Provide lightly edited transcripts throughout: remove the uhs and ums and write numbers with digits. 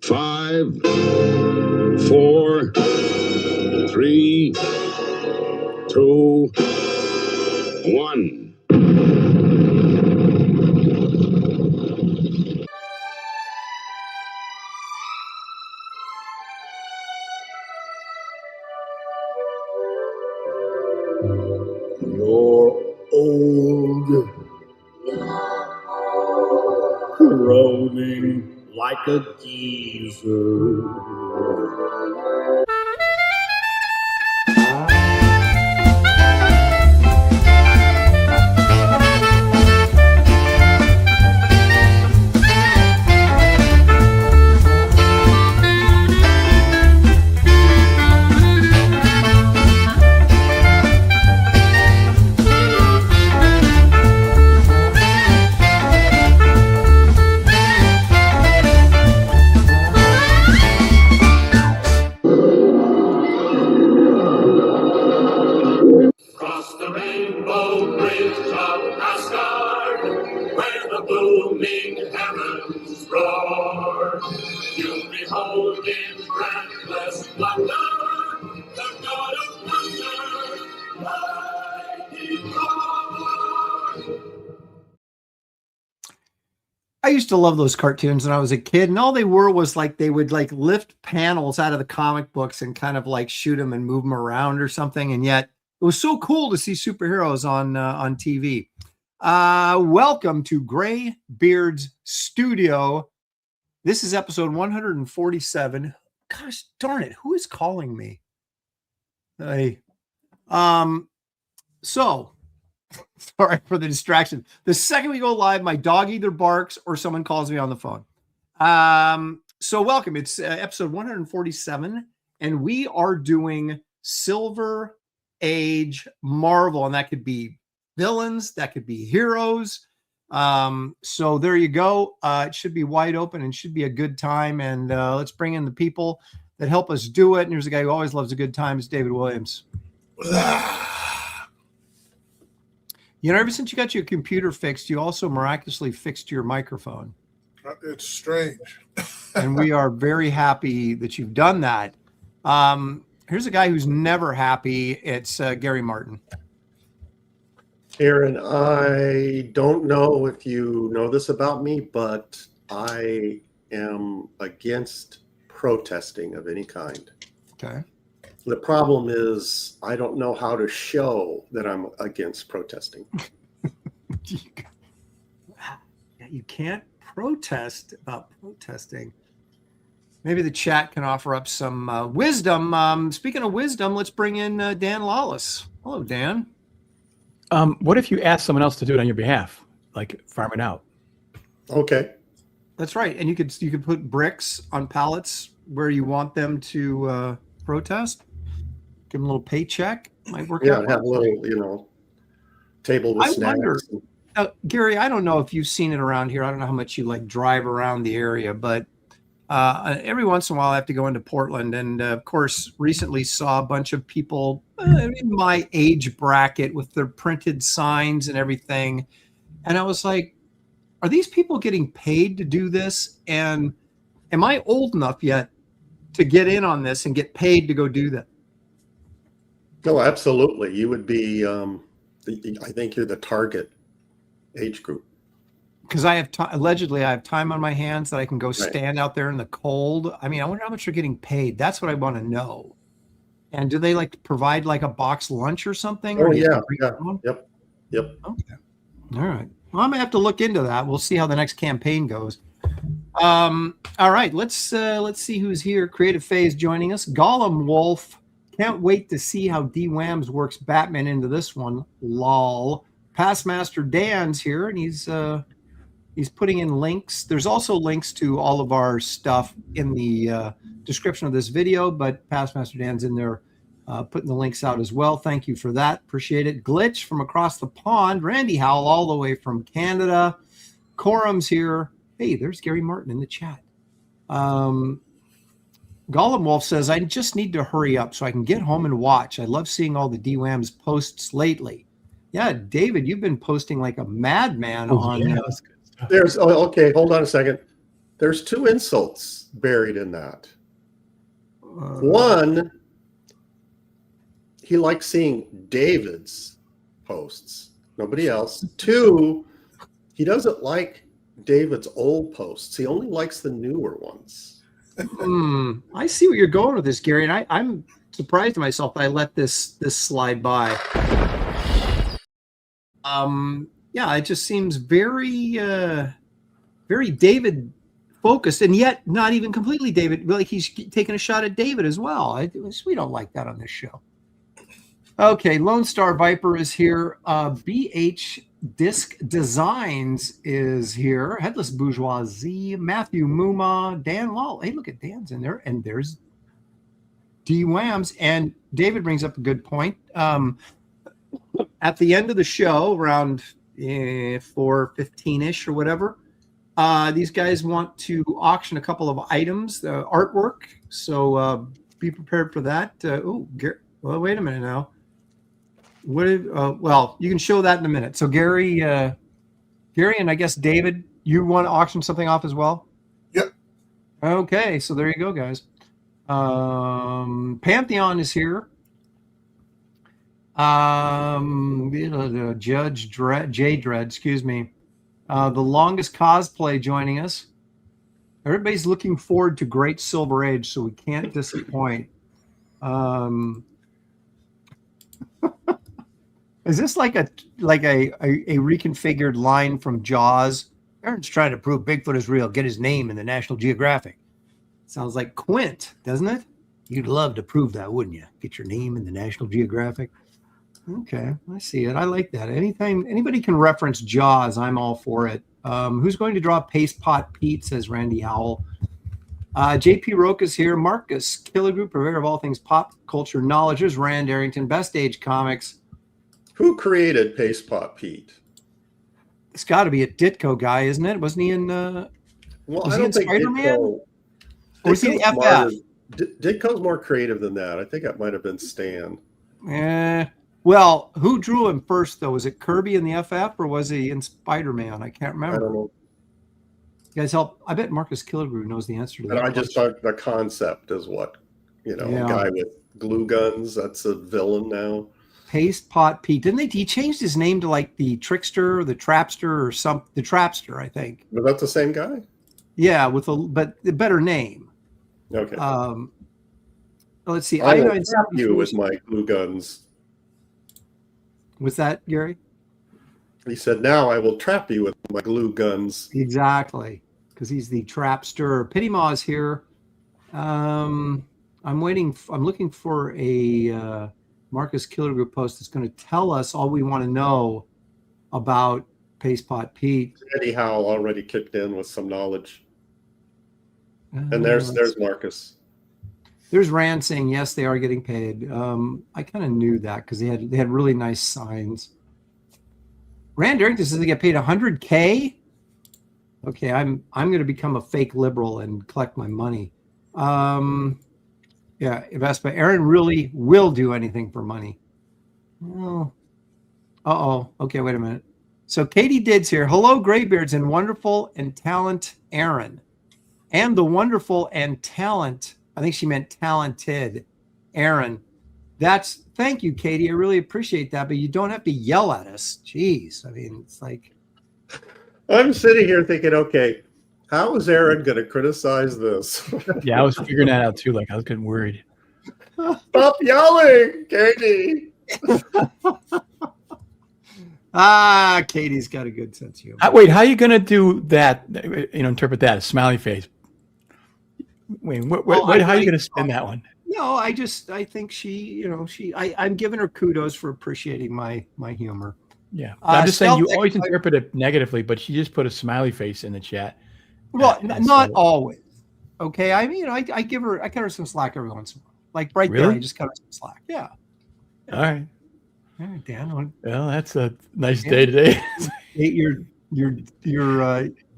5, 4, 3, 2, 1. You're old, groaning like a geezer. Across the rainbow bridge of Asgard, where the booming heavens roar, you'll behold in breathless wonder the god of thunder, mighty Thor. I used to love those cartoons when I was a kid, and all they were was like they would like lift panels out of the comic books and kind of like shoot them and move them around or something. And yet it was so cool to see superheroes on TV. Welcome to Graybeard'S studio. This is episode 147. Gosh darn it, who is calling me? Hey, so sorry for the distraction. The second we go live, my dog either barks or someone calls me on the phone. So welcome. It's episode 147, and we are doing Silver Age Marvel, and that could be villains, that could be heroes. So there you go. It should be wide open and should be a good time. And let's bring in the people that help us do it. And here's a guy who always loves a good time. It's David Williams. You know, ever since you got your computer fixed, you also miraculously fixed your microphone. It's strange. And we are very happy that you've done that. Here's a guy who's never happy. It's Gary Martin. Aaron, I don't know if you know this about me, but I am against protesting of any kind. Okay. The problem is I don't know how to show that I'm against protesting. You can't protest about protesting. Maybe the chat can offer up some wisdom. Speaking of wisdom, let's bring in Dan Lawless. Hello, Dan. What if you ask someone else to do it on your behalf, like farm it out? Okay. That's right. And you could put bricks on pallets where you want them to protest. Give them a little paycheck. Might work out. Yeah, have a little, table with snacks. Wonder, Gary, I don't know if you've seen it around here. I don't know how much you like drive around the area, but every once in a while I have to go into Portland. And of course, recently saw a bunch of people in my age bracket with their printed signs and everything. And I was like, are these people getting paid to do this? And am I old enough yet to get in on this and get paid to go do that? No, absolutely. You would be, I think you're the target age group. Because allegedly I have time on my hands that I can go stand out there in the cold. I mean, I wonder how much they're getting paid. That's what I want to know. And do they like provide like a box lunch or something? Oh, or yeah. Yep. Okay. All right. Well, I'm gonna have to look into that. We'll see how the next campaign goes. All right. Let's see who's here. Creative Phase joining us. Gollum Wolf. Can't wait to see how D Wams works Batman into this one. Lol. Pastmaster Dan's here, and he's putting in links. There's also links to all of our stuff in the description of this video, but Pastmaster Dan's in there putting the links out as well. Thank you for that. Appreciate it. Glitch from across the pond. Randy Howell all the way from Canada. Corum's here. Hey, there's Gary Martin in the chat. Gollum Wolf says, I just need to hurry up so I can get home and watch. I love seeing all the DWAM's posts lately. Yeah, David, you've been posting like a madman on. There's okay. Hold on a second. There's two insults buried in that. One, he likes seeing David's posts, nobody else. Two, he doesn't like David's old posts. He only likes the newer ones. I see what you're going with this, Gary, and I'm surprised at myself that I let this slide by. Yeah, it just seems very very David focused, and yet not even completely David. Like he's taking a shot at David as well. We don't like that on this show. Okay, Lone Star Viper is here. BH Disc Designs is here. Headless Bourgeoisie, Matthew Muma, Dan Lall. Hey, look at Dan's in there, and there's D Whams. And David brings up a good point. At the end of the show, around 4:15-ish or whatever, these guys want to auction a couple of items, artwork. So be prepared for that. Well, wait a minute now. Well, you can show that in a minute. So Gary, and I guess David, you want to auction something off as well? Yep. Okay, so there you go, guys. Pantheon is here. Judge Dredd, J Dredd, excuse me. The Longest Cosplay joining us. Everybody's looking forward to Great Silver Age, so we can't disappoint. Is this like a reconfigured line from Jaws? Aaron's trying to prove Bigfoot is real. Get his name in the National Geographic. Sounds like Quint, doesn't it? You'd love to prove that, wouldn't you? Get your name in the National Geographic. Okay, I see it. I like that. Anytime anybody can reference Jaws, I'm all for it. Who's going to draw Paste Pot Pete, says Randy Howell. JP Roke is here. Marcus Killigrew, purveyor of all things pop culture knowledge. There's Rand Arrington, Best Age Comics. Who created Paste Pot Pete? It's got to be a Ditko guy, isn't it? Wasn't he in Well, was I he don't in think Spider-Man? Ditko, Or was he the Ditko's FF? Ditko's more creative than that. I think that might have been Stan. Well, who drew him first, though? Was it Kirby in the FF, or was he in Spider-Man? I can't remember. I don't know. You guys help. I bet Marcus Killigrew knows the answer to that. And I just thought the concept is what, a guy with glue guns, that's a villain now. Paste Pot Pete. Didn't they? He changed his name to like the Trickster, or the Trapster, or the Trapster, I think. Was that the same guy? Yeah, but a better name. Okay. Let's see. I will trap you with my glue guns. Was that Gary? He said, "Now I will trap you with my glue guns." Exactly, because he's the Trapster. Pity Maw is here. I'm waiting. I'm looking for a Marcus Killigrew post that's going to tell us all we want to know about Paste Pot Pete. Eddie Howell already kicked in with some knowledge. And there's Marcus. There's Rand saying yes, they are getting paid. I kind of knew that because they had really nice signs. Rand Arrington says they get paid $100K. Okay, I'm going to become a fake liberal and collect my money. Yeah, Vespa. Aaron really will do anything for money. Oh, okay, wait a minute. So Katie Did's here. Hello, Graybeard's and wonderful and talent Aaron. And the wonderful and talent, I think she meant talented Aaron. Thank you, Katie. I really appreciate that, but you don't have to yell at us. Jeez. I mean, it's like. I'm sitting here thinking, okay, how is Aaron going to criticize this? Yeah, I was figuring that out too. Like I was getting worried. Stop yelling, Katie. Katie's got a good sense of humor. Wait, how are you going to do that? Interpret that as smiley face. Wait, how are you going to spin that one? No, I think I'm giving her kudos for appreciating my humor. Yeah, I'm just saying you always interpret it negatively, but she just put a smiley face in the chat. Well, not always. Okay, I mean, I cut her some slack every once in a while. Like there, I just cut her some slack. Yeah. All right. All right, Dan. Well, that's a nice day today. You're you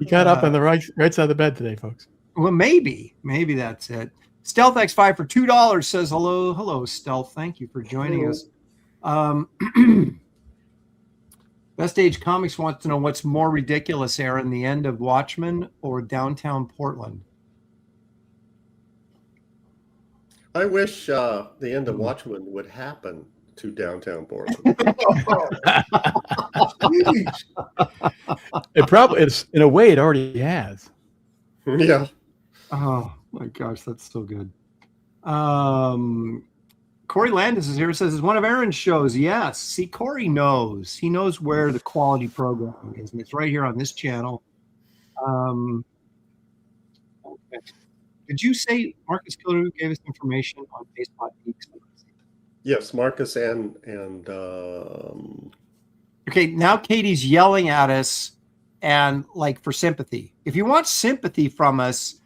got up on the right side of the bed today, folks. Well, maybe that's it. Stealth X5 for $2 says hello, Stealth. Thank you for joining us. Best Age Comics wants to know what's more ridiculous, Aaron, the end of Watchmen or downtown Portland? I wish the end of Watchmen would happen to downtown Portland. It probably is, in a way, it already has. Yeah. Oh my gosh, that's so good. Corey Landis is here. Says it's one of Aaron's shows. Yes. See, Corey knows. He knows where the quality programming is, and it's right here on this channel. Okay. Did you say Marcus Killer gave us information on Facebook Geeks? Yes, Marcus and Okay, now Katie's yelling at us and like for sympathy. If you want sympathy from us,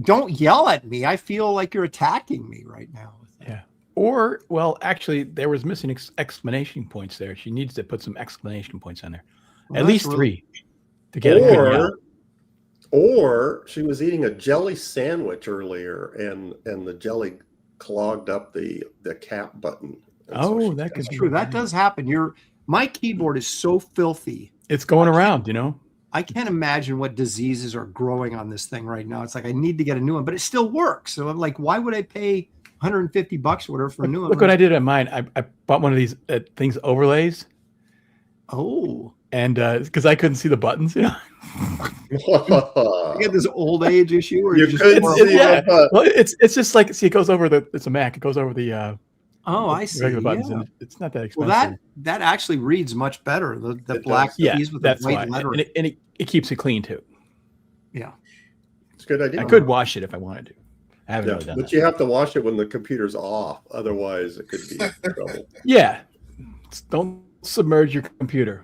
don't yell at me. I feel like you're attacking me right now. Yeah. Or, well, actually, there was missing exclamation points there. She needs to put some exclamation points on there. Well, at least really... 3 to get a good yell. Or she was eating a jelly sandwich earlier, and the jelly clogged up the cap button. Oh, that could be true. That does happen. My keyboard is so filthy. It's going around, you know. I can't imagine what diseases are growing on this thing right now. It's like I need to get a new one, but it still works. So I'm like, why would I pay $150 or whatever for a new one? Look what I did on mine. I bought one of these things overlays. Oh. And because I couldn't see the buttons, you know. You get this old age issue, or you just couldn't see well, it's just like, see, it goes over it's a Mac. It goes over the I see. regular buttons, and it's not that expensive. Well, that actually reads much better. The black keys with the white lettering. And it keeps it clean too. Yeah, it's a good idea. I could wash it if I wanted to. I haven't really done but that. You have to wash it when the computer's off. Otherwise, it could be trouble. Yeah, don't submerge your computer.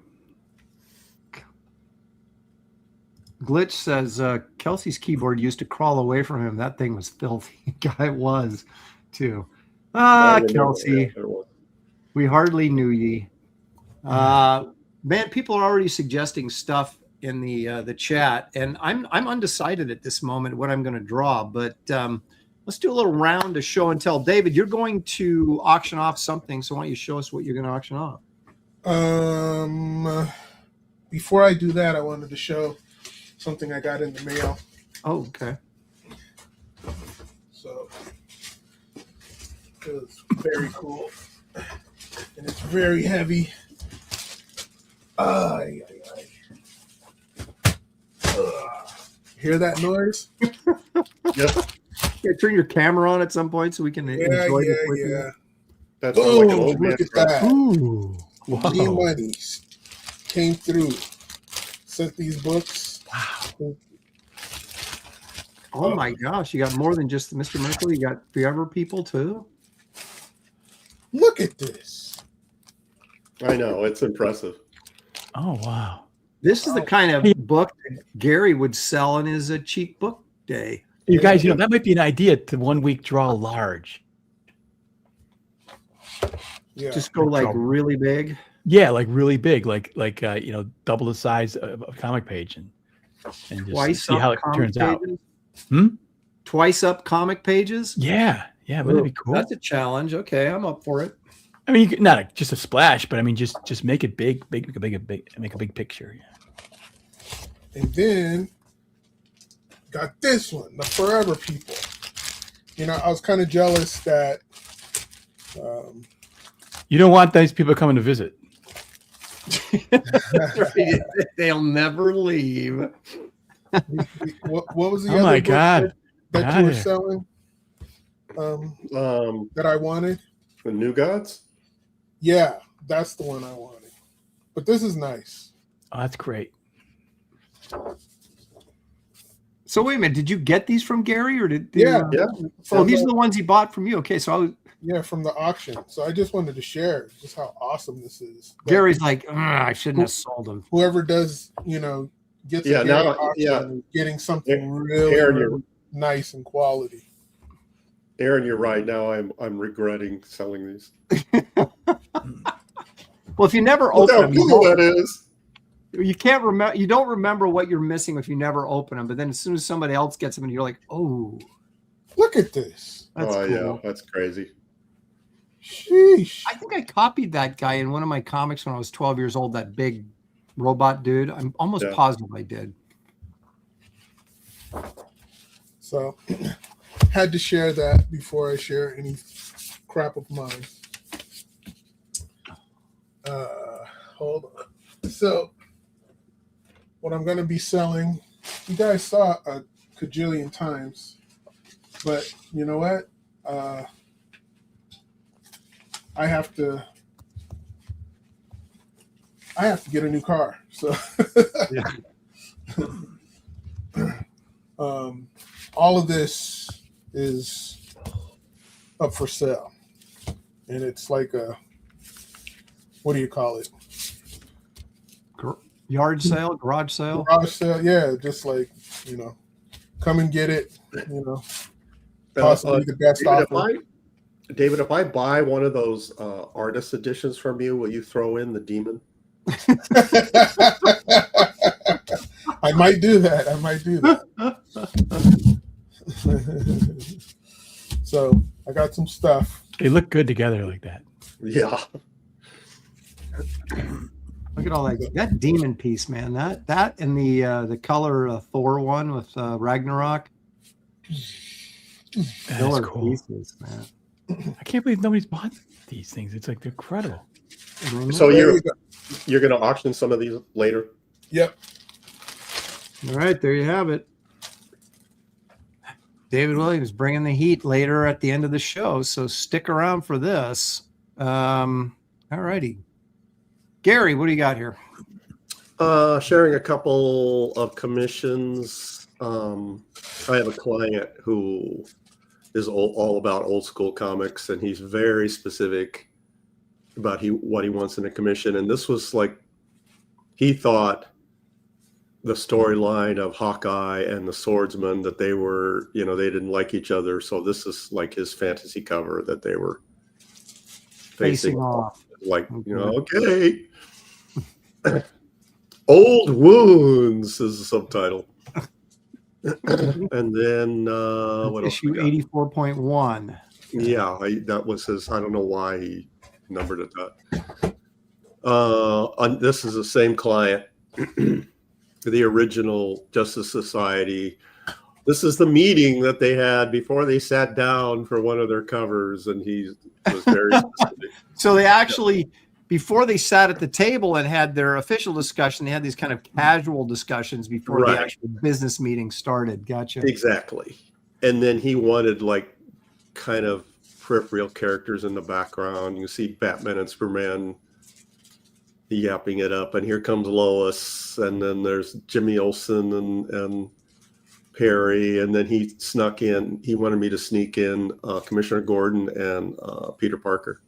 Glitch says Kelsey's keyboard used to crawl away from him. That thing was filthy. Guy was too. Kelsey, we hardly knew ye. Man, people are already suggesting stuff in the chat, and I'm undecided at this moment what I'm going to draw. But let's do a little round of show and tell. David, you're going to auction off something, so why don't you show us what you're going to auction off? Before I do that, I wanted to show something I got in the mail. Oh, okay. So it's very cool, and it's very heavy. Hear that noise? Yep. Yeah, turn your camera on at some point so we can enjoy this with you. Yeah. That's like an old man. Look at that. Ooh, wow. E-Monies came through. Sent these books. Wow. Oh my gosh, you got more than just Mr. Merkel. You got Forever People too. Look at this. I know, it's impressive. Oh, wow. This is the kind of book that Gary would sell in his cheap book day. You guys, you know, that might be an idea to 1 week draw large. Yeah. Just go like really big. Yeah, like really big, like you know, double the size of a comic page, and just Twice see up how it comic turns out. pages? Twice up comic pages? Yeah, wouldn't that be cool? That's a challenge. Okay, I'm up for it. I mean, not just a splash, but I mean, just make it big, make a big picture. Yeah. And then got this one, the Forever People. You know, I was kind of jealous that you don't want those people coming to visit. They'll never leave. What was the Oh other my book God. that you were selling that I wanted? The New Gods? Yeah, that's the one I wanted. But this is nice. Oh, that's great. So wait a minute, did you get these from Gary or did Yeah. Oh, these are the ones he bought from you. Okay, so from the auction. So I just wanted to share just how awesome this is. Gary's like, I shouldn't have sold them. Whoever does, you know, gets a Gary auction, getting something really nice and quality. Aaron, you're right. Now I'm regretting selling these. Well, if you never Look open how them, cool that is. you can't remember. You don't remember what you're missing if you never open them. But then as soon as somebody else gets them, and you're like, oh, look at this. that's cool. Yeah, that's crazy. Sheesh. I think I copied that guy in one of my comics when I was 12 years old, that big robot dude. I'm almost positive I did. So had to share that before I share any crap of mine. Hold on. So what I'm going to be selling, you guys saw a cajillion times, but you know what? I have to get a new car. So all of this is up for sale, and it's like a, what do you call it? Yard sale, garage sale. Garage sale, yeah. Just like, come and get it. Possibly the best offer. David, if I buy one of those artist editions from you, will you throw in the demon? I might do that. So I got some stuff. They look good together like that. Yeah. Look at all that demon piece, man. That and the color Thor one with Ragnarok. That's cool. Pieces, man. I can't believe nobody's bought these things. It's like they're incredible. So you're going to auction some of these later? Yep. All right, there you have it. David Williams bringing the heat later at the end of the show, so stick around for this. All righty. Gary, what do you got here? Sharing a couple of commissions. I have a client who is all about old school comics, and he's very specific about what he wants in a commission. And this was like, he thought the storyline of Hawkeye and the Swordsman, that they were, they didn't like each other. So this is like his fantasy cover that they were facing off. Like, okay. Old Wounds is the subtitle. And then what else? Issue 84.1. Yeah, that was his. I don't know why he numbered it that. This is the same client, the original Justice Society. This is the meeting that they had before they sat down for one of their covers, and he was very specific. So they actually, before they sat at the table and had their official discussion, they had these kind of casual discussions before the actual business meeting started. Gotcha. Exactly. And then he wanted like kind of peripheral characters in the background. You see Batman and Superman yapping it up, and here comes Lois, and then there's Jimmy Olsen and Perry, and then he snuck in. He wanted me to sneak in Commissioner Gordon and Peter Parker.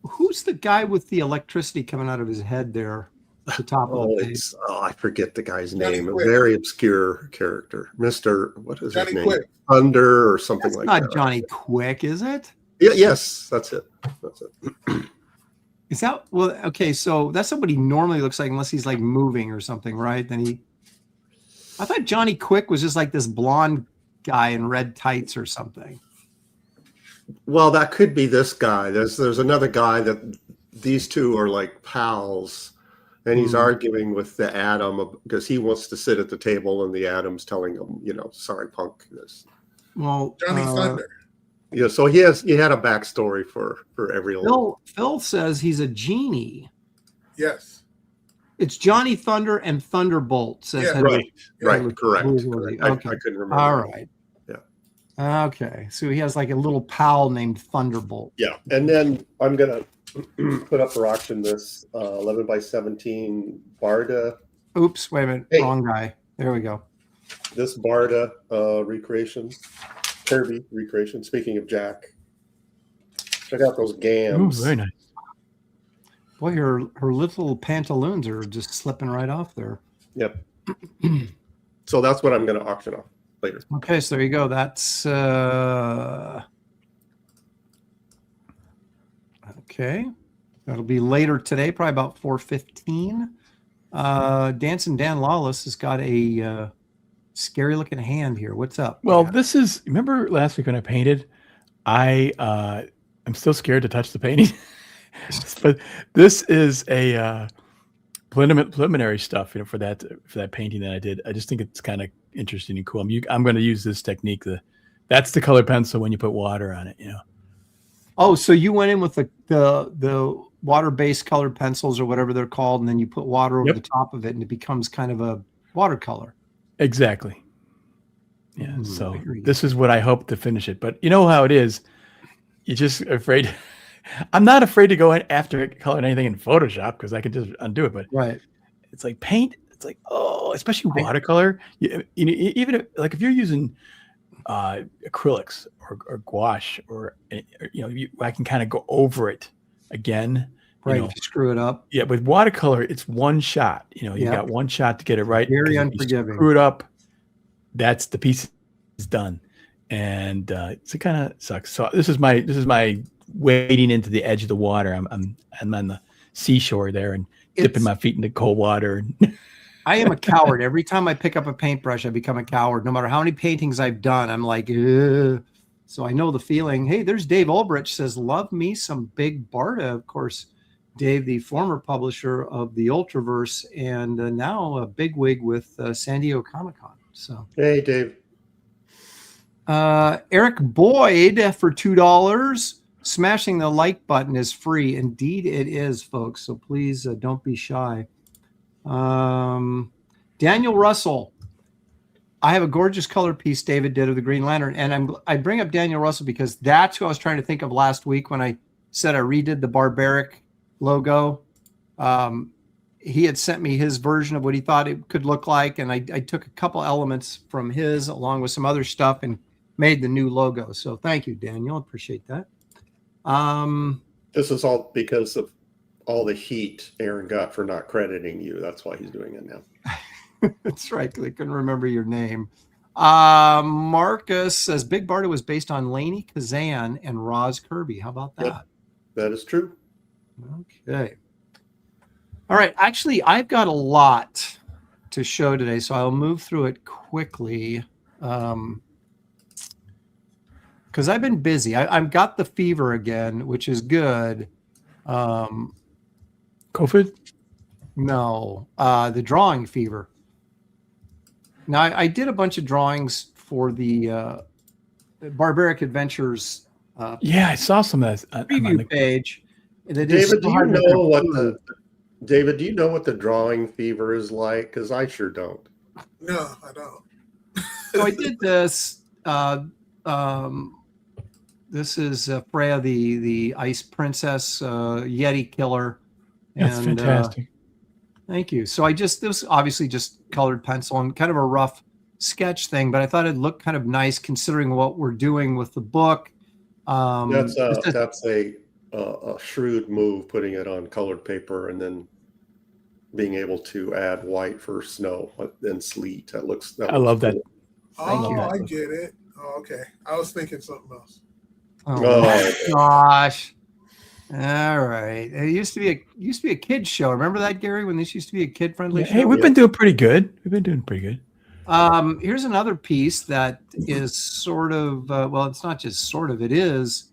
Who's the guy with the electricity coming out of his head there at the top of the page? I forget the guy's Johnny name. Quick. A very obscure character. What is Johnny his name? Quick. Thunder or something That's like not that. Johnny Quick, is it? Yeah, yes, that's it. Is that, well, okay, so that's not what he normally looks like unless he's like moving or something, right? I thought Johnny Quick was just like this blonde guy in red tights or something. Well, that could be this guy. There's another guy that these two are like pals, and he's arguing with the Atom because he wants to sit at the table, and the Atom's telling him, sorry, punk. This. Well, Johnny Thunder. Yeah, so he had a backstory for every little. Phil says he's a genie. Yes. It's Johnny Thunder and Thunderbolt. Says Yeah, Right, correct. Okay. I couldn't remember. All right. Yeah. Okay. So he has like a little pal named Thunderbolt. Yeah, and then I'm gonna put up for auction this 11x17 Barda. Oops, wait a minute. Hey. Wrong guy. There we go. This Barda recreation, Kirby recreation. Speaking of Jack, check out those Ooh, gams. very nice. Boy, her little pantaloons are just slipping right off there. Yep. So that's what I'm going to auction off later. Okay, so there you go. That's okay. That'll be later today, probably about 4:15. Dancing Dan Lawless has got a scary looking hand here. What's up? Well, this is, remember last week when I painted, I I'm still scared to touch the painting. But this is a preliminary stuff, for that painting that I did. I just think it's kind of interesting and cool. I'm going to use this technique. That's the colored pencil when you put water on it. Oh, so you went in with the water-based colored pencils or whatever they're called, and then you put water over the top of it, and it becomes kind of a watercolor. Exactly. Yeah. So this is what I hope to finish it. But you know how it is. You're just afraid. I'm not afraid to go in after coloring anything in Photoshop because I can just undo it. But it's like paint. It's like, especially watercolor. Even if you're using acrylics or gouache or I can kind of go over it again. Right. If you screw it up. Yeah. With watercolor, it's one shot. You got one shot to get it right. Very unforgiving. Screw it up. That's the piece is done. And it kind of sucks. So this is my wading into the edge of the water. I'm on the seashore there and dipping my feet into cold water. I am a coward. Every time I pick up a paintbrush, I become a coward. No matter how many paintings I've done, I'm like, ugh. So I know the feeling. Hey, there's Dave Ulbrich says, love me some Big Barda. Of course, Dave, the former publisher of the Ultraverse and now a bigwig with San Diego Comic-Con. So hey, Dave. Eric Boyd for $2. Smashing the like button is free. Indeed, it is, folks. So please don't be shy. Daniel Russell. I have a gorgeous color piece David did of the Green Lantern. And I bring up Daniel Russell because that's who I was trying to think of last week when I said I redid the Barbaric logo. He had sent me his version of what he thought it could look like. And I took a couple elements from his along with some other stuff and made the new logo. So thank you, Daniel. Appreciate that. This is all because of all the heat Aaron got for not crediting you. That's why he's doing it now. That's right. They couldn't remember your name. Marcus says Big Barda was based on Laney Kazan and Roz Kirby. How about that? Yep, that is true. Okay. All right. Actually, I've got a lot to show today, so I'll move through it quickly. Because I've been busy. I've got the fever again, which is good. COVID? No, the drawing fever. Now, I did a bunch of drawings for the Barbaric Adventures. I saw some of that Preview page. David, do you know what the drawing fever is like? Because I sure don't. No, I don't. So I did this. This is Freya, the Ice Princess, Yeti killer. That's fantastic. Thank you. So this was obviously just colored pencil and kind of a rough sketch thing, but I thought it'd look kind of nice considering what we're doing with the book. That's a shrewd move, putting it on colored paper and then being able to add white for snow and sleet. I love that. Oh, I get it. Oh, okay. I was thinking something else. Oh my gosh. All right. It used to be a kid's show. Remember that, Gary, when this used to be a kid-friendly show? Hey, we've been doing pretty good. Here's another piece that is sort of well, it's not just sort of, it is.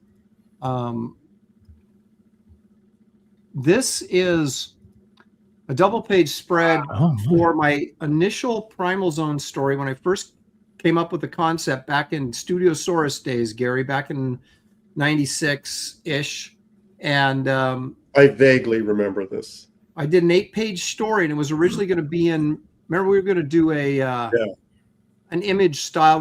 This is a double-page spread for my initial Primal Zone story when I first came up with the concept back in Studiosaurus days, Gary, back in 96-ish. And I vaguely remember this. I did an 8-page story, and it was originally going to be in. Remember, we were going to do an image style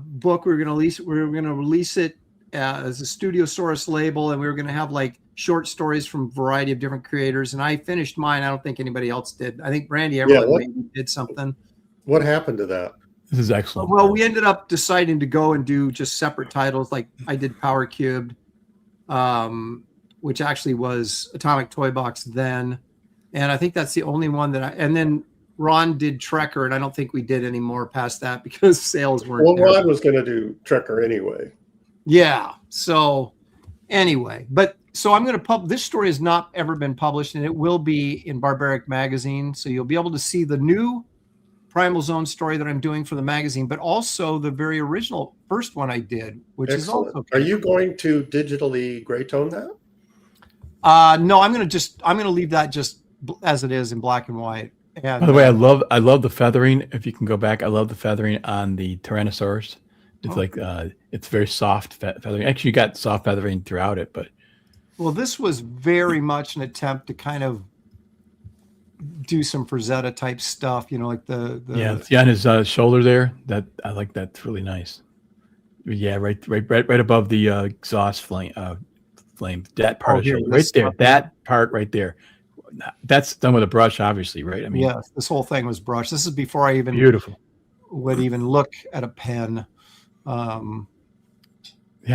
book. We were going to release it as a Studiosaurus label, and we were going to have like short stories from a variety of different creators. And I finished mine. I don't think anybody else did. I think Brandy Everett maybe did something. What happened to that? This is excellent. Well, we ended up deciding to go and do just separate titles. Like I did Power Cubed, which actually was Atomic Toy Box then. And I think that's the only one and then Ron did Trekker, and I don't think we did any more past that because sales weren't there. Ron was going to do Trekker anyway. Yeah. So anyway, so I'm going to this story has not ever been published, and it will be in Barbaric Magazine. So you'll be able to see the new Primal Zone story that I'm doing for the magazine, but also the very original first one I did, which Excellent. is also. Are you going to digitally gray tone that? No, I'm going to leave that just as it is in black and white. And, by the way, I love the feathering. If you can go back, I love the feathering on the Tyrannosaurus. It's it's very soft feathering. Actually, you got soft feathering throughout it, but. Well, this was very much an attempt to kind of do some Frazetta type stuff, like the on his shoulder there. That I like. That's really nice. Yeah, right above the exhaust flame. That part of the shoulder, right there. That part right there. That's done with a brush, obviously, right? I mean, yes, this whole thing was brushed. This is before I even would even look at a pen. Yeah,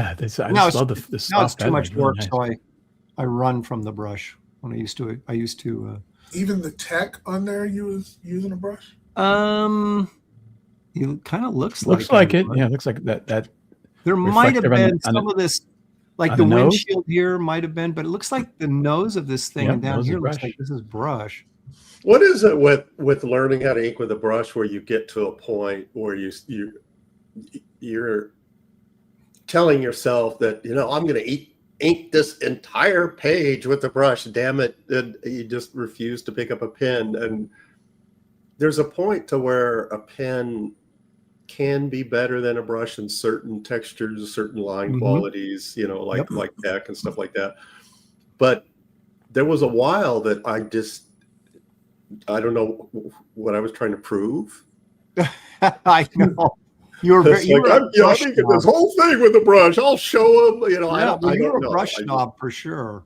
I just love the soft. Now it's too much work, nice. So I run from the brush. When I used to even the tech on there, you was using a brush. It kind of looks like it. Yeah, it looks like that. There might have been some of this, like the windshield here might have been, but it looks like the nose of this thing, and down here looks like this is brush. What is it with learning how to ink with a brush where you get to a point where you're telling yourself that I'm going to ink this entire page with the brush, damn it, and you just refuse to pick up a pen? And there's a point to where a pen can be better than a brush in certain textures, certain line qualities, like tech and stuff like that. But there was a while that I don't know what I was trying to prove. I know. I'm thinking this whole thing with a brush. I'll show them. You're a brush snob for sure.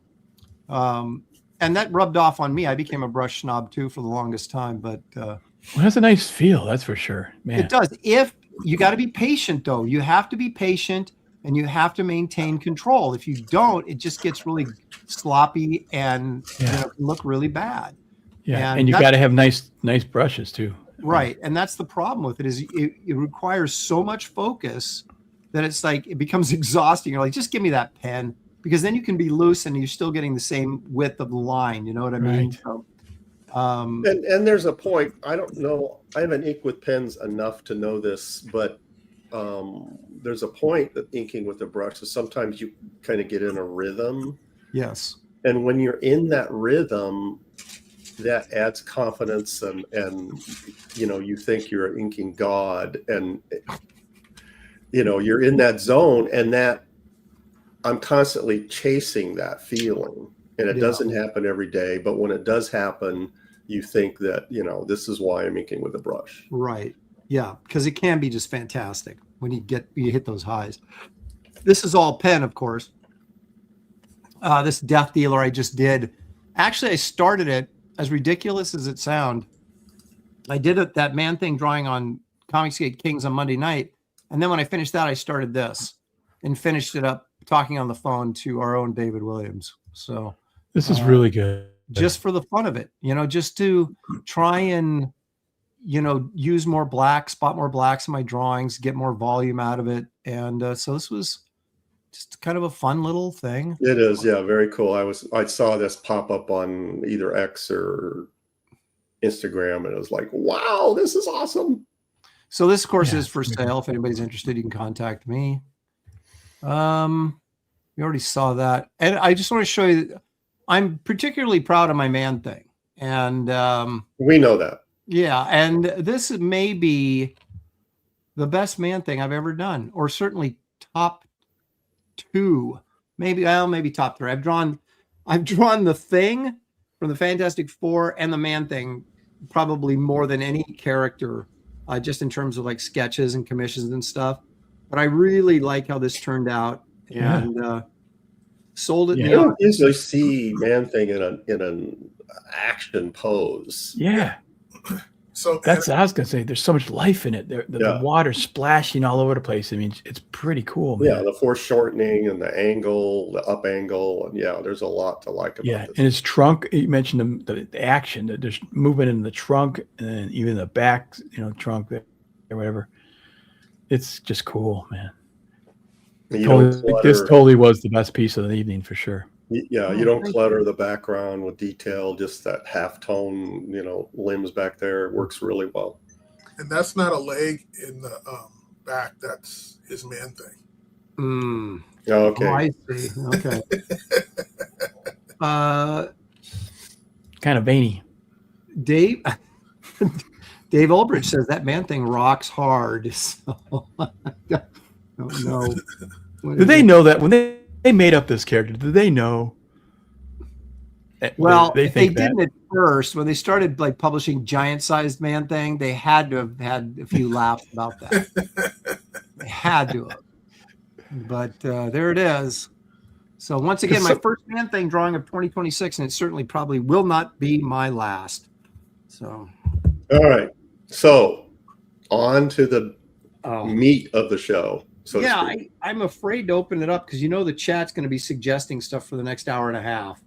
And that rubbed off on me. I became a brush snob too for the longest time. But well, that's a nice feel, that's for sure, man. It does. If you got to be patient, though, you have to be patient, and you have to maintain control. If you don't, it just gets really sloppy and look really bad. Yeah, and you got to have nice brushes too. Right, and that's the problem with it is it requires so much focus that it's like it becomes exhausting. You're like, just give me that pen, because then you can be loose and you're still getting the same width of the line. You know what I mean? So, and there's a point. I don't know. I haven't inked with pens enough to know this, but there's a point that inking with a brush is sometimes you kind of get in a rhythm. Yes, and when you're in that rhythm, that adds confidence, and you think you're inking God, and you're in that zone, and that I'm constantly chasing that feeling, and it doesn't happen every day, but when it does happen, you think that this is why I'm inking with a brush. Right. Yeah, because it can be just fantastic when you hit those highs. This is all pen, of course. This Death Dealer I just did. Actually, I started it, as ridiculous as it sounds, I did that Man-Thing drawing on Comicsgate Kings on Monday night. And then when I finished that, I started this and finished it up talking on the phone to our own David Williams. So this is really good. Just for the fun of it, just to try and, use more black, spot more blacks in my drawings, get more volume out of it. And so this was just kind of a fun little thing. It is, yeah, very cool. I saw this pop up on either X or Instagram, and it was like, wow, this is awesome. So this course is for sale. If anybody's interested, you can contact me. We already saw that, and I just want to show you that I'm particularly proud of my Man-Thing, and we know that. Yeah, and this may be the best Man-Thing I've ever done, or certainly top 2, maybe top 3. I've drawn the Thing from the Fantastic Four and the Man-Thing probably more than any character, just in terms of like sketches and commissions and stuff. But I really like how this turned out, and sold it. You don't usually see Man-Thing in an action pose. Yeah. So that's what I was gonna say. There's so much life in it. The water splashing all over the place. I mean, it's pretty cool, man. Yeah, the foreshortening and the angle, the up angle, and there's a lot to like about this. And his trunk. You mentioned the action. There's movement in the trunk, and even the back, trunk or whatever. It's just cool, man. This totally was the best piece of the evening for sure. Yeah, you don't clutter the background with detail, just that half tone, limbs back there. It works really well. and that's not a leg in the back. That's his man thing. Okay. Oh, I see. Okay. Kind of veiny. Dave Ulbridge says that man thing rocks hard. So I don't know. Did they know that when they made up this character? Did they know? Well, they didn't at first. When they started like publishing giant-sized man thing, they had to have had a few laughs about that. They had to have. But there it is. So once again, my first man thing drawing of 2026, and it certainly probably will not be my last. So, all right. So on to the meat of the show. So yeah, I'm afraid to open it up because the chat's going to be suggesting stuff for the next hour and a half.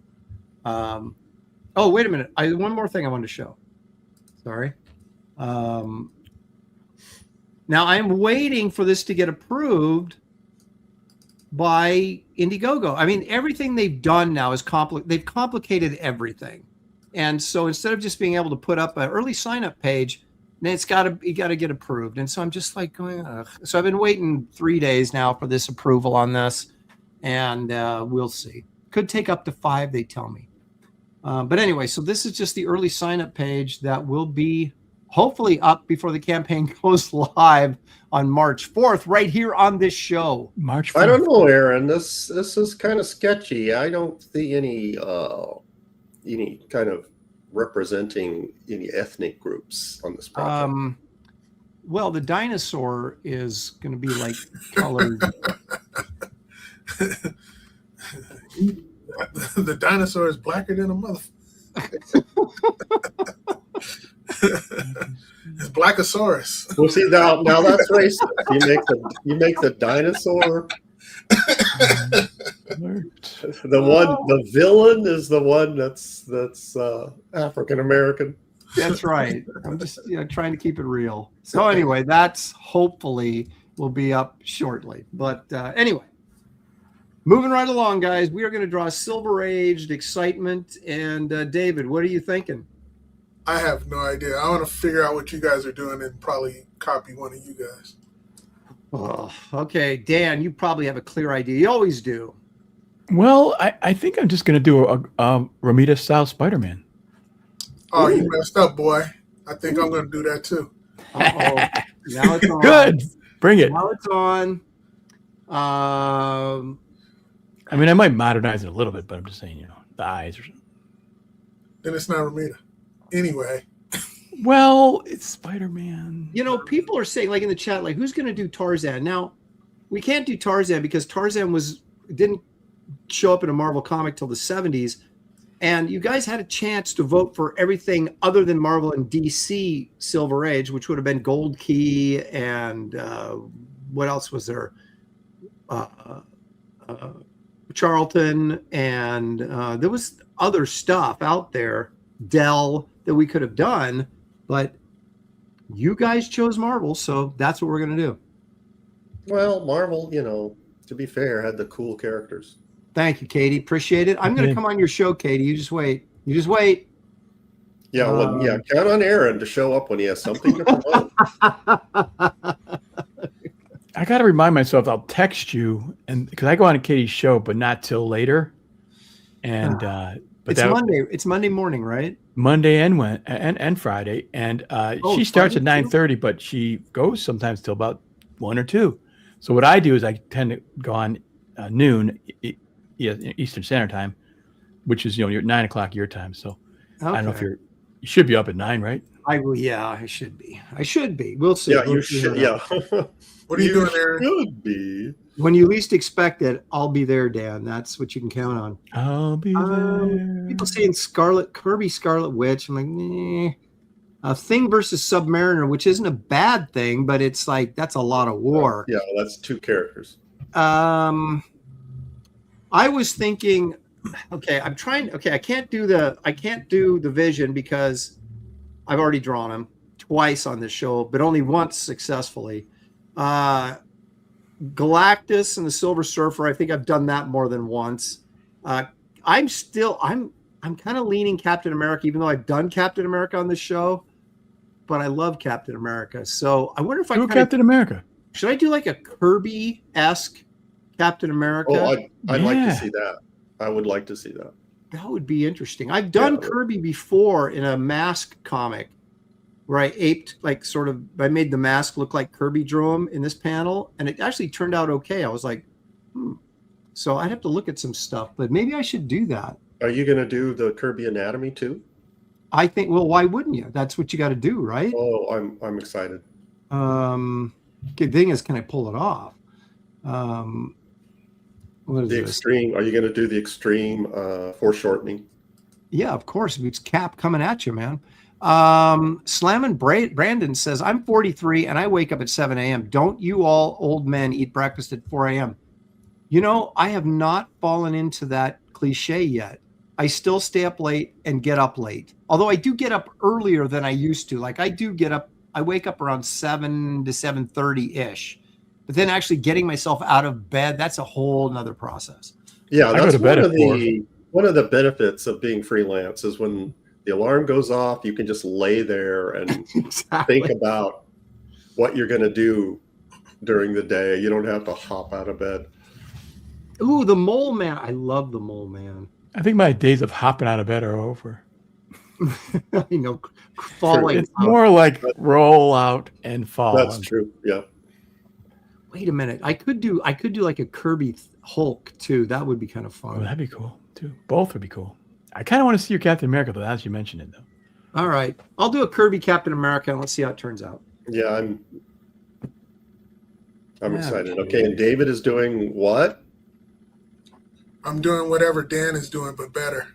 Oh, wait a minute. One more thing I wanted to show. Sorry. Now I'm waiting for this to get approved by Indiegogo. I mean, everything they've done now is they've complicated everything. And so instead of just being able to put up an early sign-up page, then you got to get approved. And so I'm just like going, ugh. So I've been waiting 3 days now for this approval on this, and we'll see. Could take up to 5, they tell me. But anyway, so this is just the early sign-up page that will be hopefully up before the campaign goes live on March 4th, right here on this show. March 4th. I don't know, Aaron. This is kind of sketchy. I don't see any kind of representing any ethnic groups on this project. Well, the dinosaur is going to be like colored. The dinosaur is blacker than a mother. It's Blackosaurus. Well, see now that's racist. You make the dinosaur. The villain is the one that's African American. That's right. I'm just trying to keep it real. So anyway, that's hopefully will be up shortly. But anyway, moving right along, guys. We are going to draw Silver Aged Excitement. And David, what are you thinking? I have no idea. I want to figure out what you guys are doing and probably copy one of you guys. Oh, okay. Dan, you probably have a clear idea. You always do. Well, I think I'm just going to do a Romita-style Spider-Man. Oh, you messed up, boy. I think I'm going to do that too. Uh-oh. Now it's on. Good. Bring it. Now it's on. I mean, I might modernize it a little bit, but I'm just saying, the eyes or something. Then it's not Romita. Anyway. Well, it's Spider-Man. People are saying, like in the chat, like, who's going to do Tarzan? Now, we can't do Tarzan because Tarzan didn't show up in a Marvel comic till the 70s. And you guys had a chance to vote for everything other than Marvel and DC Silver Age, which would have been Gold Key and what else was there? Charlton, and there was other stuff out there, Dell, that we could have done, but you guys chose Marvel, so that's what we're going to do. Well, Marvel, to be fair, had the cool characters. Thank you, Katie. Appreciate it. I'm going to come on your show, Katie. You just wait. Yeah, count on Aaron to show up when he has something to promote. I got to remind myself, I'll text you, and because I go on to Katie's show, but not till later. And but it's Monday morning, right? Monday and Friday, and she starts at 9:30, but she goes sometimes till about 1 or 2. So what I do is I tend to go on noon Eastern Standard Time, which is you're 9 o'clock your time. So okay. I don't know if you should be up at 9, right? I will. Yeah, I should be. We'll see. Yeah, you should. Yeah. What are you doing there? Should be. When you least expect it, I'll be there, Dan. That's what you can count on. I'll be there. People saying Kirby Scarlet Witch. I'm like, Thing versus Submariner, which isn't a bad thing, but it's like that's a lot of war. Yeah, that's 2 characters. I was thinking, I can't do the Vision because I've already drawn him twice on this show, but only once successfully. Galactus and the Silver Surfer, I think I've done that more than once. I'm kind of leaning Captain America, even though I've done Captain America on this show. but I love Captain America. So I wonder if Do Captain America. Should I do like a Kirby-esque Captain America? Oh, I'd like to Yeah. see that. I would like to see that. That would be interesting. I've done Kirby before in a mask comic where I aped I made the mask look like Kirby drew him in this panel, and it actually turned out okay. I was like, So I'd have to look at some stuff, but maybe I should do that. Are you going to do the Kirby anatomy too? I think. Well, why wouldn't you? That's what you got to do, right? Oh, I'm excited. Good thing is, can I pull it off? What is The this? extreme. Are you going to do the extreme foreshortening? Yeah, of course. It's Cap coming at you, man. Slammin' Brandon says, I'm 43 and I wake up at 7 a.m. Don't you all old men eat breakfast at 4 a.m.? You know, I have not fallen into that cliche yet. I still stay up late and get up late. Although I do get up earlier than I used to. Like I wake up around 7 to 7:30-ish. But then actually getting myself out of bed, that's a whole nother process. Yeah, I go that's to bed at 4. one of the benefits of being freelance is when the alarm goes off, you can just lay there and Exactly. think about what you're going to do during the day. You don't have to hop out of bed. Ooh, the Mole Man. I love the Mole Man. I think my days of hopping out of bed are over. You know, falling. It's more like roll out and fall. That's true. Yeah. Wait a minute. I could do like a Kirby Hulk too. That would be kind of fun. Oh, that'd be cool too. Both would be cool. I kind of want to see your Captain America, though, as you mentioned it, though. All right. I'll do a Kirby Captain America and let's see how it turns out. Yeah, I'm excited. Okay, and David is doing what? I'm doing whatever Dan is doing, but better.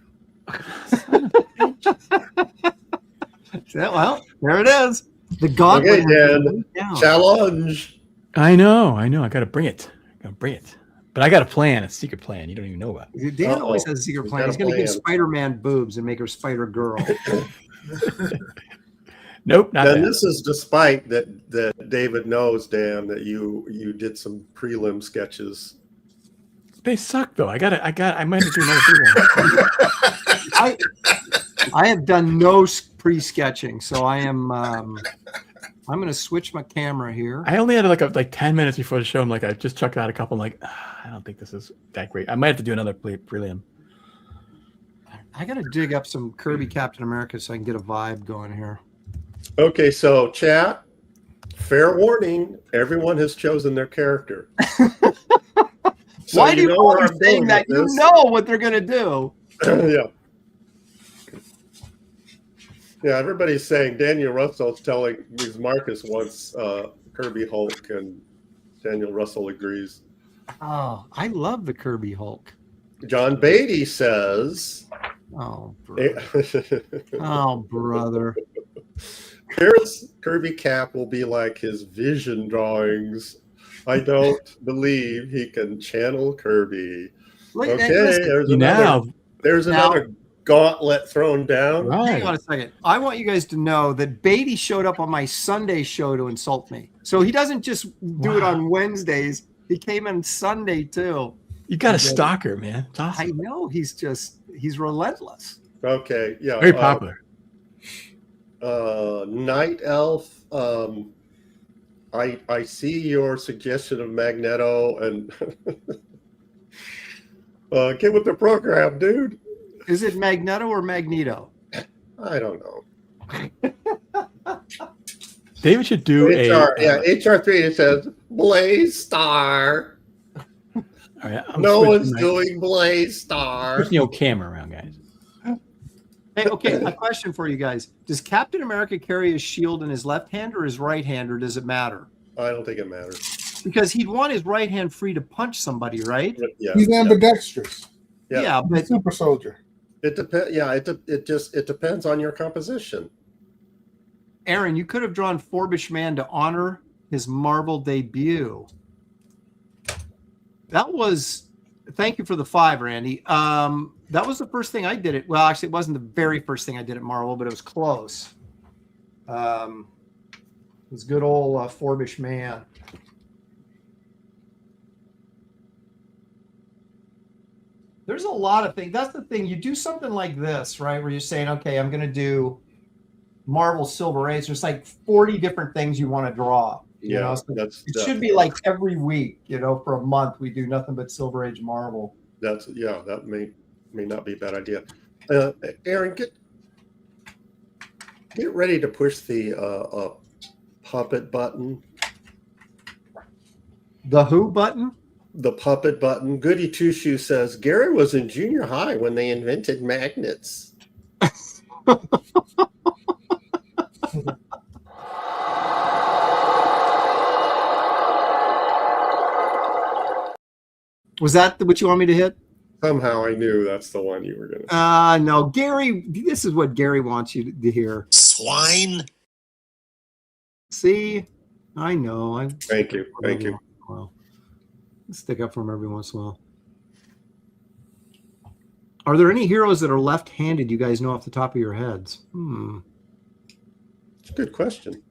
Well, there it is. The gauntlet. Okay, Dan. Challenge. I know. I got to bring it. But I got a plan, a secret plan. You don't even know about. Dan always has a secret plan. He's going to give Spider-Man boobs and make her Spider-Girl. Nope, not And that. this is despite that David knows, Dan, that you did some prelim sketches. They suck, though. I might have to do another prelim. I have done no pre-sketching, so I am. I'm going to switch my camera here. I only had like 10 minutes before the show. I'm like, I just chucked out a couple. I'm like, I don't think this is that great. I might have to do another prelim. I got to dig up some Kirby Captain America so I can get a vibe going here. Okay, so chat, fair warning, everyone has chosen their character. So why do you bother saying that? You this. know what they're going to do. Yeah. Yeah, everybody's saying Daniel Russell's telling Marcus wants Kirby Hulk, and Daniel Russell agrees. Oh, I love the Kirby Hulk. John Beatty says, Oh, brother. Oh, brother. Here's Kirby Cap will be like his vision drawings. I don't believe he can channel Kirby. Look, Okay, listen, there's another gauntlet thrown down. Right. Hang on a second. I want you guys to know that Beatty showed up on my Sunday show to insult me. So he doesn't just do it on Wednesdays. He came in Sunday too. You got a stalker, man. It's awesome. I know. He's relentless. Okay, yeah. Very popular. Night Elf, I see your suggestion of Magneto, and get with the program, dude. Is it Magneto or Magneto? I don't know. David should do HR3. It says Blaze Star. All right, No one's doing Blaze Star. There's no camera around, guys. Hey, okay, a question for you guys. Does Captain America carry his shield in his left hand or his right hand, or does it matter? I don't think it matters. Because he'd want his right hand free to punch somebody, right? Yeah, He's ambidextrous. Yeah, He's but a super soldier. it depends. Yeah, it depends on your composition. Aaron, you could have drawn Forbish Man to honor his Marvel debut. That was, thank you for the 5, Randy. That was the first thing I did. Well, actually, it wasn't the very first thing I did at Marvel, but it was close. It was good old Forbish Man. There's a lot of things. That's the thing. You do something like this, right? Where you're saying, okay, I'm going to do Marvel Silver Age. There's like 40 different things you want to draw. You know, so it should be like every week, you know, for a month we do nothing but Silver Age Marvel. That may not be a bad idea. Aaron, get ready to push the puppet button. The who button? The puppet button. Goody Two Shoe says Gary was in junior high when they invented magnets. Was that what you want me to hit? Somehow I knew that's the one you were going to. No, Gary. This is what Gary wants you to hear. Swine. See, I know. Thank you. Well, stick up for him every once in a while. Are there any heroes that are left-handed you guys know off the top of your heads? Good question.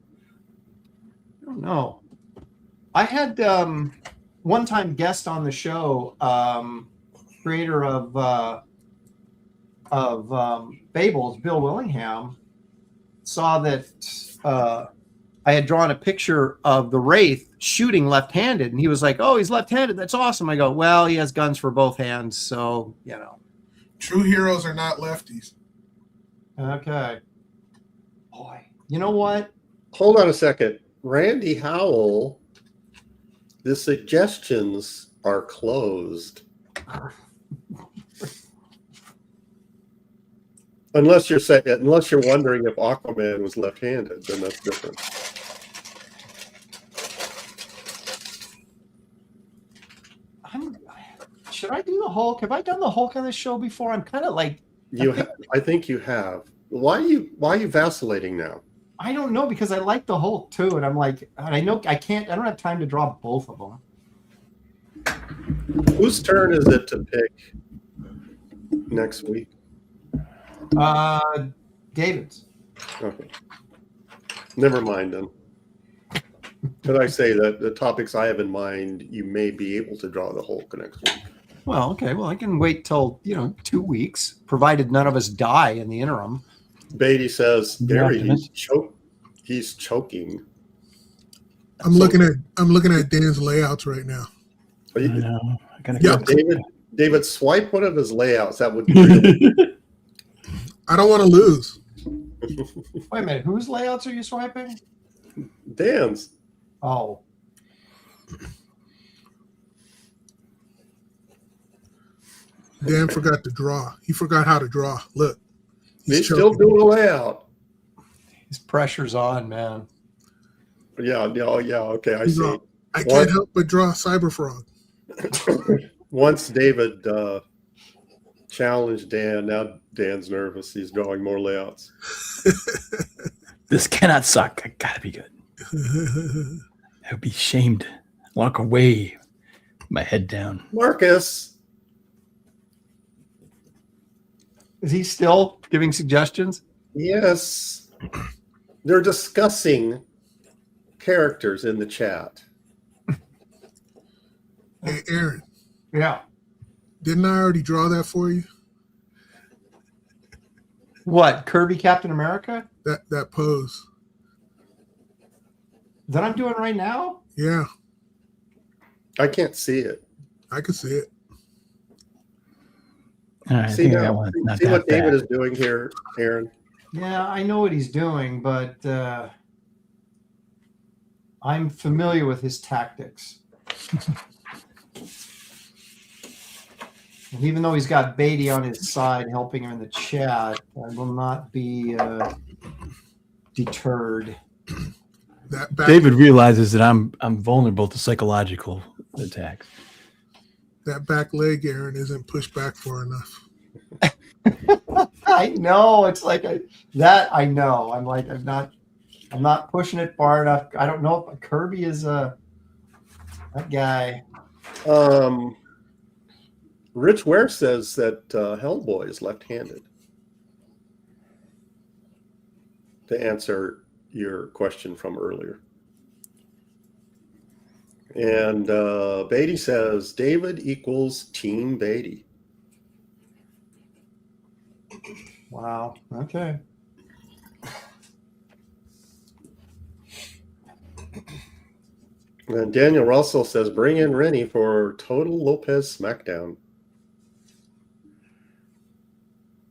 I don't know. I had one-time guest on the show, creator of Fables, Bill Willingham, saw that I had drawn a picture of the Wraith shooting left-handed, and he was like, "Oh, he's left-handed. That's awesome." I go, "Well, he has guns for both hands, so you know." True heroes are not lefties. Okay. Boy, you know what? Hold on a second. Randy Howell, the suggestions are closed. Unless you're wondering if Aquaman was left-handed, then that's different. Should I do the Hulk? Have I done the Hulk on this show before? I'm kind of like I think you have. Why are you vacillating now? I don't know, because I like the Hulk too, and I'm like, I know I don't have time to draw both of them. Whose turn is it to pick next week? David's. Okay. Never mind then. Could I say that the topics I have in mind, you may be able to draw the Hulk next week? Well, okay. Well, I can wait till 2 weeks, provided none of us die in the interim. Beatty says, Gary, he's choking. I'm looking at Dan's layouts right now. I know. David, swipe one of his layouts. That would be really I don't want to lose. Wait a minute. Whose layouts are you swiping? Dan's. Oh. Dan forgot to draw. He forgot how to draw. Look. He's still doing a layout. His pressure's on, man. Yeah, okay, I see. I can't help but draw Cyberfrog. Once David challenged Dan, now Dan's nervous. He's drawing more layouts. This cannot suck. I gotta be good. I would be shamed. Walk away, my head down. Marcus. Is he still giving suggestions? Yes. They're discussing characters in the chat. Hey, Aaron. Yeah. Didn't I already draw that for you? What? Kirby Captain America? That pose. That I'm doing right now? Yeah. I can't see it. I can see it. See what David is doing here, Aaron? Yeah, I know what he's doing, but I'm familiar with his tactics. And even though he's got Beatty on his side helping him in the chat, I will not be deterred. David realizes that I'm vulnerable to psychological attacks. That back leg, Aaron, isn't pushed back far enough. I know. It's like I know. I'm not pushing it far enough. I don't know if Kirby is that guy. Rich Ware says that Hellboy is left-handed. To answer your question from earlier. And Beatty says David equals Team Beatty. Wow. Okay. And Daniel Russell says, bring in Rennie for Total Lopez Smackdown.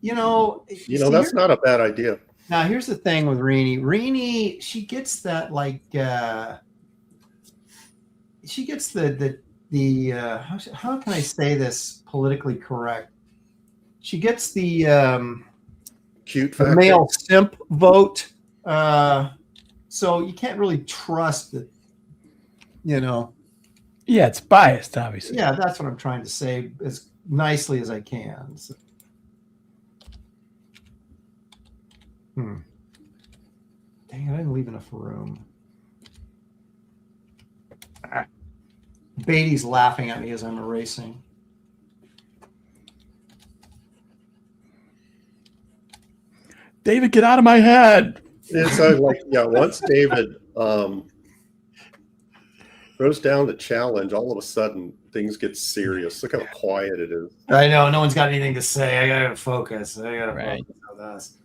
That's not a bad idea. Now, here's the thing with Rennie. Rennie, she gets that she gets the how can I say this politically correct? She gets the cute the male simp vote. So you can't really trust it, Yeah, it's biased, obviously. Yeah, that's what I'm trying to say as nicely as I can. So. Dang it, I didn't leave enough room. Beatty's laughing at me as I'm erasing. David, get out of my head. It's once David throws down the challenge, all of a sudden things get serious. Look how quiet it is. I know, no one's got anything to say. I gotta focus. Focus on this.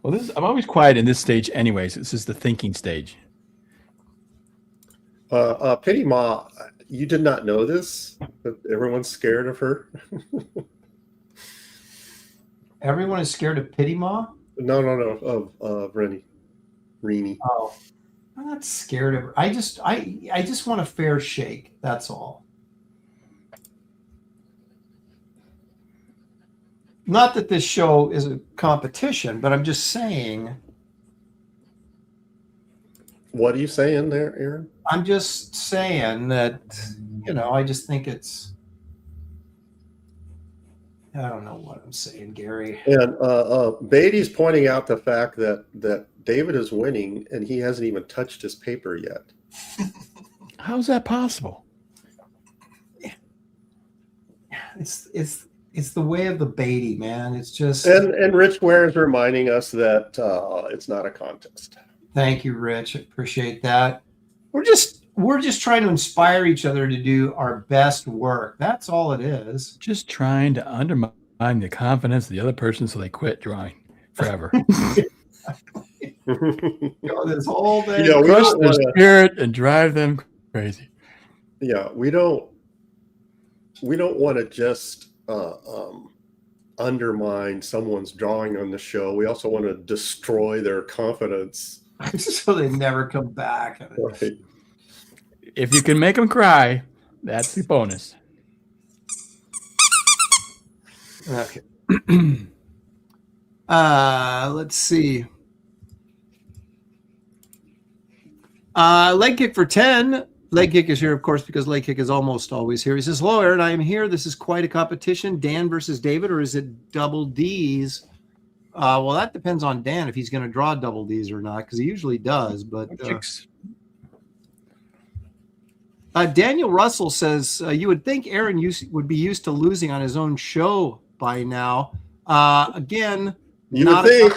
Well, I'm always quiet in this stage anyways. This is the thinking stage. Pity Ma, you did not know this, but everyone's scared of her. Everyone is scared of Pity Ma? No, of Rennie. Oh, I'm not scared of her. I just want a fair shake. That's all. Not that this show is a competition, but I'm just saying. What are you saying there, Aaron? I'm just saying that, I just think it's. I don't know what I'm saying, Gary. And Beatty's pointing out the fact that David is winning and he hasn't even touched his paper yet. How's that possible? It's the way of the Beatty, man. It's just. And Rich Ware is reminding us that it's not a contest. Thank you, Rich. I appreciate that. We're just trying to inspire each other to do our best work. That's all it is. Just trying to undermine the confidence of the other person so they quit drawing forever. This whole thing. Crush their spirit and drive them crazy. Yeah, we don't want to just undermine someone's drawing on the show. We also want to destroy their confidence. So they never come back. Right. If you can make them cry, that's the bonus. Okay. Let's see. Leg kick for 10. Leg kick is here, of course, because leg kick is almost always here. He says, hello, Aaron. I am here. This is quite a competition. Dan versus David, or is it double D's? Well, that depends on Dan if he's going to draw double D's or not, because he usually does. But Daniel Russell says, you would think Aaron would be used to losing on his own show by now. Again, you would think.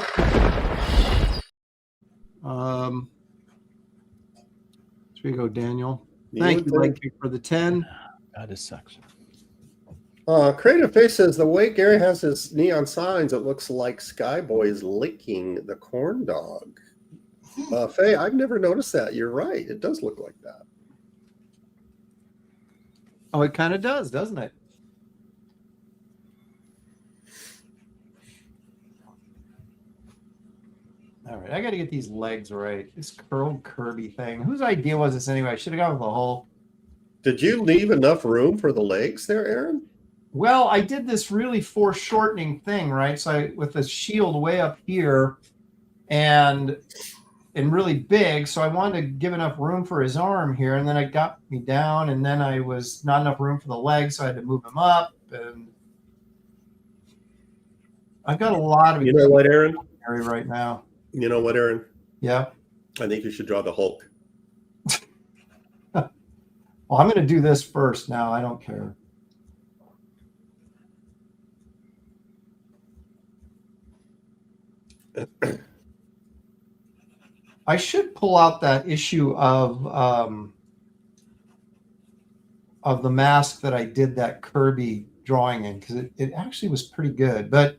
Here you go, Daniel. Thank you, leg kick, for the 10. That is sucks. Creative Face says the way Gary has his neon signs, it looks like Skyboy is licking the corn dog. Faye, I've never noticed that. You're right. It does look like that. Oh, it kind of does, doesn't it? All right, I got to get these legs right. This curled Kirby thing. Whose idea was this anyway? I should have gone with the hole. Did you leave enough room for the legs there, Aaron? Well, I did this really foreshortening thing, right? So with the shield way up here and really big, so I wanted to give enough room for his arm here, and then it got me down, and then I was not enough room for the legs, so I had to move him up, and I've got a lot of. You know what, Aaron? Right now. You know what, Aaron? Yeah. I think you should draw the Hulk. Well, I'm going to do this first now. I don't care. I should pull out that issue of the mask that I did that Kirby drawing in, because it actually was pretty good, but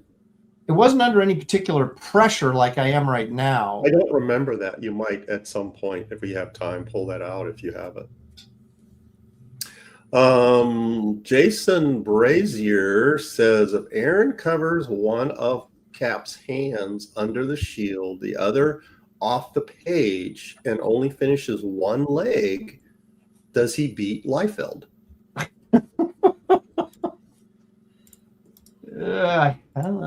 it wasn't under any particular pressure like I am right now. I don't remember that. You might at some point, if we have time, pull that out if you have it. Jason Brazier says if Aaron covers one of Cap's hands under the shield, the other off the page, and only finishes one leg, does he beat Liefeld? Yeah. I'm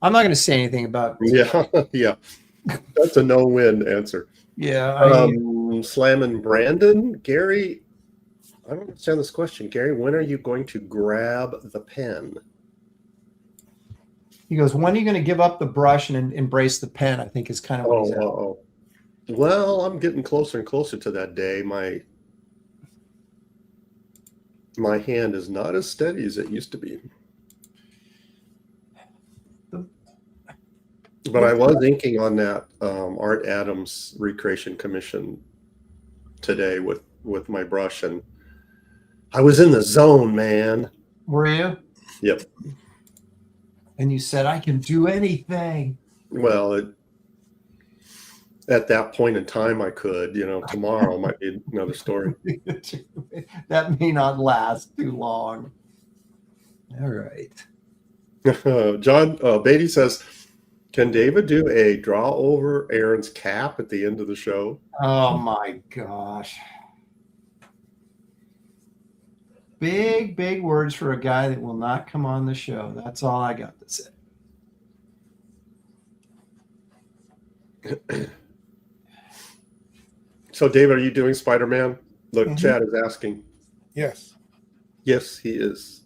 not going to say anything about. Yeah. That's a no-win answer. Yeah. Slamming Brandon, Gary. I don't understand this question, Gary. When are you going to grab the pen? He goes, when are you going to give up the brush and embrace the pen? I think is kind of what he's at. Well, I'm getting closer and closer to that day. My hand is not as steady as it used to be. But I was inking on that Art Adams Recreation Commission today with my brush, and I was in the zone, man. Were you? Yep. And you said, I can do anything. Well, at that point in time, I could. Tomorrow might be another story. That may not last too long. All right. John Beatty says, can David do a draw over Aaron's cap at the end of the show? Oh, my gosh. Big, big words for a guy that will not come on the show. That's all I got to say. So, David, are you doing Spider-Man? Look, Chad is asking. Yes. Yes, he is.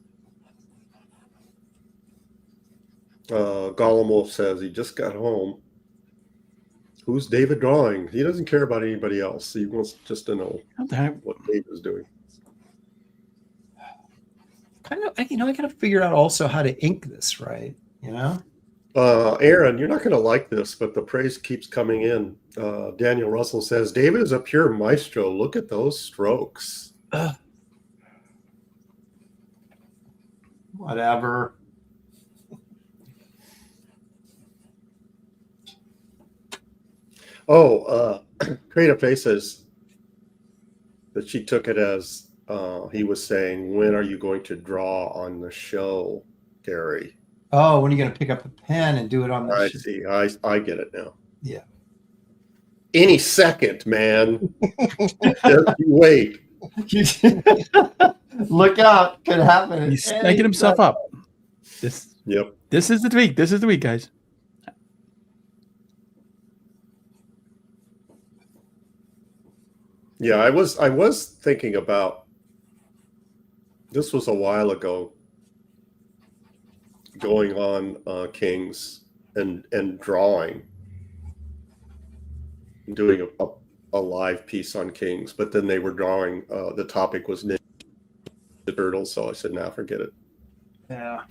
Gollum Wolf says he just got home. Who's David drawing? He doesn't care about anybody else. He wants just to know what David is doing. I got to figure out also how to ink this, right? Aaron, you're not going to like this, but the praise keeps coming in. Daniel Russell says, David is a pure maestro. Look at those strokes. Whatever. Creative Face says that she took it as he was saying, when are you going to draw on the show, Gary? Oh, when are you going to pick up the pen and do it on the I see. I get it now. Yeah. Any second, man. Just you wait. Look out. Could happen. He's making himself up. This is the week. This is the week, guys. Yeah, I was thinking about, this was a while ago, going on Kings and drawing, doing a live piece on Kings, but then they were drawing, the topic was Ninja Turtles, so I said, nah, forget it. Yeah.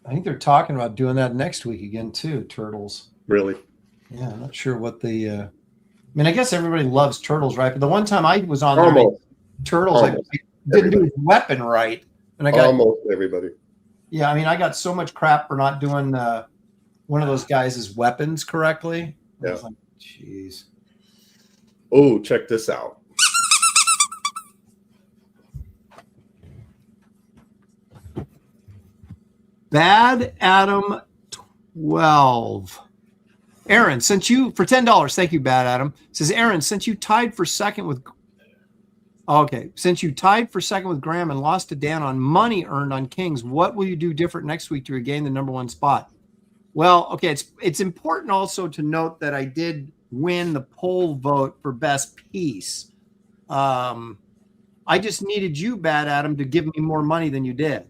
I think they're talking about doing that next week again too, Turtles. Really? Yeah, I'm not sure what I guess everybody loves Turtles, right? But the one time I was on there, Turtles, I didn't do his weapon right. And I got almost everybody. Yeah, I got so much crap for not doing one of those guys' weapons correctly. Yeah. I was like, jeez. Oh, check this out. Bad Adam 12. Aaron, since you for $10, thank you, Bad Adam. Says Aaron, since you tied for second with Graham and lost to Dan on money earned on Kings, what will you do different next week to regain the #1 spot? Well, okay, it's important also to note that I did win the poll vote for best piece. I just needed you, Bad Adam, to give me more money than you did.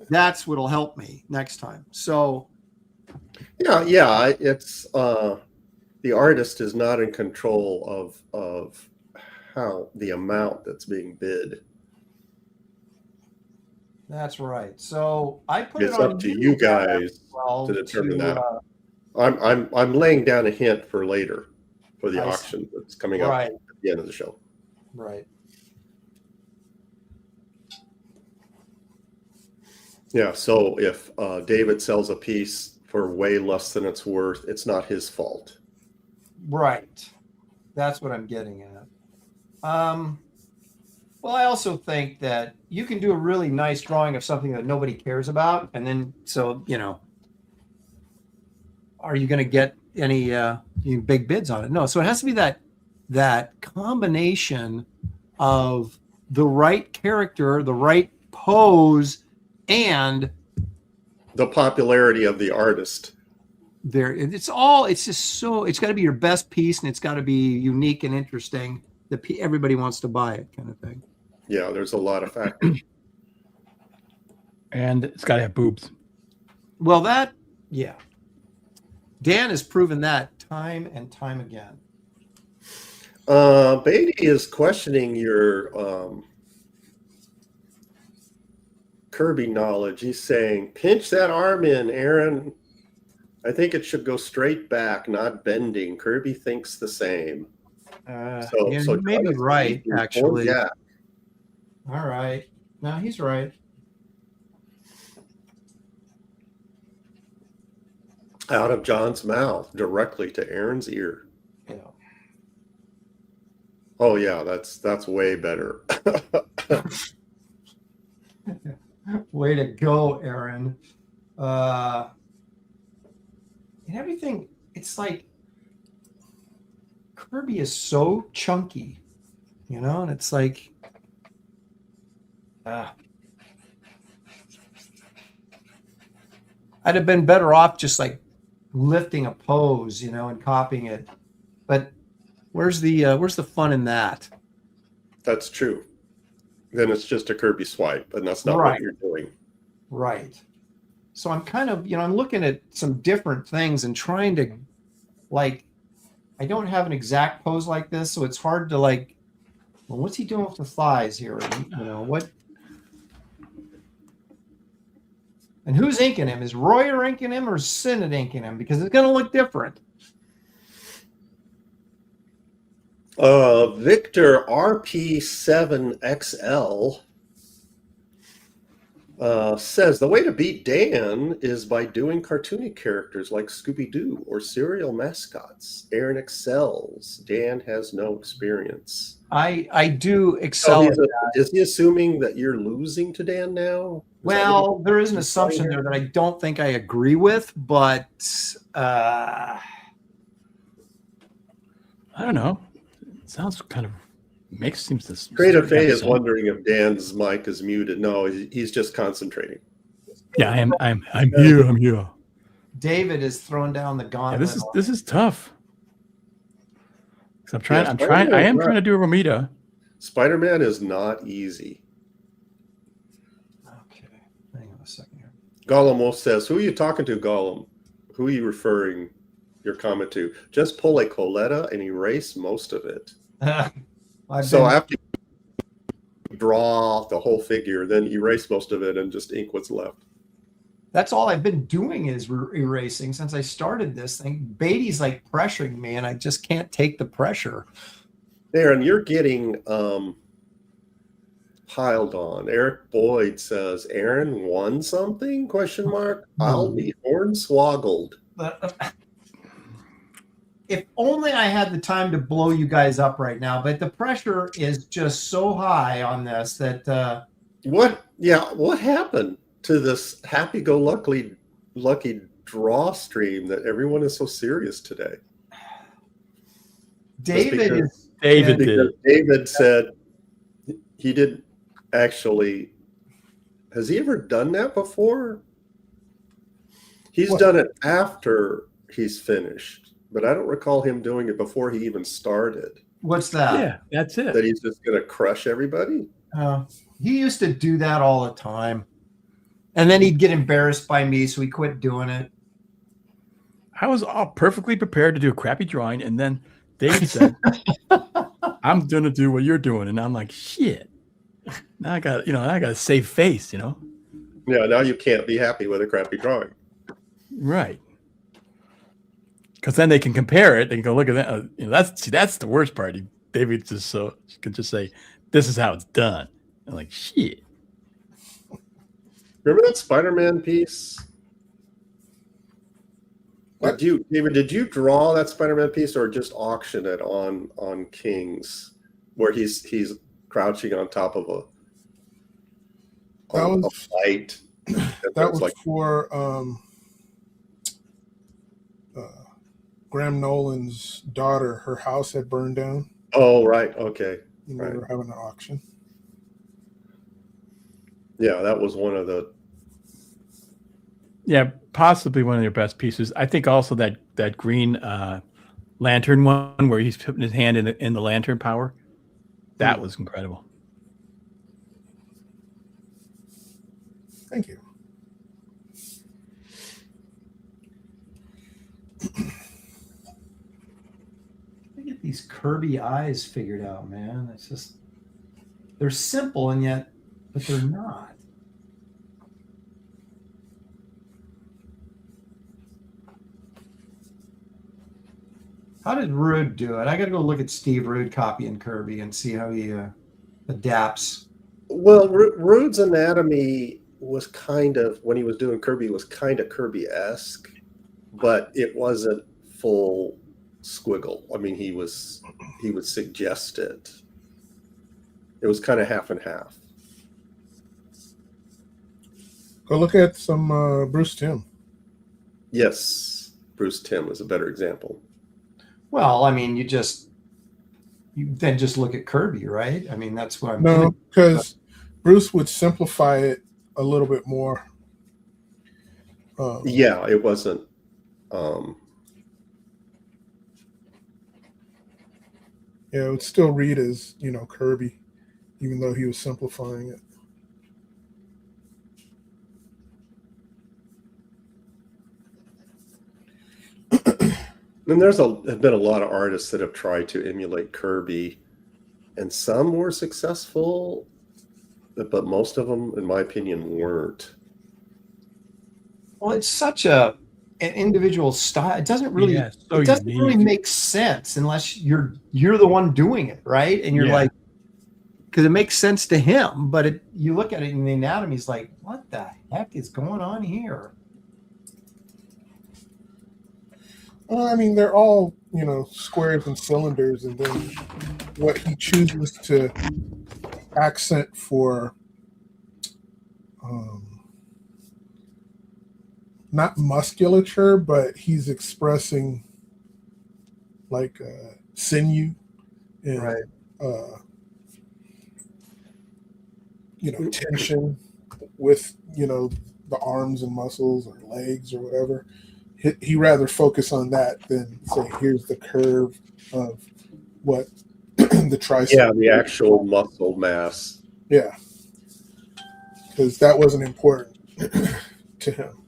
That's what'll help me next time. So yeah, it's the artist is not in control of how the amount that's being bid. That's right. So I put it's it on up to you guys to determine that. I'm laying down a hint for later for the auction that's coming up at the end of the show. Right. Yeah. So if David sells a piece for way less than it's worth, it's not his fault. Right. That's what I'm getting at. Well, I also think that you can do a really nice drawing of something that nobody cares about, and then are you going to get any big bids on it? No. So it has to be that combination of the right character, the right pose, and The popularity of the artist. it's just so, it's got to be your best piece, and it's got to be unique and interesting that everybody wants to buy it, kind of thing. Yeah, there's a lot of factors. And it's got to have boobs. Well, yeah. Dan has proven that time and time again. Beatty is questioning your Kirby knowledge. He's saying, pinch that arm in, Aaron. I think it should go straight back, not bending. Kirby thinks the same. You may be right, actually. Yeah. All right. No, he's right. Out of John's mouth, directly to Aaron's ear. Yeah. Oh yeah, that's way better. Way to go, Aaron. And everything, it's like Kirby is so chunky, and it's like I'd have been better off just like lifting a pose, and copying it. But where's the fun in that? That's true. Then it's just a Kirby swipe, and that's not Right. what you're doing. Right. So I'm kind of, I'm looking at some different things and trying to, like, I don't have an exact pose like this, so it's hard to like, well, what's he doing with the thighs here? What? And who's inking him? Is Royer inking him or is Sinnott inking him? Because it's going to look different. Victor RP7XL says the way to beat Dan is by doing cartoony characters like Scooby-Doo or serial mascots. Aaron excels. Dan has no experience. I do excel. Is he assuming that you're losing to Dan now? Well, there is an assumption there that I don't think I agree with, but I don't know. It sounds kind of seems to. Creative Faye is wondering if Dan's mic is muted. No, he's just concentrating. Yeah, I'm here. I'm here. David is throwing down the gauntlet. Yeah, this is tough. I am trying to do a Romita. Spider-Man is not easy. Okay, hang on a second here. Gollum Wolf says, "Who are you talking to, Gollum? Who are you referring your comment to? Just pull a Coletta and erase most of it." After you draw the whole figure, then erase most of it and just ink what's left. That's all I've been doing is erasing since I started this thing. Beatty's like pressuring me, and I just can't take the pressure. Aaron, you're getting piled on. Eric Boyd says, "Aaron won something? ? I'll be hornswoggled." If only I had the time to blow you guys up right now, but the pressure is just so high on this that What happened to this happy-go-lucky draw stream that everyone is so serious today? David said he didn't actually. Has he ever done that before? He's done it after he's finished, but I don't recall him doing it before he even started. What's that? Yeah, that's it. That he's just going to crush everybody? He used to do that all the time. And then he'd get embarrassed by me, so he quit doing it. I was all perfectly prepared to do a crappy drawing, and then David said, "I'm gonna do what you're doing," and I'm like, "Shit!" Now I got to save face, Yeah, now you can't be happy with a crappy drawing, right? Because then they can compare it. They can go look at that. That's the worst part. David could just say, "This is how it's done." I'm like, shit. Remember that Spider-Man piece? What? Did you draw that Spider-Man piece or just auction it on King's, where he's crouching on top of a light? That was for Graham Nolan's daughter. Her house had burned down. Oh, right. Okay. And right. we were having an auction. Yeah, that was one of the. Yeah, possibly one of your best pieces. I think also that green lantern one where he's putting his hand in the lantern power. That was incredible. Thank you. I get these Kirby eyes figured out, man. It's just they're simple and yet, but they're not. How did Rude do it? I got to go look at Steve Rude copying Kirby and see how he adapts. Well, Rude's anatomy was kind of, when he was doing Kirby, was kind of Kirby-esque, but it wasn't full squiggle. I mean, he would suggest it. It was kind of half and half. Go look at some Bruce Timm. Yes, Bruce Timm is a better example. Well, I mean, you then just look at Kirby, right? I mean, that's what I'm. No, because Bruce would simplify it a little bit more. Yeah, it wasn't. Yeah, it would still read as, Kirby, even though he was simplifying it. And have been a lot of artists that have tried to emulate Kirby, and some were successful, but most of them, in my opinion, weren't. Well, it's such an individual style. It doesn't really, really make sense unless you're the one doing it, right? And you're like, because it makes sense to him, but you look at it in the anatomy, is like, what the heck is going on here? Well, I mean, they're all, squares and cylinders, and then what he chooses to accent for, not musculature, but he's expressing like sinew and, right. Tension with, the arms and muscles or legs or whatever. He rather focus on that than say, here's the curve of what the tricep. Yeah, the actual muscle mass. Yeah, because that wasn't important to him.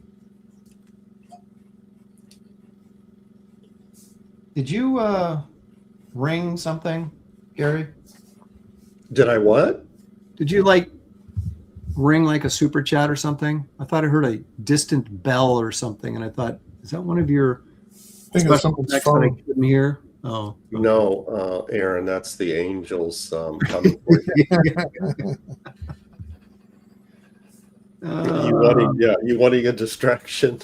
Did you ring something, Gary? Did I what? Did you ring like a super chat or something? I thought I heard a distant bell or something, and I thought, is that one of your special effects that I couldn't hear? Oh no, Aaron, that's the angels coming for you. You wanting a distraction?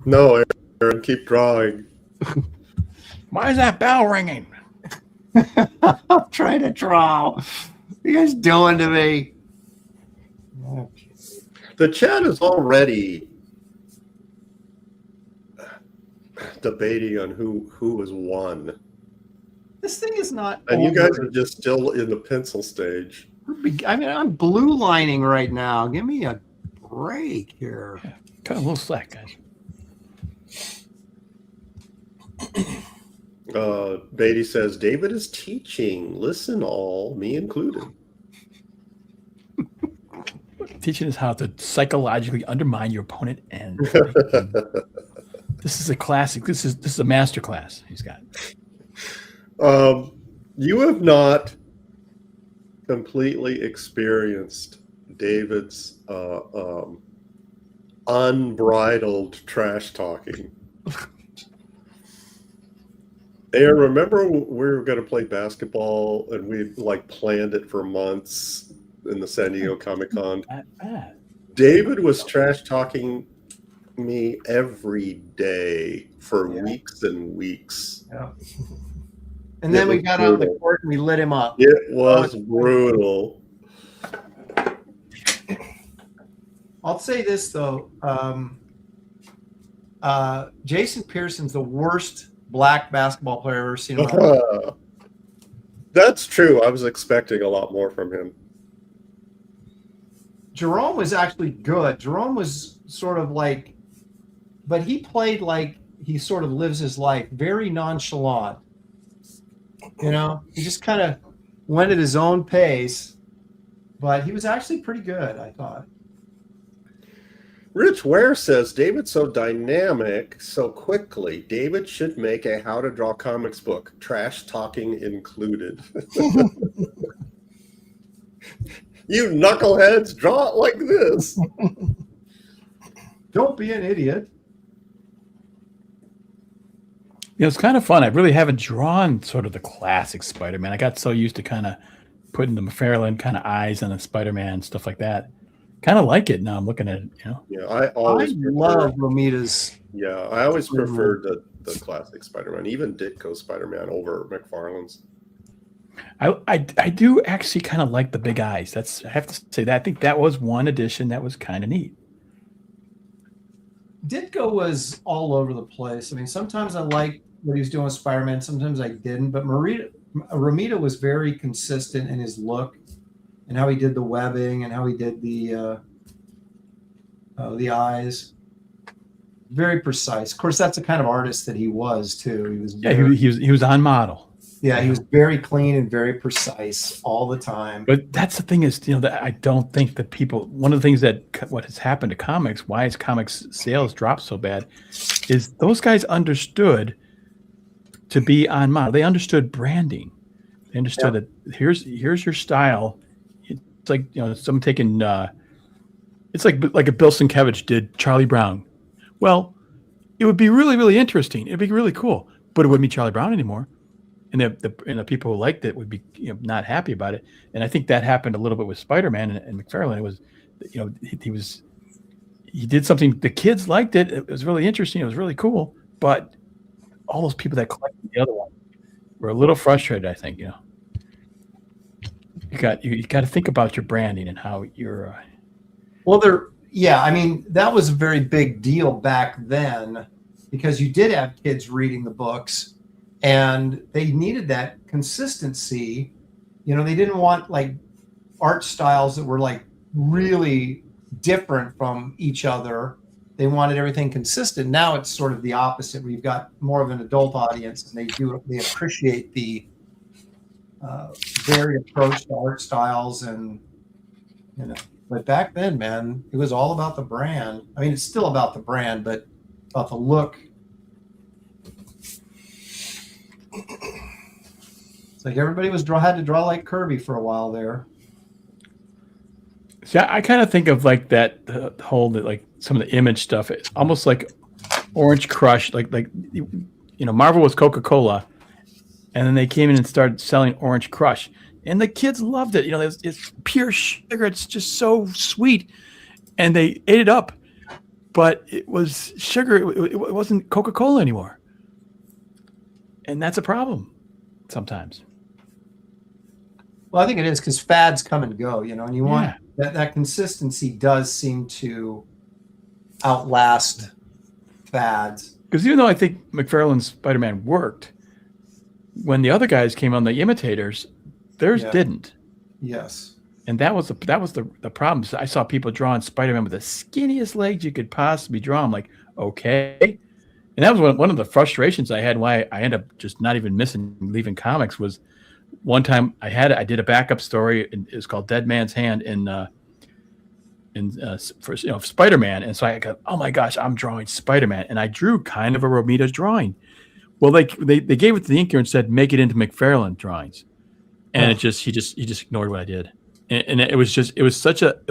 No, Aaron, keep drawing. Why is that bell ringing? I'm trying to draw. What are you guys doing to me? Okay. The chat is already debating on who was won. This thing is not. And you guys are just still in the pencil stage. I mean, I'm blue lining right now. Give me a break here. Yeah, cut a little slack, guys. Beatty says, David is teaching. Listen all, me included. Teaching us how to psychologically undermine your opponent, and this is a classic. This is a master class he's got. You have not completely experienced David's unbridled trash talking. Hey, remember we were going to play basketball and we like planned it for months in the San Diego Comic-Con? Not bad. David was trash talking me every day for weeks and weeks. Yeah. And then we got out of the court and we lit him up. It was brutal. I'll say this though, Jason Pearson's the worst black basketball player I've ever seen in my life. That's true. I was expecting a lot more from him. Jerome was actually good. Jerome was sort of like, but he played like he sort of lives his life, very nonchalant. You know, he just kind of went at his own pace, but he was actually pretty good, I thought. Rich Ware says, David's so dynamic so quickly. David should make a how to draw comics book, trash talking included. You knuckleheads, draw it like this. Don't be an idiot. You know, it's kind of fun. I really haven't drawn sort of the classic Spider-Man. I got so used to kind of putting the McFarlane kind of eyes on a Spider-Man, stuff like that. Kind of like it now. I'm looking at it, you know. Yeah, I love Romita's. Yeah, I always preferred the classic Spider-Man, even Ditko Spider-Man over McFarlane's. I do actually kind of like the big eyes. I have to say that. I think that was one addition that was kind of neat. Ditko was all over the place. I mean, sometimes I liked what he was doing with Spider-Man, sometimes I didn't. But Romita was very consistent in his look and how he did the webbing and how he did the eyes. Very precise. Of course, that's the kind of artist that he was too. He was he was on model. Yeah, he was very clean and very precise all the time. But that's the thing is, you know, that I don't think that people. One of the things that what has happened to comics, why has comics sales dropped so bad, is those guys understood to be on model. They understood branding. They understood that here's your style. It's like, you know, someone taking. It's like a Bill Sienkiewicz did Charlie Brown. Well, it would be really, really interesting. It'd be really cool, but it wouldn't be Charlie Brown anymore. And the people who liked it would be, you know, not happy about it. And I think that happened a little bit with Spider-Man and McFarlane. It was, you know, he did something. The kids liked it. It was really interesting. It was really cool. But all those people that collected the other one were a little frustrated, I think. You know, you got to think about your branding and how you're. I mean, that was a very big deal back then because you did have kids reading the books. And they needed that consistency. You know, they didn't want like art styles that were like really different from each other. They wanted everything consistent. Now it's sort of the opposite, where you've got more of an adult audience, and they appreciate the varied approach to art styles, and you know. But back then, man, it was all about the brand. I mean, it's still about the brand, but about the look. It's like everybody had to draw like Kirby for a while there. See, I kind of think of like that the whole like some of the image stuff. It's almost like Orange Crush, like you know, Marvel was Coca-Cola, and then they came in and started selling Orange Crush, and the kids loved it. You know, it's pure sugar. It's just so sweet, and they ate it up. But it was sugar. It wasn't Coca-Cola anymore, and that's a problem sometimes. Well, I think it is because fads come and go, you know, and you want that consistency does seem to outlast fads. Because even though I think McFarlane's Spider-Man worked, when the other guys came on, the imitators, theirs didn't. Yes. And that was the problem. So I saw people drawing Spider-Man with the skinniest legs you could possibly draw. I'm like, okay. And that was one of the frustrations I had, why I ended up just not even leaving comics, was one time I did a backup story, and it was called Dead Man's Hand for Spider-Man. And so I got, oh my gosh, I'm drawing Spider-Man. And I drew kind of a Romita's drawing. Well, they gave it to the inker and said, make it into McFarlane drawings. And he just ignored what I did. And it was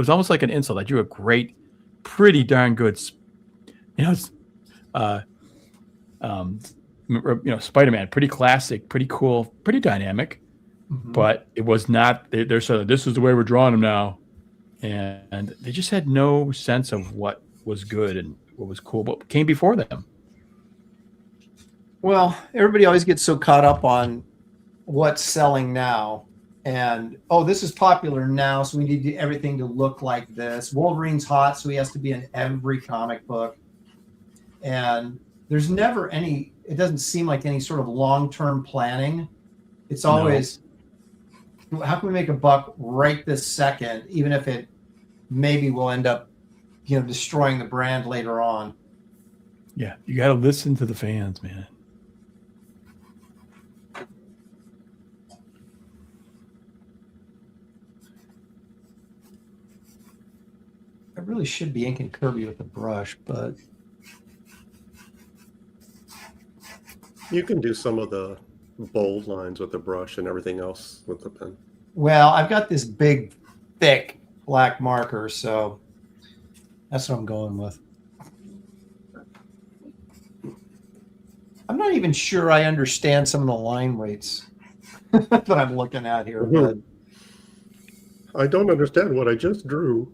almost like an insult. I drew a great, pretty darn good, Spider-Man, pretty classic, pretty cool, pretty dynamic, but it was not. They're sort of, this is the way we're drawing them now, and they just had no sense of what was good and what was cool, what came before them. Well, everybody always gets so caught up on what's selling now, and this is popular now, so we need everything to look like this. Wolverine's hot, so he has to be in every comic book, and there's never any. It doesn't seem like any sort of long-term planning. It's always, how can we make a buck right this second, even if it maybe will end up, destroying the brand later on. Yeah, you got to listen to the fans, man. I really should be inking Kirby with a brush, but You can do some of the bold lines with the brush and everything else with the pen. well, I've got this big, thick black marker, so that's what I'm going with. I'm not even sure I understand some of the line weights that I'm looking at here. But I don't understand what I just drew.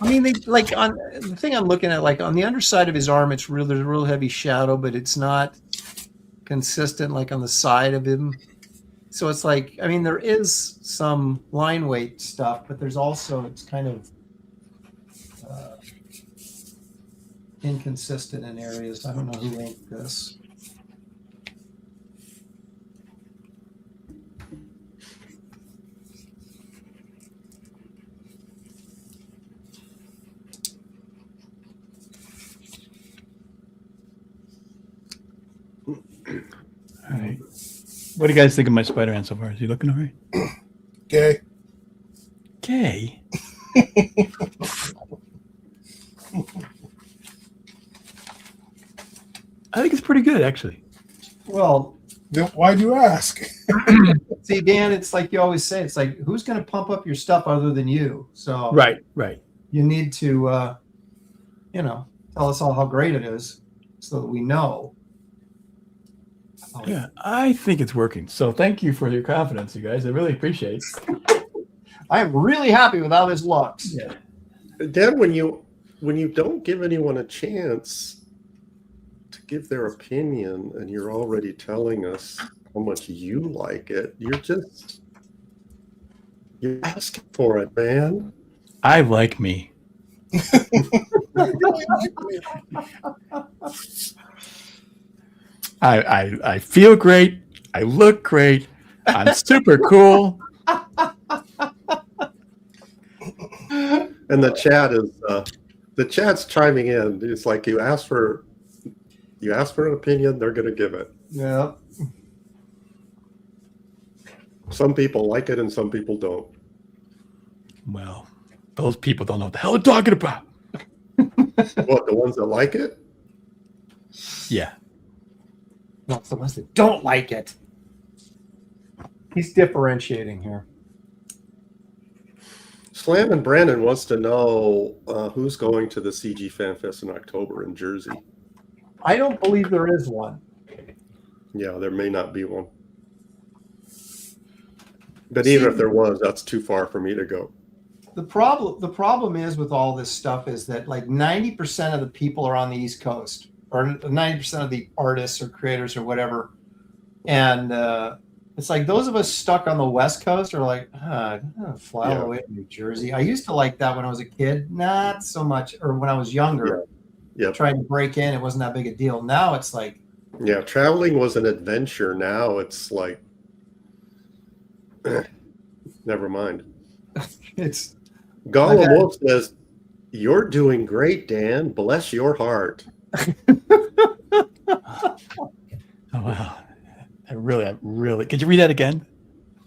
I mean, on the thing I'm looking at, like on the underside of his arm, there's a real heavy shadow, but it's not consistent like on the side of him. So it's like, I mean, there is some line weight stuff, but there's also, it's kind of inconsistent in areas. I don't know who inked this. All right. What do you guys think of my Spider-Man so far? Is he looking all right? Okay. Gay? I think it's pretty good, actually. Well, Then why'd you ask? see, Dan, it's like you always say, it's like, who's going to pump up your stuff other than you? So Right. you need to, tell us all how great it is so that we know. Yeah, I think it's working. So thank you for your confidence, you guys. I really appreciate it. I am really happy with how this looks. Yeah. Dan, when you don't give anyone a chance to give their opinion and you're already telling us how much you like it, you're asking for it, man. I like me. I feel great. I look great. I'm super cool. And the chat's chiming in. It's like you ask for an opinion, they're going to give it. Yeah. Some people like it and some people don't. Well, those people don't know what the hell they're talking about. What, the ones that like it? Yeah. Not the ones that don't like it. He's differentiating here. Slam and Brandon wants to know who's going to the CG Fan Fest in October in Jersey. I don't believe there is one. Yeah, there may not be one. But even if there was, that's too far for me to go. The problem is with all this stuff is that like 90% of the people are on the East Coast, or 90% of the artists or creators or whatever. And it's like those of us stuck on the West Coast are like, I'm gonna fly all the way to New Jersey. I used to like that when I was a kid, not so much, or when I was younger. Yeah. Trying to break in, it wasn't that big a deal. Now it's like, yeah, traveling was an adventure. Now it's like, never mind. it's Gollum Wolf says, "You're doing great, Dan. Bless your heart." Oh, wow. I really. Could you read that again?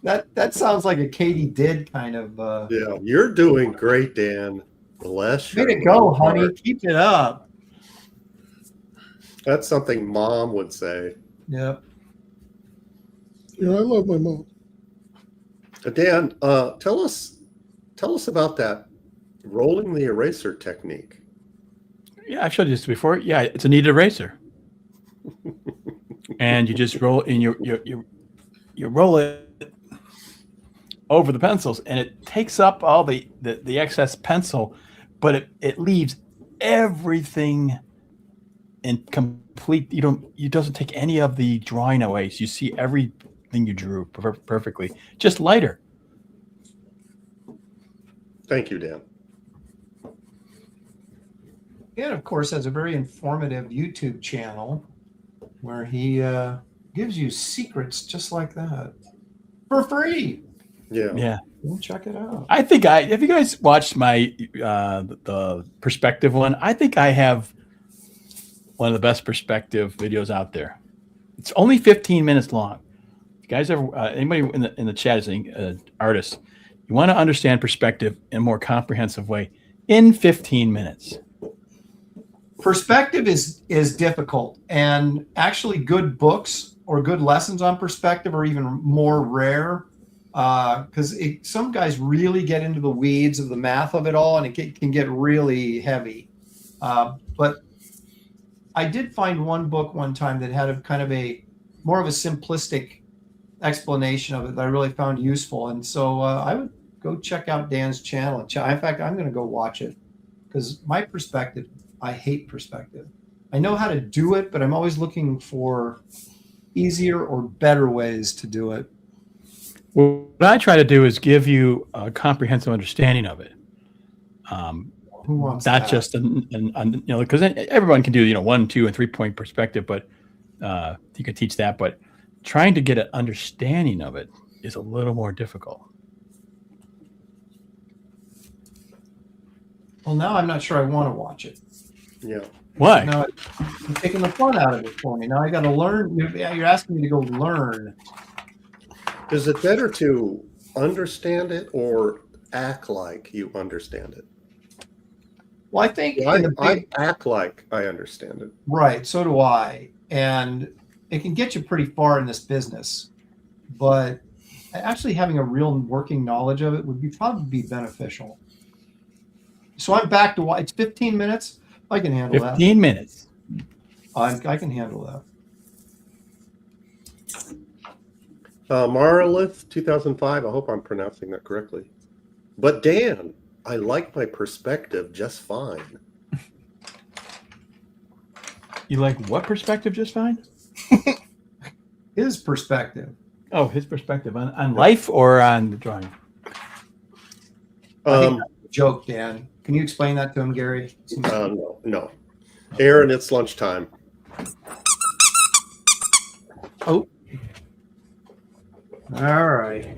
that sounds like a Katie did kind of. Yeah, you're doing great, Dan. Bless Way your to go, heart. honey. Keep it up. That's something Mom would say. Yep. Yeah, I love my mom. Dan, tell us about that Rolling the eraser technique. Yeah, I've showed you this before. Yeah, it's a kneaded eraser. And you just roll in you roll it over the pencils, and it takes up all the excess pencil, but it leaves everything in complete. It doesn't take any of the drawing away. So you see everything you drew perfectly, just lighter. Thank you, Dan. And of course, has a very informative YouTube channel where he gives you secrets just like that for free. Yeah. Go check it out. I think have you guys watched my the perspective one? I think I have one of the best perspective videos out there. It's only 15 minutes long. If you guys ever anybody in the chat is an artist, you want to understand perspective in a more comprehensive way in 15 minutes. Perspective is difficult, and actually good books or good lessons on perspective are even more rare, because some guys really get into the weeds of the math of it all, and it can get really heavy. But I did find one book one time that had a kind of more of a simplistic explanation of it that I really found useful, and so I would go check out Dan's channel. In fact, I'm going to go watch it, because my perspective, I hate perspective. I know how to do it, but I'm always looking for easier or better ways to do it. What I try to do is give you a comprehensive understanding of it. Who wants not that? just because everyone can do 1, 2, and 3 point perspective, but you can teach that. But trying to get an understanding of it is a little more difficult. Well, now I'm not sure I want to watch it. Yeah. Why? Now you're taking the fun out of it for me. Now I got to learn. You're asking me to go learn. Is it better to understand it or act like you understand it? Well, I think I act like I understand it. Right. So do I. And it can get you pretty far in this business. But actually having a real working knowledge of it would probably be beneficial. So I'm back to it's 15 minutes. I can handle 15 minutes. I can handle that. Marlith 2005. I hope I'm pronouncing that correctly. But Dan, I like my perspective just fine. You like what perspective just fine? His perspective. Oh, his perspective on life or on the drawing? I think that's a joke, Dan. Can you explain that to him, Gary? No. Aaron, it's lunchtime. Oh. All right.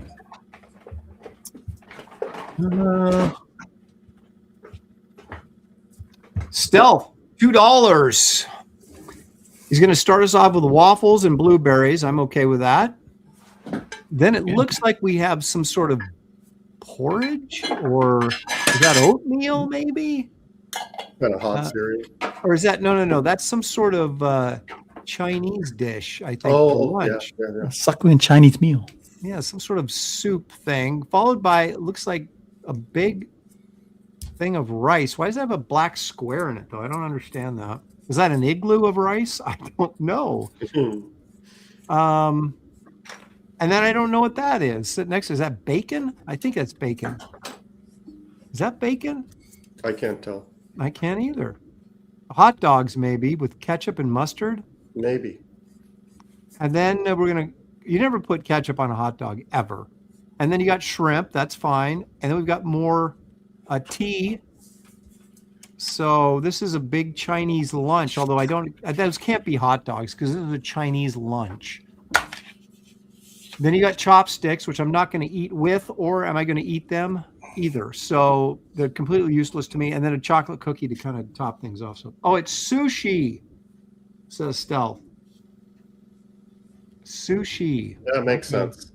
Stealth, $2. He's going to start us off with waffles and blueberries. I'm okay with that. Then it looks like we have some sort of porridge, or is that oatmeal maybe? Kind of hot cereal. Or is that no? That's some sort of Chinese dish, I think. Oh, for lunch. yeah. A succulent Chinese meal. Yeah, some sort of soup thing, followed by, it looks like a big thing of rice. Why does it have a black square in it, though? I don't understand that. Is that an igloo of rice? I don't know. And then I don't know what that is. Sit next, is that bacon? I think that's bacon. Is that bacon? I can't tell. I can't either. Hot dogs, maybe, with ketchup and mustard. Maybe. And then you never put ketchup on a hot dog, ever. And then you got shrimp, that's fine. And then we've got more tea. So this is a big Chinese lunch, although those can't be hot dogs because this is a Chinese lunch. Then you got chopsticks, which I'm not going to eat with, or am I going to eat them? Either. So they're completely useless to me. And then a chocolate cookie to kind of top things off. So, it's sushi, says Stealth. Sushi. That makes sense.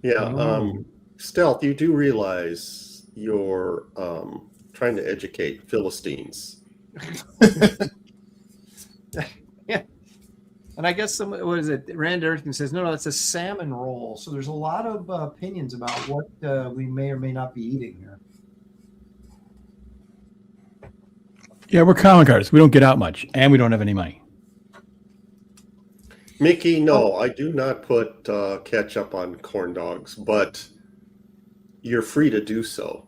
Yeah. Stealth, you do realize you're trying to educate Philistines. Yeah. And I guess what is it? Rand Erickson says, no, that's a salmon roll. So there's a lot of opinions about what we may or may not be eating here. Yeah, we're comic artists. We don't get out much, and we don't have any money. Mickey, no, I do not put ketchup on corn dogs, but you're free to do so.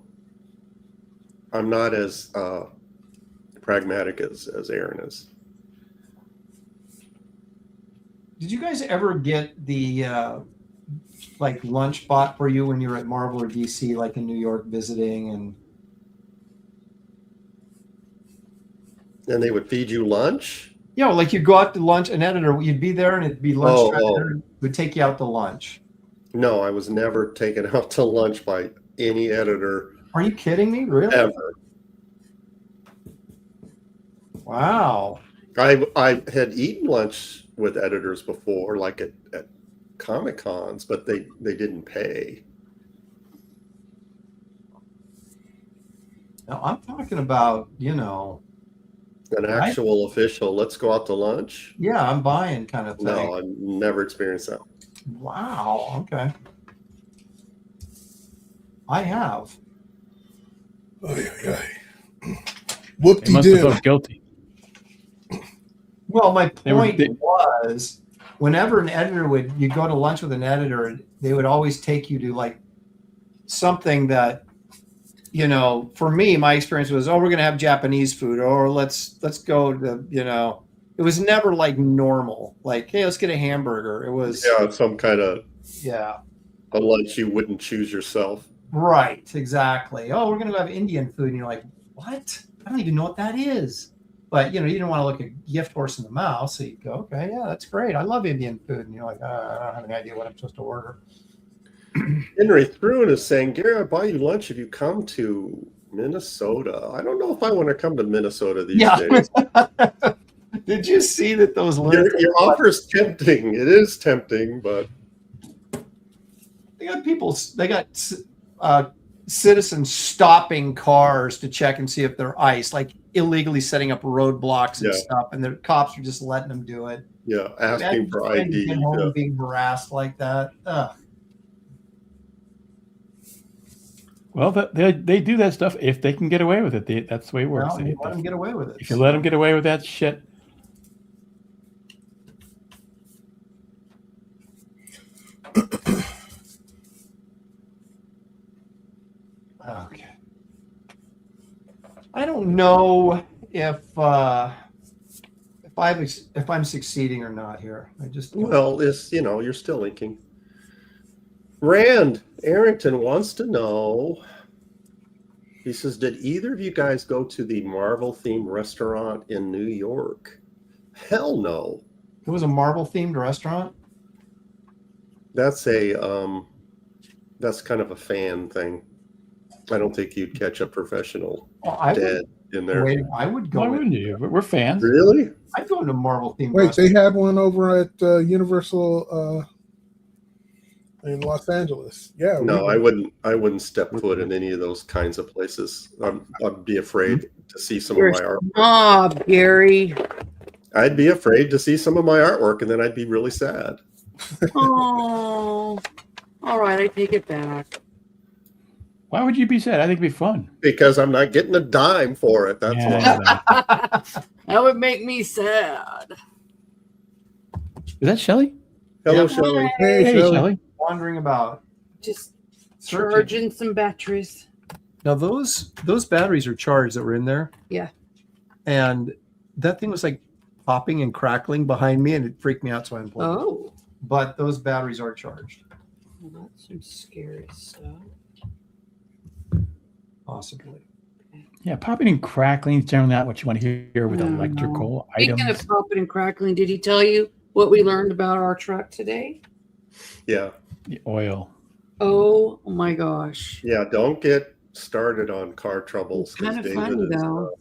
I'm not as pragmatic as Aaron is. Did you guys ever get the like lunch bought for you when you were at Marvel or DC, like in New York visiting? And they would feed you lunch? Yeah, like you'd go out to lunch, an editor, you'd be there and it'd be lunch time, Oh. and would take you out to lunch. No, I was never taken out to lunch by any editor. Are you kidding me? Really? Ever. Wow. I had eaten lunch with editors before, like at Comic Cons, but they didn't pay. No, I'm talking about, An actual official, let's go out to lunch? yeah, I'm buying kind of thing. No, I've never experienced that. Wow. Okay. I have. Whoop They must have felt guilty. Well, my point they- was, whenever an editor you go to lunch with an editor, they would always take you to like something that, for me, my experience was, we're going to have Japanese food, or let's go to, it was never like normal. Like, hey, let's get a hamburger. It was, Some kind of yeah, a lunch you wouldn't choose yourself. right, exactly. Oh, we're going to have Indian food, and you're like, what? I don't even know what that is. But you didn't want to look a gift horse in the mouth, so you go, okay, yeah, that's great. I love Indian food, and you're like, I don't have any idea what I'm supposed to order. Henry Thrun is saying, Gary, I'll buy you lunch if you come to Minnesota. I don't know if I want to come to Minnesota these days. Did you see that those Your offer's tempting. It is tempting, but they got citizens stopping cars to check and see if they're iced, like illegally setting up roadblocks and stuff, and the cops are just letting them do it. Yeah, asking for ID. Being harassed like that. Ugh. Well, they do that stuff if they can get away with it. That's the way it works. Well, you let them get away with it. If you let them get away with that shit. Okay. I don't know if I'm succeeding or not here. I just you're still inking. Rand Arrington wants to know. He says, did either of you guys go to the Marvel themed restaurant in New York? Hell no. It was a Marvel themed restaurant. That's that's kind of a fan thing. I don't think you'd catch a professional dead in there. Wait, I would go. Why wouldn't you? We're fans. Really? I'd go to Marvel themed. Wait, restaurant. they had one over at Universal in Los Angeles. Yeah. No, I wouldn't step foot in any of those kinds of places. I'd be afraid to see some of my art. Oh, Gary. I'd be afraid to see some of my artwork, and then I'd be really sad. Oh, all right. I take it back. Why would you be sad? I think it'd be fun. Because I'm not getting a dime for it. That's why. That would make me sad. Is that Shelley? Hello, Yeah. Shelley. Hey, Shelley. Wandering about. Just Searching. charging some batteries. Now those batteries are charged that were in there. Yeah. And that thing was like popping and crackling behind me, and it freaked me out, so I unplugged it. Oh, But those batteries are charged, well, that's some scary stuff. possibly. Yeah, popping and crackling is generally not what you want to hear with No. electrical Speaking items. of popping and crackling, did he tell you what we learned about our truck today? Yeah. The oil. Oh my gosh. Yeah, don't get started on car troubles. It's kind of 'cause funny David is, though.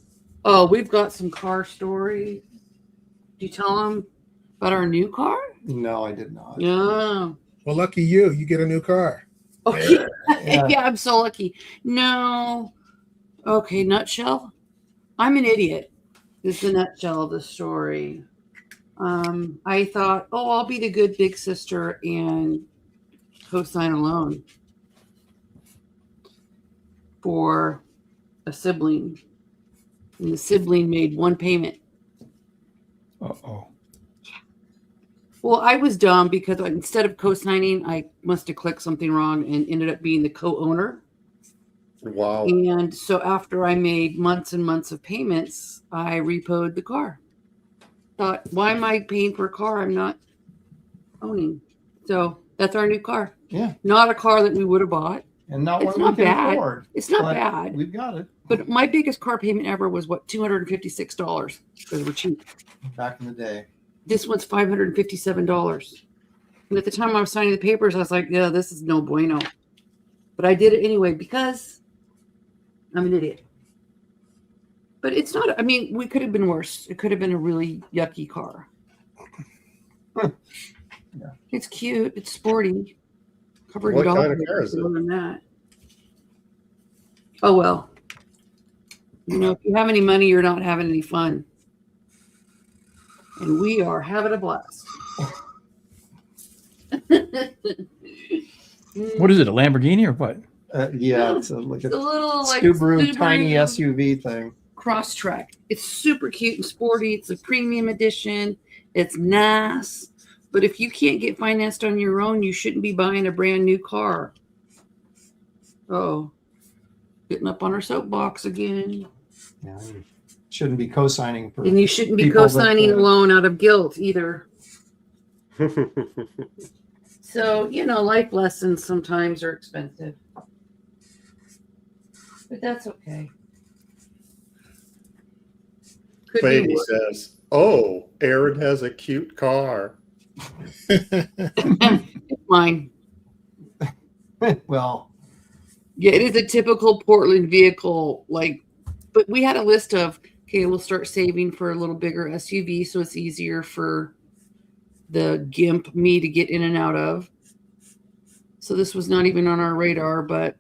Oh, we've got some car stories. Did you tell him about our new car? No, I did not. No. Well, lucky you. You get a new car. Okay. Yeah. Yeah, I'm so lucky. No. Okay, nutshell. I'm an idiot. This is the nutshell of the story. I thought, I'll be the good big sister and co-sign a loan for a sibling. And the sibling made one payment. Uh-oh. Well, I was dumb because instead of co-signing, I must have clicked something wrong and ended up being the co-owner. Wow. And so after I made months and months of payments, I repoed the car. Thought, why am I paying for a car I'm not owning? So that's our new car. Yeah. Not a car that we would have bought. And not It's one not we can bad. afford. It's not but bad. We've got it. But my biggest car payment ever was what, $256 because we're cheap. Back in the day. This one's $557. And at the time I was signing the papers, I was like, yeah, this is no bueno. But I did it anyway because I'm an idiot. But it's not, I mean, we could have been worse. It could have been a really yucky car. Yeah. It's cute. It's sporty. Covered What in kind dog of car is it? more than that. Oh, well. You know, if you have any money, you're not having any fun. And we are having a blast. What is it? A Lamborghini or what? Yeah, it's like It's a little like Subaru tiny SUV thing. Crosstrek. It's super cute and sporty. It's a premium edition. It's nice. But if you can't get financed on your own, you shouldn't be buying a brand new car. Oh, getting up on our soapbox again. Yeah, you shouldn't be co-signing for. And you shouldn't be people that, co-signing a loan out of guilt either. So, you know, life lessons sometimes are expensive. But that's okay. Could be Baby worse. says, "Oh, Aaron has a cute car." It's mine. Well, Yeah, it is a typical Portland vehicle. Like, but we had a list of, okay, we'll start saving for a little bigger SUV so it's easier for the gimp me to get in and out of. So this was not even on our radar, but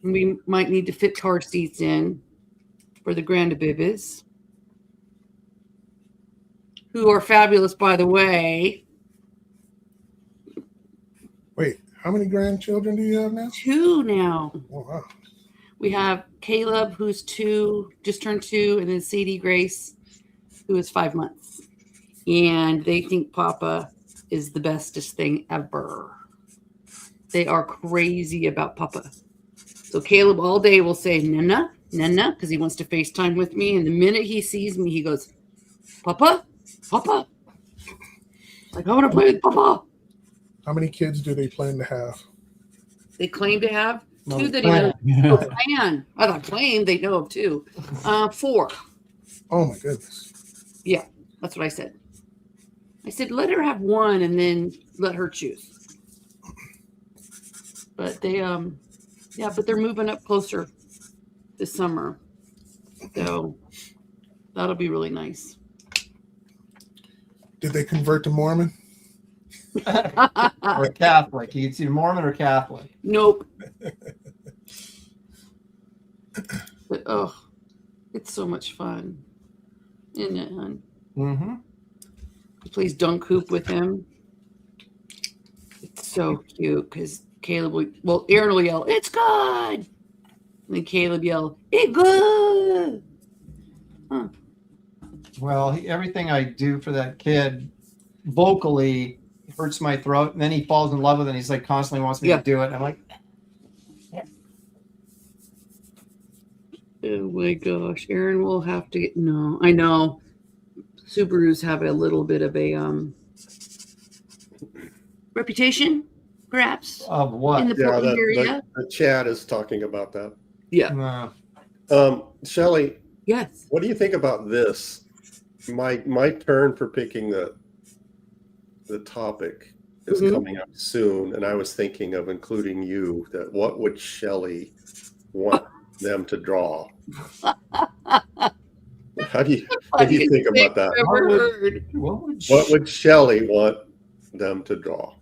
we might need to fit car seats in for the grandabibis, who are fabulous, by the way. Wait, how many grandchildren do you have now? 2 now. Oh, wow. We have Caleb, who's 2, just turned 2, and then Sadie Grace, who is 5 months. And they think Papa is the bestest thing ever. They are crazy about Papa. So Caleb all day will say, Nana, Nana, because he wants to FaceTime with me. And the minute he sees me, he goes, Papa, Papa. Like, I want to play with Papa. How many kids do they plan to have? They claim to have no, 2 that plan. he knows. Oh, plan. I thought claim, they know of 2. 4. Oh my goodness. Yeah, that's what I said. I said, let her have 1 and then let her choose. But they, yeah, but they're moving up closer this summer. So that'll be really nice. Did they convert to Mormon? Or Catholic. You see Mormon or Catholic? Nope. But, oh, it's so much fun. Isn't it, hon? Mm-hmm. He plays dunk hoop with him. It's so cute because Caleb will, well, Aaron will yell, it's good. And then Caleb yell, it's good. Huh. Well, everything I do for that kid vocally hurts my throat, and then he falls in love with it, and he's like constantly wants me Yeah. to do it. I'm like, Oh my gosh. Aaron will have to get, no, I know. Subarus have a little bit of a reputation, perhaps, of what? in the Yeah, Portland area. the chat is talking about that. Yeah. Shelley, Yes. what do you think about this? My turn for picking the topic is Mhm. coming up soon, and I was thinking of including you. That what would Shelley want them to draw? What do you think about that? I've ever heard. What would Shelley want them to draw?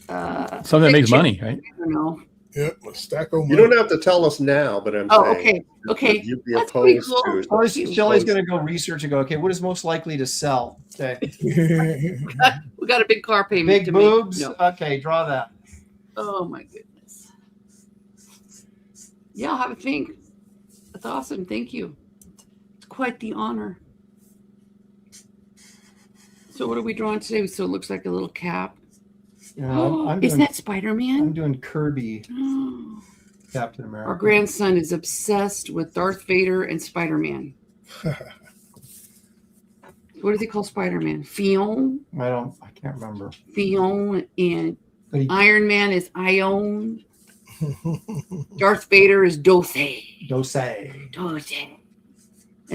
Something that makes money, right? I don't know. Yep, a stack of You money. don't have to tell us now, but I'm Oh, saying okay. would you be That's pretty opposed cool. to First, Shelley's going to go research and go, okay, what is most likely to sell? Okay. We got a big car payment Big to boobs? make. No. Okay, draw that. Oh my goodness. Yeah, I'll have a think. That's awesome. Thank you. quite the honor. So what are we drawing today? So it looks like a little cap. Is that Spider-Man? I'm doing Kirby, Captain America. Our grandson is obsessed with Darth Vader and Spider-Man. What does he call Spider-Man? Fion? I can't remember. Fion, and Iron Man is Ion. Darth Vader is Dose. Dose. And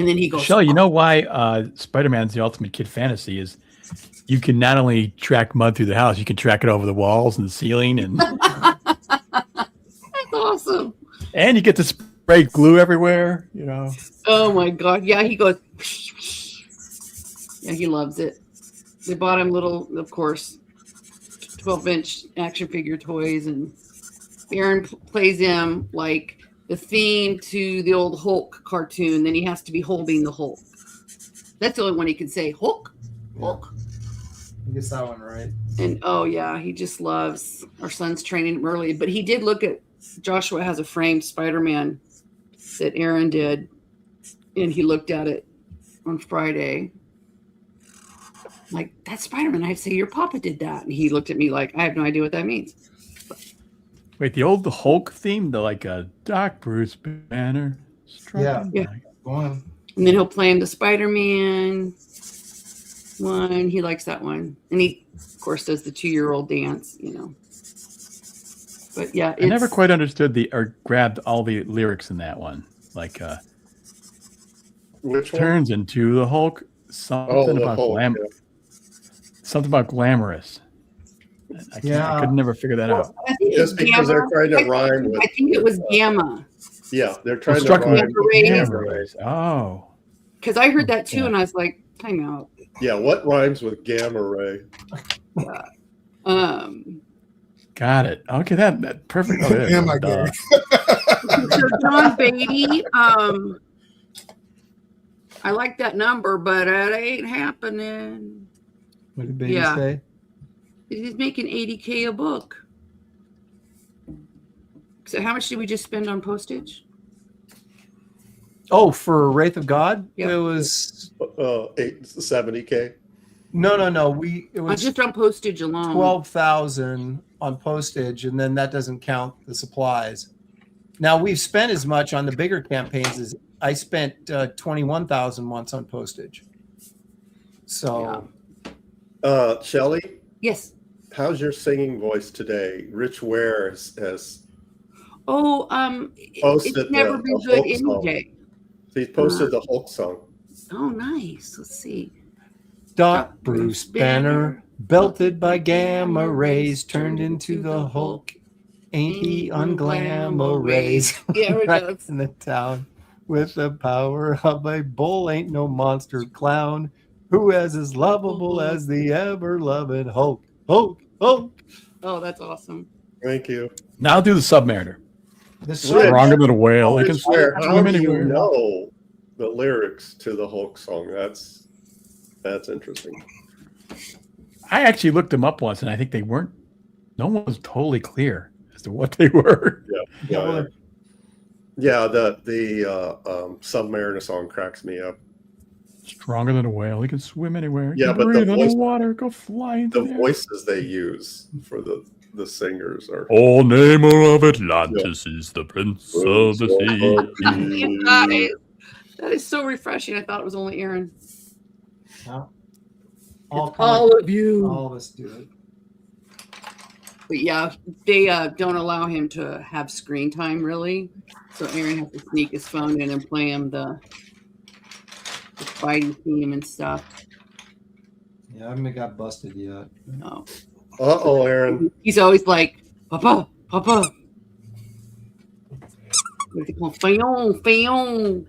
then he goes. Shelley, you know why Spider-Man's the ultimate kid fantasy is you can not only track mud through the house, you can track it over the walls and the ceiling, and That's awesome. And you get to spray glue everywhere, you know. Oh my God. Yeah, he goes. Yeah, he loves it. They bought him little, of course, 12-inch action figure toys, and Aaron plays him like the theme to the old Hulk cartoon. Then he has to be holding the Hulk. That's the only one he can say. Hulk. Hulk. He gets that one right. And oh yeah, he just loves. Our son's training him early, but he did look at. Joshua has a framed Spider-Man that Aaron did, and he looked at it on Friday. Like, that's Spider-Man. I'd say your papa did that, and he looked at me like I have no idea what that means. Wait, the old Hulk theme, the Doc Bruce banner. Yeah. Go on. And then he'll play him the Spider-Man one. He likes that one, and he, of course, does the 2-year-old dance. You know. But yeah, I never quite understood or grabbed all the lyrics in that one. Like, which one? Turns into the Hulk. Something about something about glamorous. I could never figure that out. Just because they're trying to rhyme with. I think it was Gamma. Yeah, they're trying to rhyme with Gamma rays. Oh. Because I heard that too, and I was like, time out. Yeah, what rhymes with gamma ray? Got it. Okay, that perfect. Oh, yeah, my God. So John Beatty, I like that number, but it ain't happening. What did Beatty say? He's making $80K a book. So how much did we just spend on postage? Oh, for Wraith of God, Yep. It was $70K. No. It was just on postage alone. 12,000 on postage, and then that doesn't count the supplies. Now we've spent as much on the bigger campaigns as I spent 21,000 once on postage. So, Shelley. Yes. How's your singing voice today? Rich Ware has it's never been good any day. He posted the Hulk song. Oh, nice. Let's see. Doc Bruce Banner, belted by gamma rays, turned into the Hulk. Ain't he unglamorous? Yeah, it right does. in the town with the power of a bull, ain't no monster clown who is as lovable as the ever-loving Hulk. Hulk. Oh, that's awesome. Thank you. Now do the Submariner. This Stronger than a whale. How do you know the lyrics to the Hulk song? That's interesting. I actually looked them up once, and I think they weren't. No one was totally clear as to what they were. Yeah. The Submariner song cracks me up. Stronger than a whale. He can swim anywhere. Yeah, but breathe underwater, go flying. The voices they use for the singers are. All name of Atlantis is the Prince of the Sea. That is so refreshing. I thought it was only Aaron. No. All of you. All of us do it. But yeah, they don't allow him to have screen time really. So Aaron has to sneak his phone in and play him the fighting theme and stuff. Yeah, I haven't got busted yet. No. Uh-oh, Aaron. He's always like, Papa. What do they call Fayon.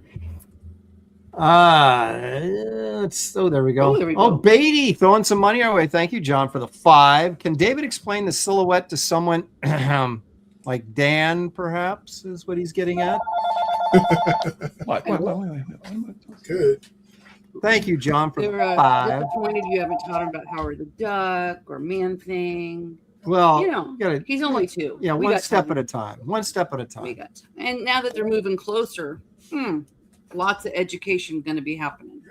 There we go. Oh, there we go. Beatty throwing some money our way. Thank you, John, for the 5. Can David explain the silhouette to someone like Dan, perhaps, is what he's getting at? What? Good. Thank you, John, for the They're 5. disappointed you haven't taught him about Howard the Duck or Man Thing. Well, he's only 2. Yeah, one step at a time. One step at a time. We got time. And now that they're moving closer, lots of education going to be happening.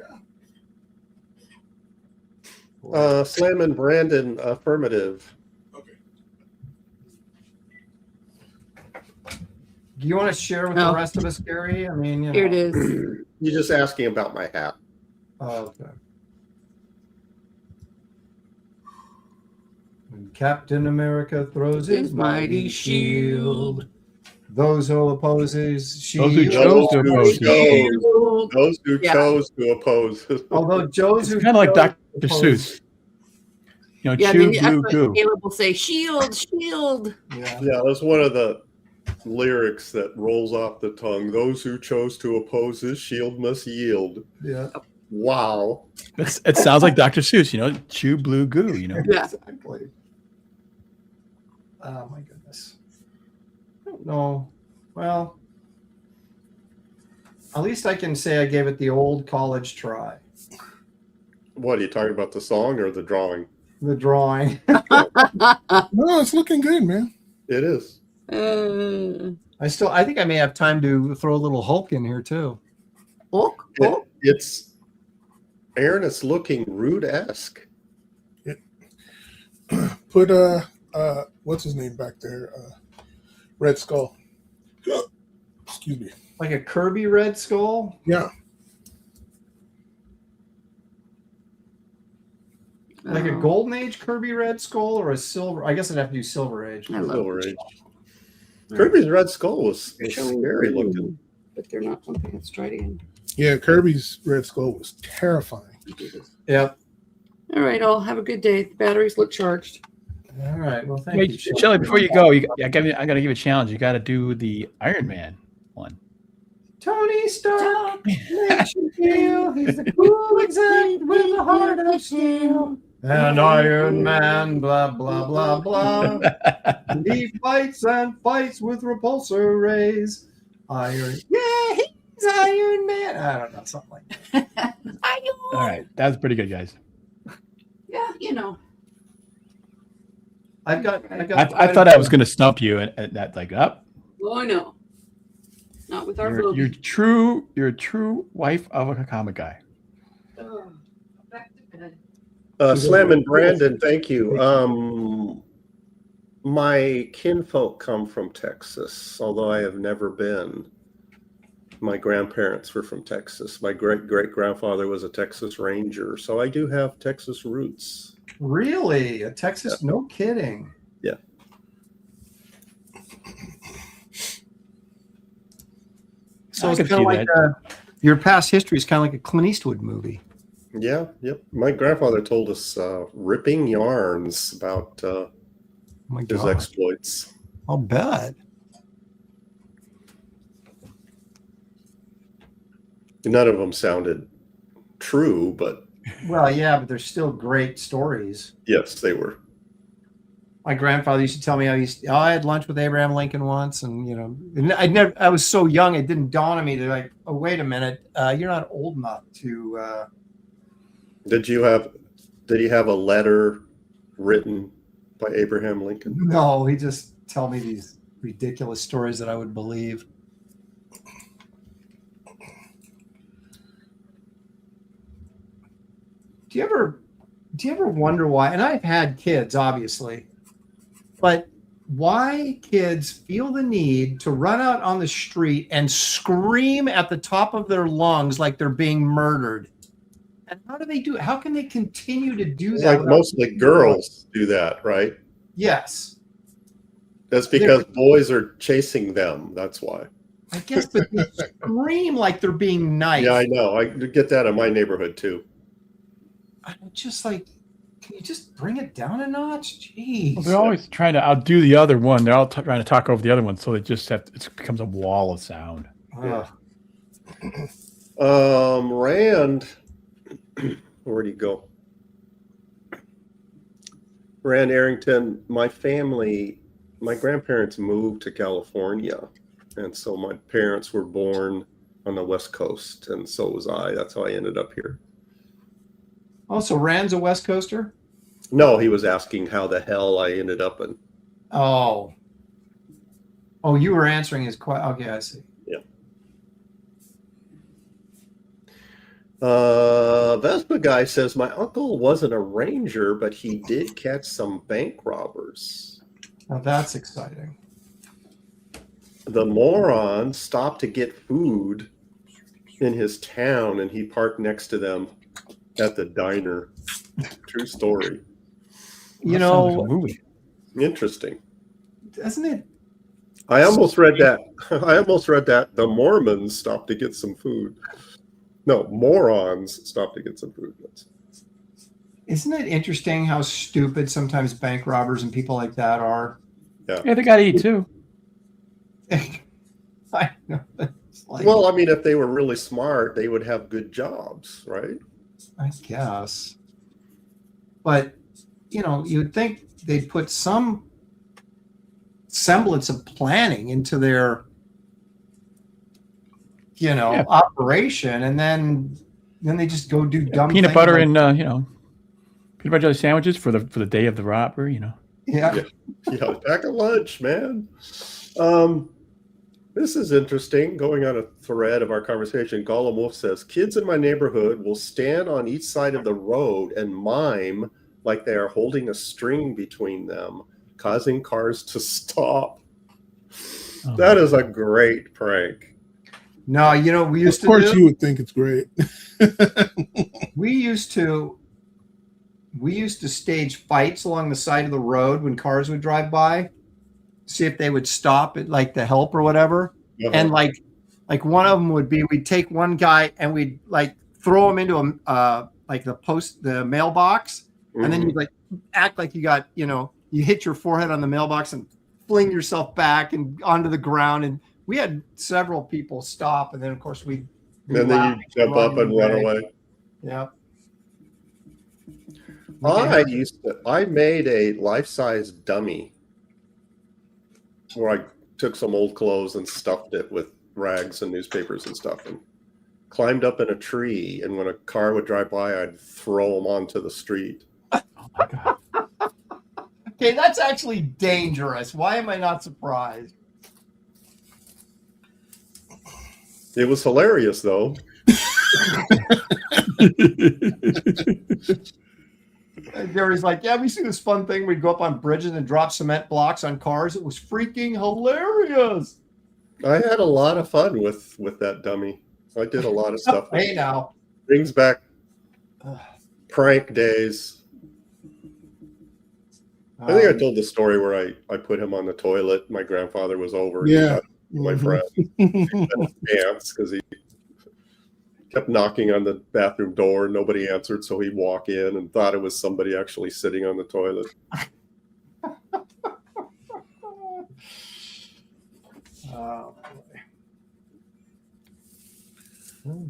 Slam and Brandon, affirmative. Okay. Do you want to share with the rest of us, Gary? I mean, Here it is. You're just asking about my hat. Oh, okay. When Captain America throws his mighty shield, those who oppose his shield. Those who chose to oppose. Those who Yeah. chose to oppose. Although Joe's It's kind of like Dr. Seuss. You know, Yeah, chew, then glue, that's what goo. Caleb will say, shield, shield. Yeah. Yeah, that's one of the lyrics that rolls off the tongue. Those who chose to oppose his shield must yield. Yeah. Wow. It sounds like Dr. Seuss, you know, chew, blue, goo, you know. Yeah. Exactly. Oh my goodness. I don't know. Well, at least I can say I gave it the old college try. What are you talking about, the song or the drawing? The drawing. No, it's looking good, man. It is. I think I may have time to throw a little Hulk in here too. Hulk? It's Aaron, it's looking rude-esque. Put what's his name back there? Red Skull. Excuse me. Like a Kirby Red Skull. Yeah. Like a Golden Age Kirby Red Skull or a Silver. I guess I'd have to do Silver Age. I love Silver it. Age. Kirby's Red Skull was scary looking. But they're not. Okay, let's try it again. Yeah, Kirby's Red Skull was terrifying. Yep. All right, all have a good day. The batteries look charged. All right. Well, thank Wait, you, Shelley, before you go, I got to give you a challenge. You got to do the Iron Man one. Tony Stark makes you feel he's the cool exec with a heart of steel. And Iron Man, blah, blah, blah, blah. He fights and fights with repulsor rays. Iron. Yeah, he's Iron Man. I don't know, something like that. All right. That was pretty good, guys. Yeah, you know. I thought I was going to stump you and that like up. Oh no. Not with our You're a true wife of a comic guy. Oh, back to bed. Slam and Brandon, thank you. My kinfolk come from Texas, although I have never been. My grandparents were from Texas. My great-great-grandfather was a Texas Ranger, so I do have Texas roots. Really? A Texas? Yeah. No kidding. Yeah. So it's kind of like your past history is kind of like a Clint Eastwood movie. Yeah, yep. My grandfather told us ripping yarns about his exploits. I'll bet. None of them sounded true, but... Well, yeah, but they're still great stories. Yes, they were. My grandfather used to tell me how I had lunch with Abraham Lincoln once, and I was so young it didn't dawn on me to like, oh wait a minute, you're not old enough to. Did he have a letter written by Abraham Lincoln? No, he just tell me these ridiculous stories that I would believe. Do you ever wonder why? And I've had kids, obviously. But why kids feel the need to run out on the street and scream at the top of their lungs like they're being murdered? And how do they do it? How can they continue to do that? Like mostly girls do that, right? Yes. That's because boys are chasing them. That's why. I guess, but they scream like they're being nice. Yeah, I know. I get that in my neighborhood too. I'm just like, can you just bring it down a notch? Jeez. Well, they're always trying to outdo the other one. They're all trying to talk over the other one, so they just it becomes a wall of sound. Rand, where'd he go? Rand Arrington, my grandparents moved to California, and so my parents were born on the West Coast, and so was I. That's how I ended up here. Oh, so Rand's a West Coaster? No, he was asking how the hell I ended up in. Oh, you were answering his question. Okay, I see. Yeah. Vespa guy says, my uncle wasn't a ranger, but he did catch some bank robbers. Now that's exciting. The moron stopped to get food in his town, and he parked next to them at the diner. True story. You That sounds like know, a movie. Interesting. doesn't it? I almost read that. The Mormons stopped to get some food. No, morons stopped to get some food. Isn't it interesting how stupid sometimes bank robbers and people like that are? Yeah, they got to eat too. I know. It's like, Well, I mean, if they were really smart, they would have good jobs, right? I guess. But, you know, you'd think they'd put some semblance of planning into their, you know, Yeah. operation, and then they just go do dumb Peanut things butter like- and peanut butter jelly sandwiches for the day of the robbery. yeah. Yeah, pack a lunch, man. This is interesting. Going on a thread of our conversation, Gollum Wolf says, kids in my neighborhood will stand on each side of the road and mime like they are holding a string between them, causing cars to stop. Oh, That is a great prank. No, you know, we used Of course, to do. you would think it's great. We used to stage fights along the side of the road when cars would drive by, see if they would stop at like the help or whatever. Uh-huh. And like one of them would be, we'd take one guy and we'd like throw him into the mailbox, and then you'd like act like you got, you know, you hit your forehead on the mailbox and fling yourself back and onto the ground. And we had several people stop, and then of course we. And then you jump up and run away. Yeah. I made a life-size dummy where I took some old clothes and stuffed it with rags and newspapers and stuff, and climbed up in a tree. And when a car would drive by, I'd throw them onto the street. Oh my God. Okay, that's actually dangerous. Why am I not surprised? It was hilarious, though. And Gary's like, yeah, we see this fun thing. We'd go up on bridges and drop cement blocks on cars. It was freaking hilarious. I had a lot of fun with that dummy. I did a lot of stuff. Hey, now. Brings back prank days. I think I told the story where I put him on the toilet. My grandfather was over. And Yeah. my friend dance because he kept knocking on the bathroom door. Nobody answered, so he'd walk in and thought it was somebody actually sitting on the toilet. Oh, boy.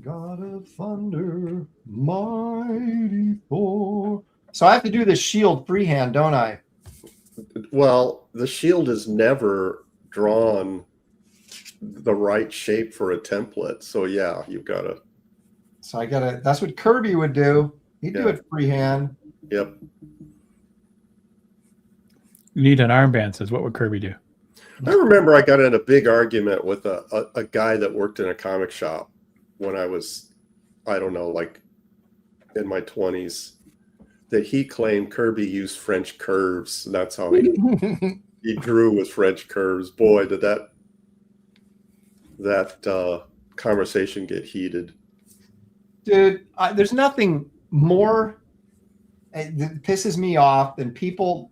God of thunder, mighty Thor. So I have to do the shield freehand, don't I? Well, the shield is never drawn the right shape for a template. So yeah, you've got to. So I gotta. That's what Kirby would do. He'd do Yeah. it freehand. Yep. You need an armband, says, what would Kirby do? I remember I got in a big argument with a guy that worked in a comic shop when I was, I don't know, like in my 20s, that he claimed Kirby used French curves. And that's how he drew with French curves. Boy, did that conversation get heated. Dude, there's nothing more that pisses me off than people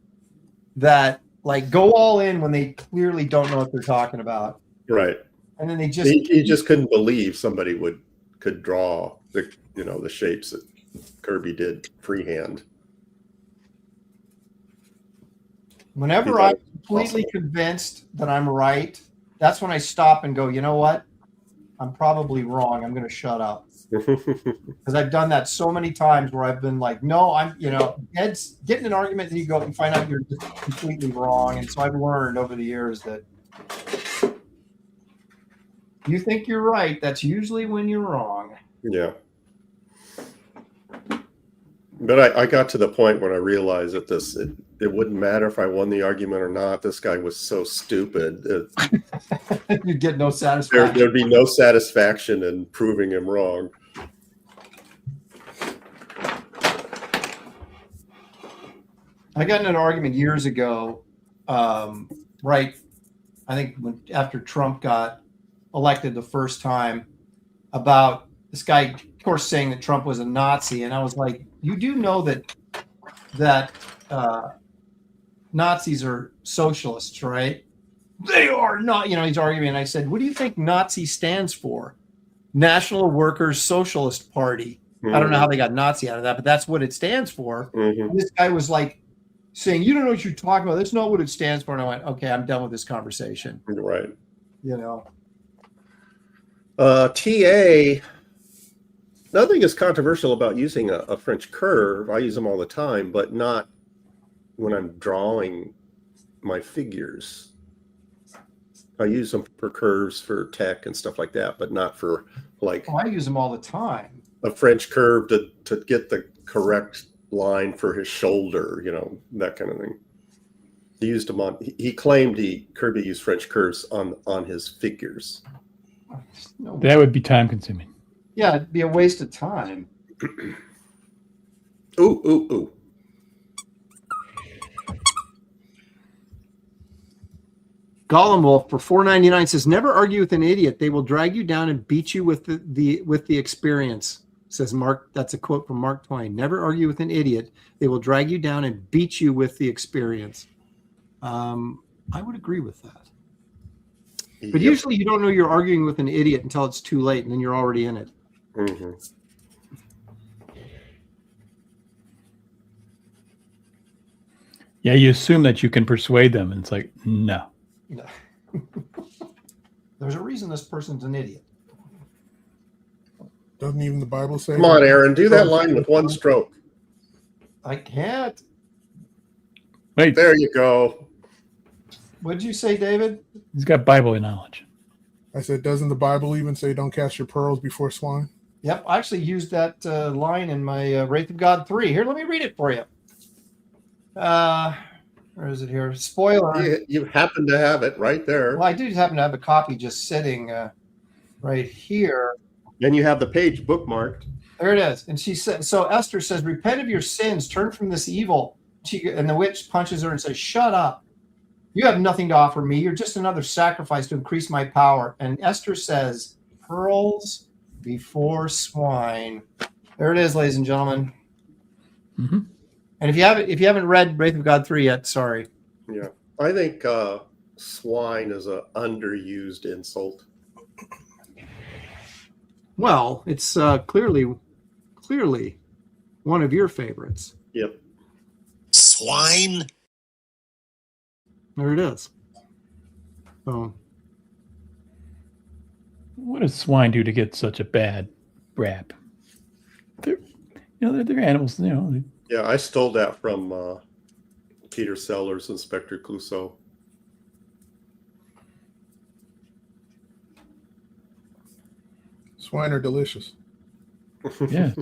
that like go all in when they clearly don't know what they're talking about, Right. and then they just He just couldn't believe somebody could draw the shapes that Kirby did freehand. whenever I'm completely convinced that I'm right, that's when I stop and go, you know what? I'm probably wrong. I'm going to shut up. Because I've done that so many times where I've been like, no, Ed's getting an argument, and you go and find out you're just completely wrong. And so I've learned over the years that you think you're right. That's usually when you're wrong. Yeah. But I got to the point when I realized that it wouldn't matter if I won the argument or not. This guy was so stupid. You get no satisfaction. There'd be no satisfaction in proving him wrong. I got in an argument years ago, right? I think after Trump got elected the first time, about this guy, of course, saying that Trump was a Nazi, and I was like, "You do know that Nazis are socialists, right?" They are not. He's arguing. And I said, "What do you think Nazi stands for?" National Workers Socialist Party. I don't know how they got Nazi out of that, but that's what it stands for. This guy was like saying, "You don't know what you're talking about. That's not what it stands for." And I went, "Okay, I'm done with this conversation." Right. TA. Nothing is controversial about using a French curve. I use them all the time, but not when I'm drawing my figures. I use them for curves for tech and stuff like that, but not for like. I use them all the time. A French curve to get the correct line for his shoulder, that kind of thing. He used them on. He claimed Kirby used French curves on his figures. That would be time consuming. Yeah, it'd be a waste of time. Ooh. Gollum Wolf for $4.99 says, "Never argue with an idiot. They will drag you down and beat you with the experience." Says Mark. That's a quote from Mark Twain. "Never argue with an idiot. They will drag you down and beat you with the experience." I would agree with that. But usually you don't know you're arguing with an idiot until it's too late, and then you're already in it. Mm-hmm. Yeah, you assume that you can persuade them, and it's like, no. There's a reason this person's an idiot. Doesn't even the Bible say? Come on, Aaron, do that line with one stroke. I can't. Wait, there you go. What'd you say, David? He's got Bible knowledge. I said, doesn't the Bible even say don't cast your pearls before swine? Yep, I actually used that line in my Wraith of God 3. Here, let me read it for you. Where is it here? Spoiler. You happen to have it right there. Well, I do happen to have a copy just sitting right here. And you have the page bookmarked. There it is. And she said, so Esther says, "Repent of your sins, turn from this evil." And the witch punches her and says, "Shut up. You have nothing to offer me. You're just another sacrifice to increase my power." And Esther says, "Pearls before swine." There it is, ladies and gentlemen. Mm-hmm. And if you haven't read Wraith of God 3 yet, sorry. Yeah. I think swine is an underused insult. Well, it's clearly one of your favorites. Yep. Swine. There it is. So, what does swine do to get such a bad rap? They're animals. Yeah, I stole that from Peter Sellers, Inspector Clouseau. Swine are delicious. Yeah.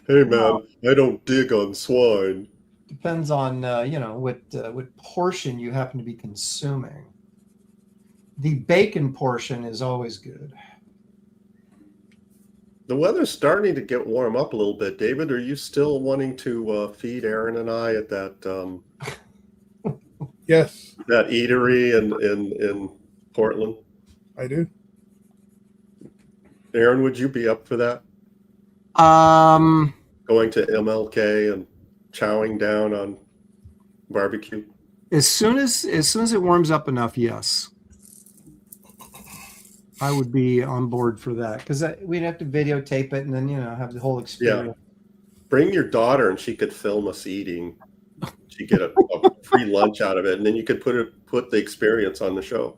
Hey man, I don't dig on swine. depends on what portion you happen to be consuming. The bacon portion is always good. The weather's starting to get warm up a little bit. David, are you still wanting to feed Aaron and I at that Yes, that eatery in Portland? I do. Aaron, would you be up for that? Going to MLK and chowing down on barbecue? As soon as it warms up enough, yes. I would be on board for that because we'd have to videotape it and then have the whole experience. Yeah. Bring your daughter and she could film us eating. She'd get a free lunch out of it, and then you could put the experience on the show.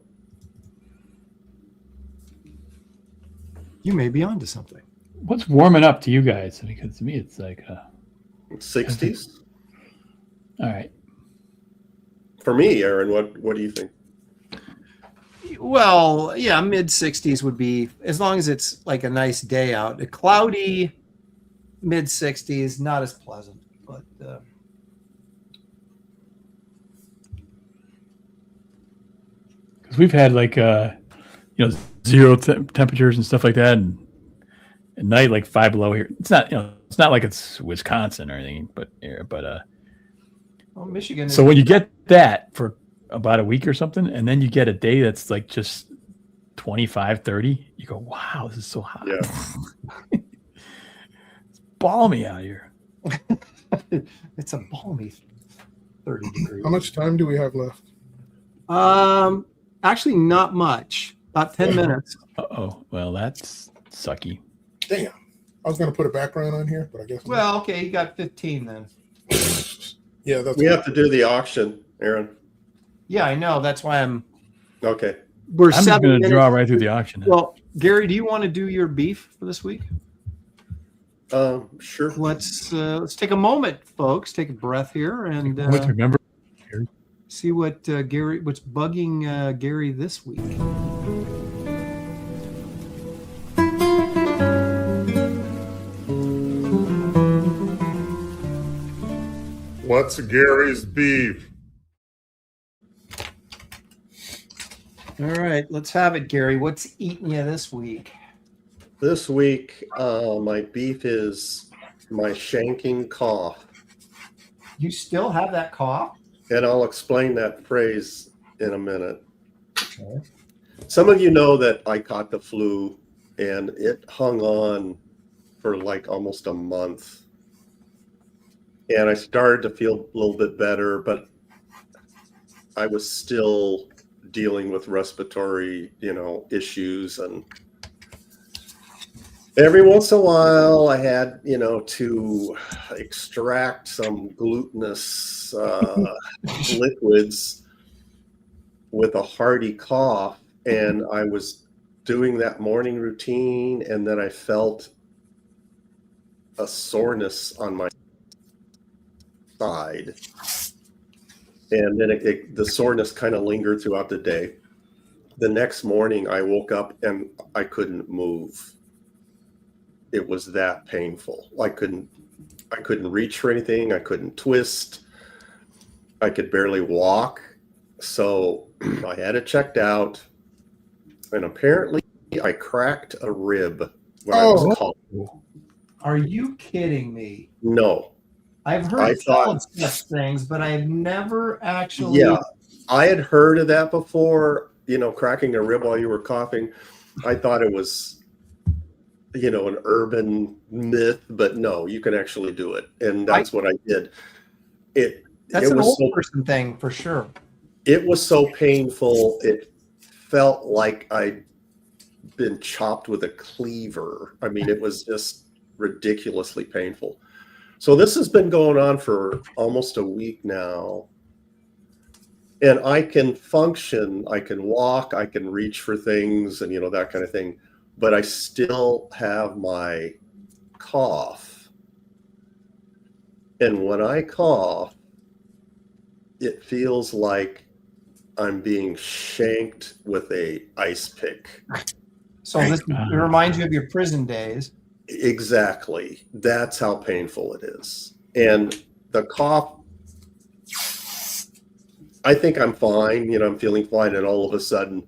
You may be onto something. What's warming up to you guys? Because to me, it's like 60s. All right. For me, Aaron, what do you think? Well, yeah, mid 60s would be, as long as it's like a nice day out. A cloudy mid 60s, not as pleasant, but because we've had like zero temperatures and stuff like that, and at night like 5 below here. It's not like it's Wisconsin or anything, but Well, Michigan. So when you get that for about a week or something, and then you get a day that's like just 25, 30, you go, wow, this is so hot. Yeah. It's balmy out here. It's a balmy 30 degrees. How much time do we have left? Actually, not much. About 10 minutes. Uh-oh. Well, that's sucky. Damn. I was going to put a background on here, but I guess. Well, okay, you got 15 then. Yeah, that's. We have to do the auction, Aaron. Yeah, I know. That's why I'm. Okay. We're I'm just 7 going to minutes. draw right through the auction. Well, Gary, do you want to do your beef for this week? Sure. Let's take a moment, folks. Take a breath here and Remember, see what what's bugging Gary this week. What's Gary's beef? All right, let's have it, Gary. What's eating you this week? This week, my beef is my shanking cough. You still have that cough? And I'll explain that phrase in a minute. Okay. Some of you know that I caught the flu and it hung on for like almost a month. And I started to feel a little bit better, but I was still dealing with respiratory, issues. And every once in a while I had, to extract some glutinous liquids with a hearty cough. And I was doing that morning routine, and then I felt a soreness on my side. And then the soreness kind of lingered throughout the day. The next morning I woke up and I couldn't move. It was that painful. I couldn't reach for anything. I couldn't twist. I could barely walk. So I had it checked out. And apparently I cracked a rib when I was calling. Are you kidding me? No. I've heard such things, but I've never actually. Yeah, I had heard of that before, cracking a rib while you were coughing. I thought it was, an urban myth, but no, you can actually do it. And that's what I did. That's an old person thing for sure. It was so painful. It felt like I'd been chopped with a cleaver. I mean, it was just ridiculously painful. So this has been going on for almost a week now. And I can function, I can walk, I can reach for things and, that kind of thing. But I still have my cough. And when I cough, it feels like I'm being shanked with a ice pick. So it reminds you of your prison days. Exactly. That's how painful it is. And the cough, I think I'm fine. I'm feeling fine. And all of a sudden,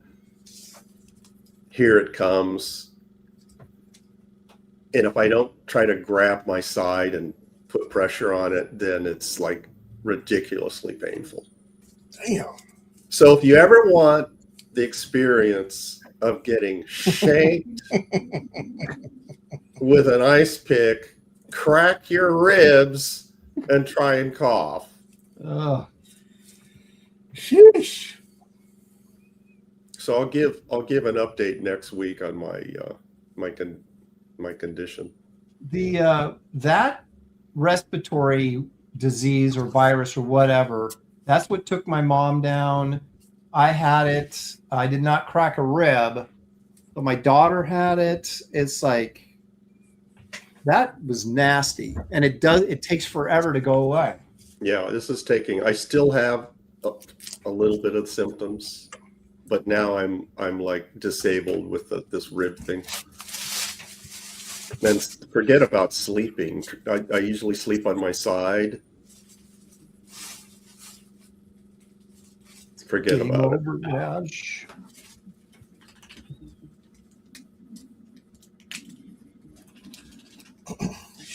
here it comes. And if I don't try to grab my side and put pressure on it, then it's like ridiculously painful. Damn. So if you ever want the experience of getting shanked with an ice pick, crack your ribs and try and cough. Ugh. Sheesh. So I'll give an update next week on my condition. That respiratory disease or virus or whatever, that's what took my mom down. I had it. I did not crack a rib, but my daughter had it. It's like, that was nasty, and it takes forever to go away. Yeah, I still have a little bit of symptoms, but now I'm like disabled with this rib thing. And forget about sleeping. I usually sleep on my side. Forget about it. Gosh.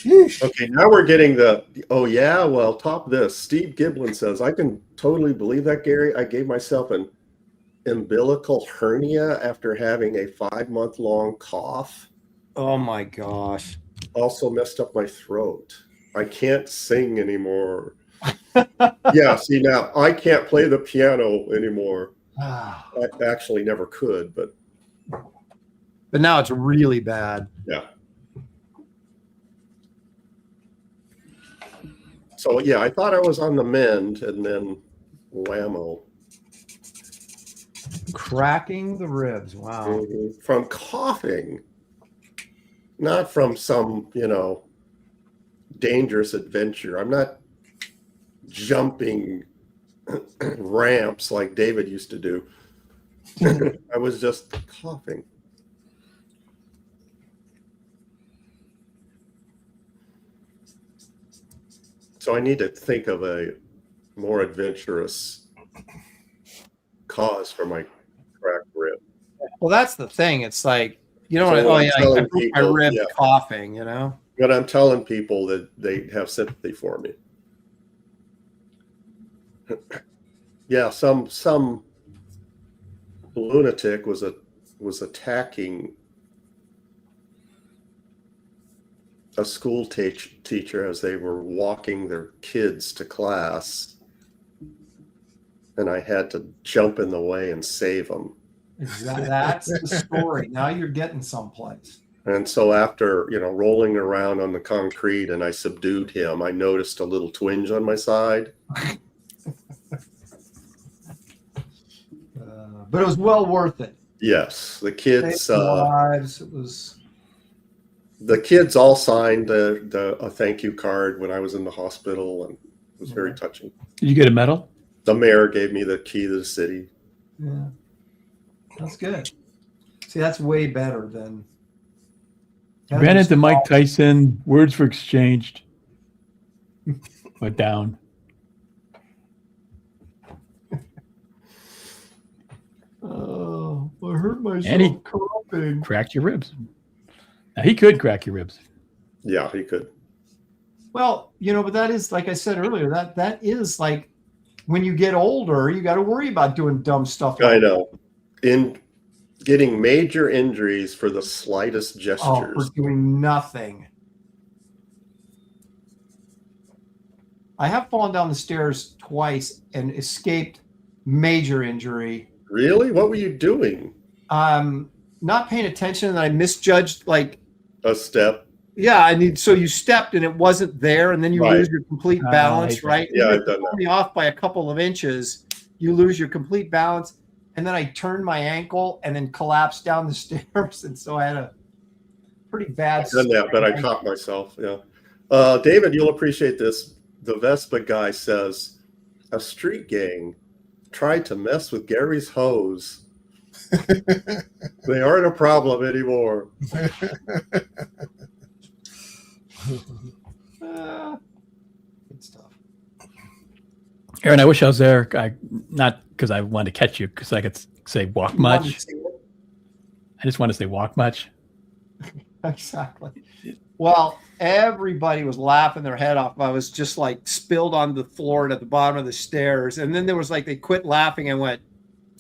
Sheesh. Okay, now we're getting the, oh yeah, well, top this. Steve Giblin says, I can totally believe that, Gary. I gave myself an umbilical hernia after having a 5-month-long cough. Oh my gosh. Also messed up my throat. I can't sing anymore. Yeah, see now, I can't play the piano anymore. I actually never could, but now it's really bad. yeah. So yeah, I thought I was on the mend, and then whammo. Cracking the ribs. Wow. From coughing, not from some, dangerous adventure. I'm not jumping ramps like David used to do. I was just coughing. So I need to think of a more adventurous cause for my cracked rib. Well, that's the thing. It's like, you don't So want to, I'm I telling broke my people, rib yeah. coughing, But I'm telling people that they have sympathy for me. Yeah, some lunatic was attacking a school teacher as they were walking their kids to class, and I had to jump in the way and save them. That's the story. Now you're getting someplace. And so after, rolling around on the concrete and I subdued him, I noticed a little twinge on my side. But it was well worth it. Yes, the kids. Saved lives. It was. The kids all signed a thank you card when I was in the hospital, and it was very touching. Did you get a medal? The mayor gave me the key to the city. Yeah, that's good. See, that's way better than. Ran into Mike Tyson. Words were exchanged. Went down. Oh, I hurt myself. And he coughing. cracked your ribs. Now, he could crack your ribs. Yeah, he could. Well, but that is, like I said earlier, that is like when you get older, you got to worry about doing dumb stuff. I know. In getting major injuries for the slightest gestures. Oh, for doing nothing. I have fallen down the stairs twice and escaped major injury. Really? What were you doing? Not paying attention, and I misjudged a step. Yeah, so you stepped and it wasn't there, and then you lose your complete balance, right? Yeah, I've done that. Me off by a couple of inches, you lose your complete balance, and then I turned my ankle and then collapsed down the stairs, and so I had a pretty bad. I've done that, but I caught myself. Yeah, David, you'll appreciate this. The Vespa guy says a street gang tried to mess with Gary's hose. They aren't a problem anymore. Good stuff. Aaron, I wish I was there. Not because I wanted to catch you, because I could say walk much. I just want to say walk much. Exactly. Well, everybody was laughing their head off. I was just spilled on the floor and at the bottom of the stairs. And then there was they quit laughing and went,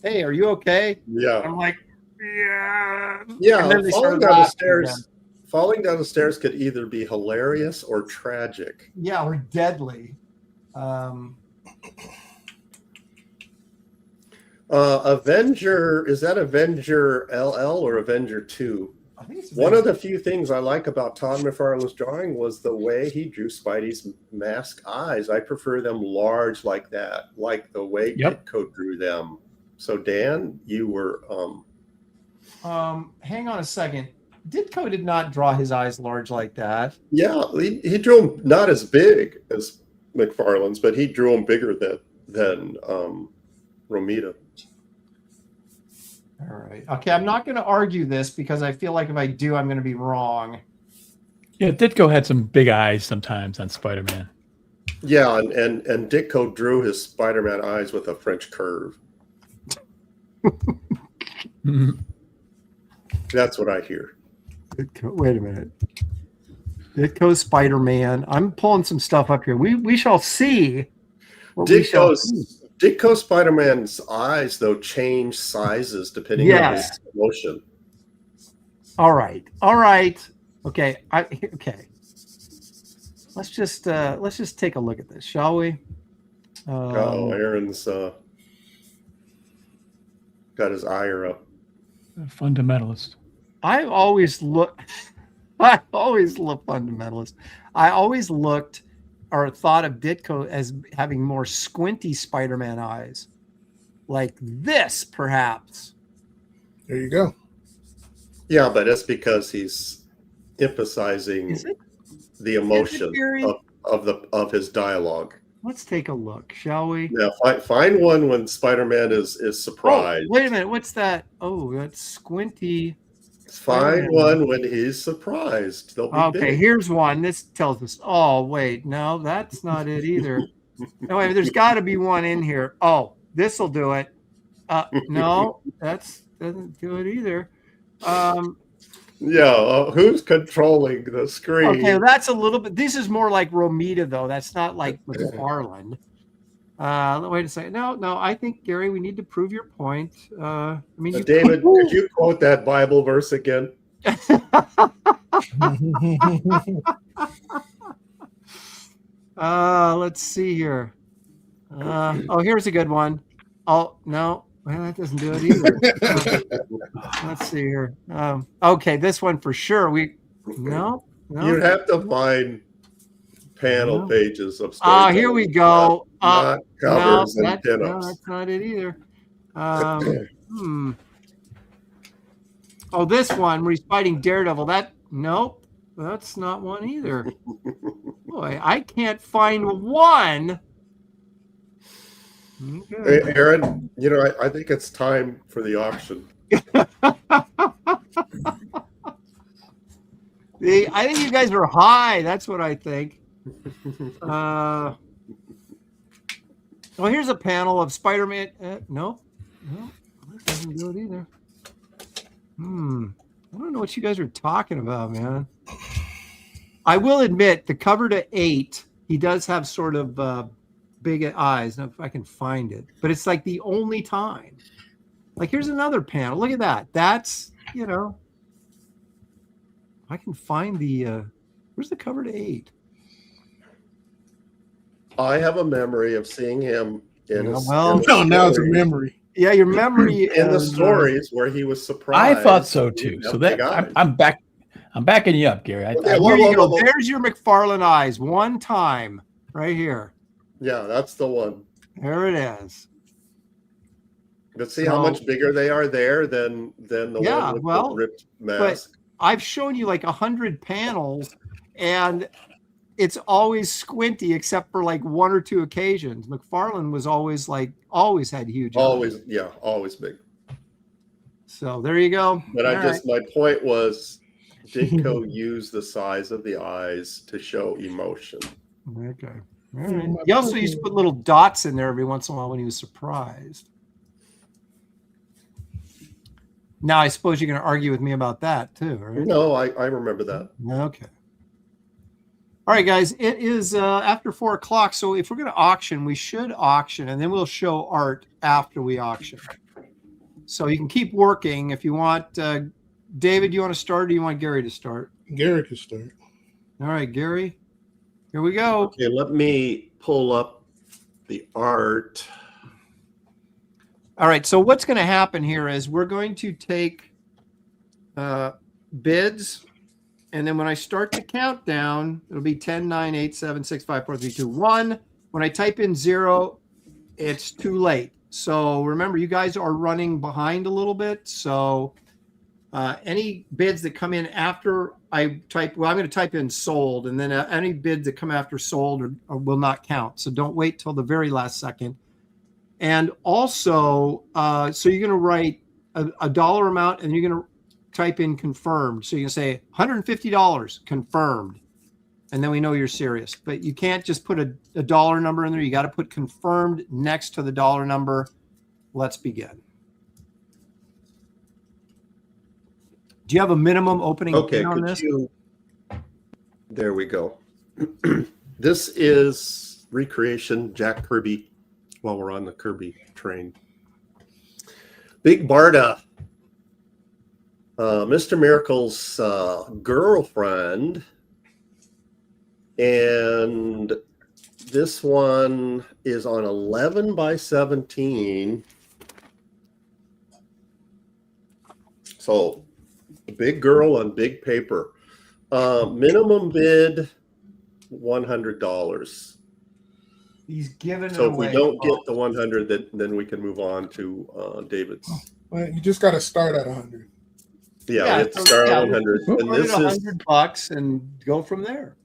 "Hey, are you okay?" Yeah. I'm like, "Yeah." Yeah. And then they Falling started down the laughing stairs. again. Falling down the stairs could either be hilarious or tragic. Yeah, or deadly. Avenger, is that Avenger LL or Avenger 2? I think it's One of the few things I like about Todd McFarlane's drawing was the way he drew Spidey's mask eyes. I prefer them large like that, like the way Ditko drew them. So Dan, you were hang on a second. Ditko did not draw his eyes large like that. Yeah, he drew them not as big as McFarlane's, but he drew them bigger than Romita. All right. Okay, I'm not going to argue this because I feel like if I do, I'm going to be wrong. Yeah, Ditko had some big eyes sometimes on Spider-Man. Yeah, and Ditko drew his Spider-Man eyes with a French curve. That's what I hear. Wait a minute. Ditko Spider-Man. I'm pulling some stuff up here. We shall see. What we shall see. Ditko Spider-Man's eyes, though, change sizes depending on his emotion. All right. Okay. Okay. Let's just take a look at this, shall we? Aaron's got his ire up. Fundamentalist. I always look fundamentalist. I always looked or thought of Ditko as having more squinty Spider-Man eyes, like this, perhaps. There you go. Yeah, but that's because he's emphasizing the emotion of his dialogue. Let's take a look, shall we? Yeah, find one when Spider-Man is surprised. Oh, wait a minute, what's that? Oh, that's squinty. Find one when he's surprised. They'll be Okay, big. here's one. This tells us. Oh, wait, no, that's not it either. No, wait, there's got to be one in here. Oh, this will do it. No, that doesn't do it either. Who's controlling the screen? Okay, that's a little bit. This is more like Romita, though. That's not like McFarlane. Wait a second. No. I think, Gary, we need to prove your point. David, could you quote that Bible verse again? Let's see here. Here's a good one. Oh, no. Well, that doesn't do it either. Let's see here. Okay, this one for sure. No. You'd have to find panel pages of stories. Here we go. Not covers and pinups. No, that's not it either. Oh, this one where he's fighting Daredevil. Nope, that's not one either. Boy, I can't find one. Okay. Hey, Aaron, I think it's time for the auction. I think you guys are high. That's what I think. Here's a panel of Spider-Man. No, that doesn't do it either. I don't know what you guys are talking about, man. I will admit, the cover to 8, he does have sort of big eyes. Now, if I can find it, but it's like the only time. Like, here's another panel. Look at that. That's I can find the. Where's the cover to 8? I have a memory of seeing him now it's a memory. Yeah, your memory in the stories where he was surprised. I thought so too. So that I'm back. I'm backing you up, Gary. Here you go. There's your McFarlane eyes. One time, right here. Yeah, that's the one. There it is. Let's see how much bigger they are there than the one with the ripped mask. But I've shown you like 100 panels, and it's always squinty except for like 1 or 2 occasions. McFarlane was always had huge eyes. Always big. So there you go. But my point was, Ditko used the size of the eyes to show emotion. Okay. All right. He also used to put little dots in there every once in a while when he was surprised. Now, I suppose you're going to argue with me about that too, right? No, I remember that. Okay. All right, guys, it is after 4 o'clock. So if we're going to auction, we should auction, and then we'll show art after we auction. So you can keep working if you want. David, you want to start, or do you want Gary to start? Gary can start. All right, Gary, here we go. Okay, let me pull up the art. All right, so what's going to happen here is we're going to take bids, and then when I start the countdown, it'll be 10, 9, 8, 7, 6, 5, 4, 3, 2, 1. When I type in 0, it's too late. So remember, you guys are running behind a little bit. So any bids that come in after I type, I'm going to type in sold, and then any bids that come after sold or will not count. So don't wait till the very last second. And also, so you're going to write a dollar amount, and you're going to type in confirmed. So you can say $150 confirmed, and then we know you're serious. But you can't just put a dollar number in there. You got to put confirmed next to the dollar number. Let's begin. Do you have a minimum opening bid on this? There we go. This is recreation Jack Kirby while we're on the Kirby train. Big Barda, Mr. Miracle's girlfriend. And this one is on 11 by 17. So big girl on big paper. Minimum bid $100. He's giving it So if away. we don't get the 100, then we can move on to David's. Well, you just got to start at 100. Yeah, we have to start at 100. And this is $100 and go from there.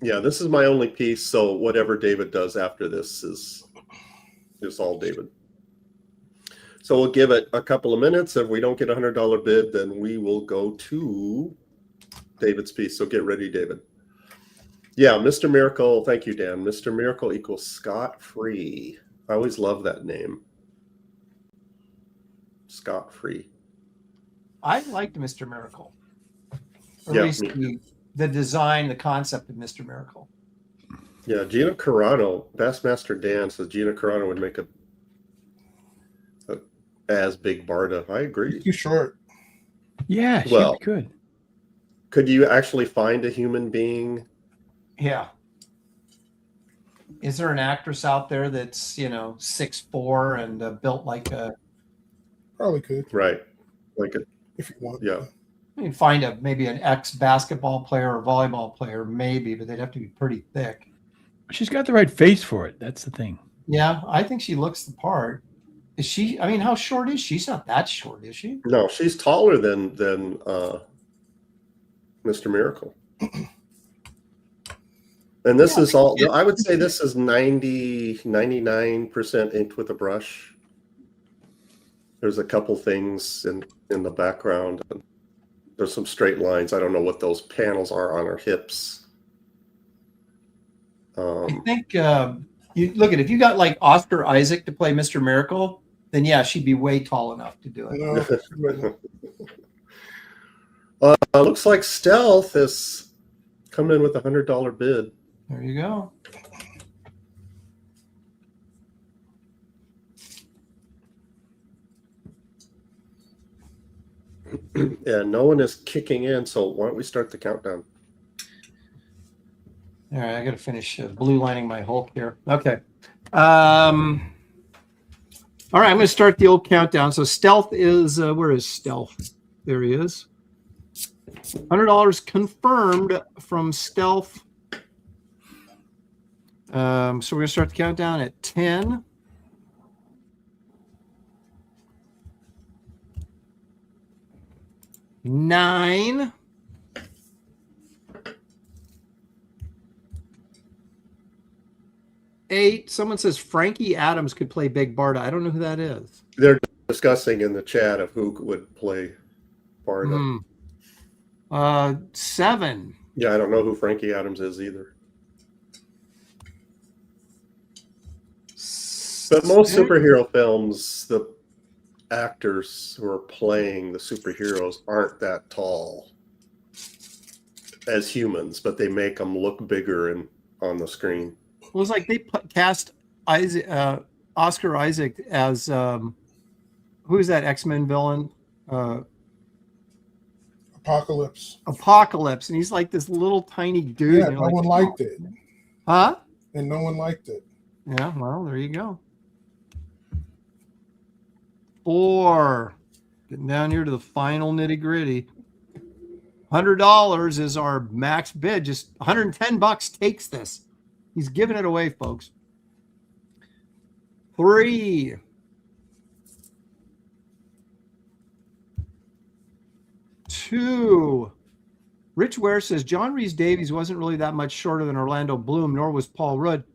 Yeah, this is my only piece. So whatever David does after this is all David. So we'll give it a couple of minutes. If we don't get a $100 bid, then we will go to David's piece. So get ready, David. Yeah, Mr. Miracle. Thank you, Dan. Mr. Miracle equals scot-free. I always love that name. Scot-free. I liked Mr. Miracle. Or Yeah, at least the design, the concept of Mr. Miracle. Yeah, Gina Carano, Bassmaster Dan says Gina Carano would make a as Big Barda. I agree. Too short. Yeah, she Well, could. Could you actually find a human being? Yeah. Is there an actress out there that's 6'4" and built like a? Probably could. Right. Like a, if you want. Yeah. You can find maybe an ex-basketball player or volleyball player, maybe, but they'd have to be pretty thick. She's got the right face for it. That's the thing. Yeah, I think she looks the part. Is she? I mean, how short is she? She's not that short, is she? No, she's taller than Mr. Miracle. And this is all, I would say this is 99% inked with a brush. There's a couple things in the background. There's some straight lines. I don't know what those panels are on her hips. I think you look at if you got like Oscar Isaac to play Mr. Miracle, then yeah, she'd be way tall enough to do it. Looks like Stealth is coming in with a $100 bid. There you go. Yeah, no one is kicking in, so why don't we start the countdown? All right, I got to finish blue lining my Hulk here. Okay. All right, I'm going to start the old countdown. So Stealth is, where is Stealth? There he is. $100 confirmed from Stealth. So we're going to start the countdown at 10. 9. 8. Someone says Frankie Adams could play Big Barda. I don't know who that is. They're discussing in the chat of who would play Barda. 7. Yeah, I don't know who Frankie Adams is either. But most superhero films, the actors who are playing the superheroes aren't that tall as humans, but they make them look bigger on the screen. It was like they cast Oscar Isaac as who's that X-Men villain? Apocalypse. Apocalypse, and he's like this little tiny dude. Yeah, no one liked it. Huh? And no one liked it. Yeah, well, there you go. 4. Getting down here to the final nitty gritty. $100 is our max bid. Just $110 takes this. He's giving it away, folks. 3. 2. Rich Ware says John Rhys Davies wasn't really that much shorter than Orlando Bloom, nor was Paul Rudd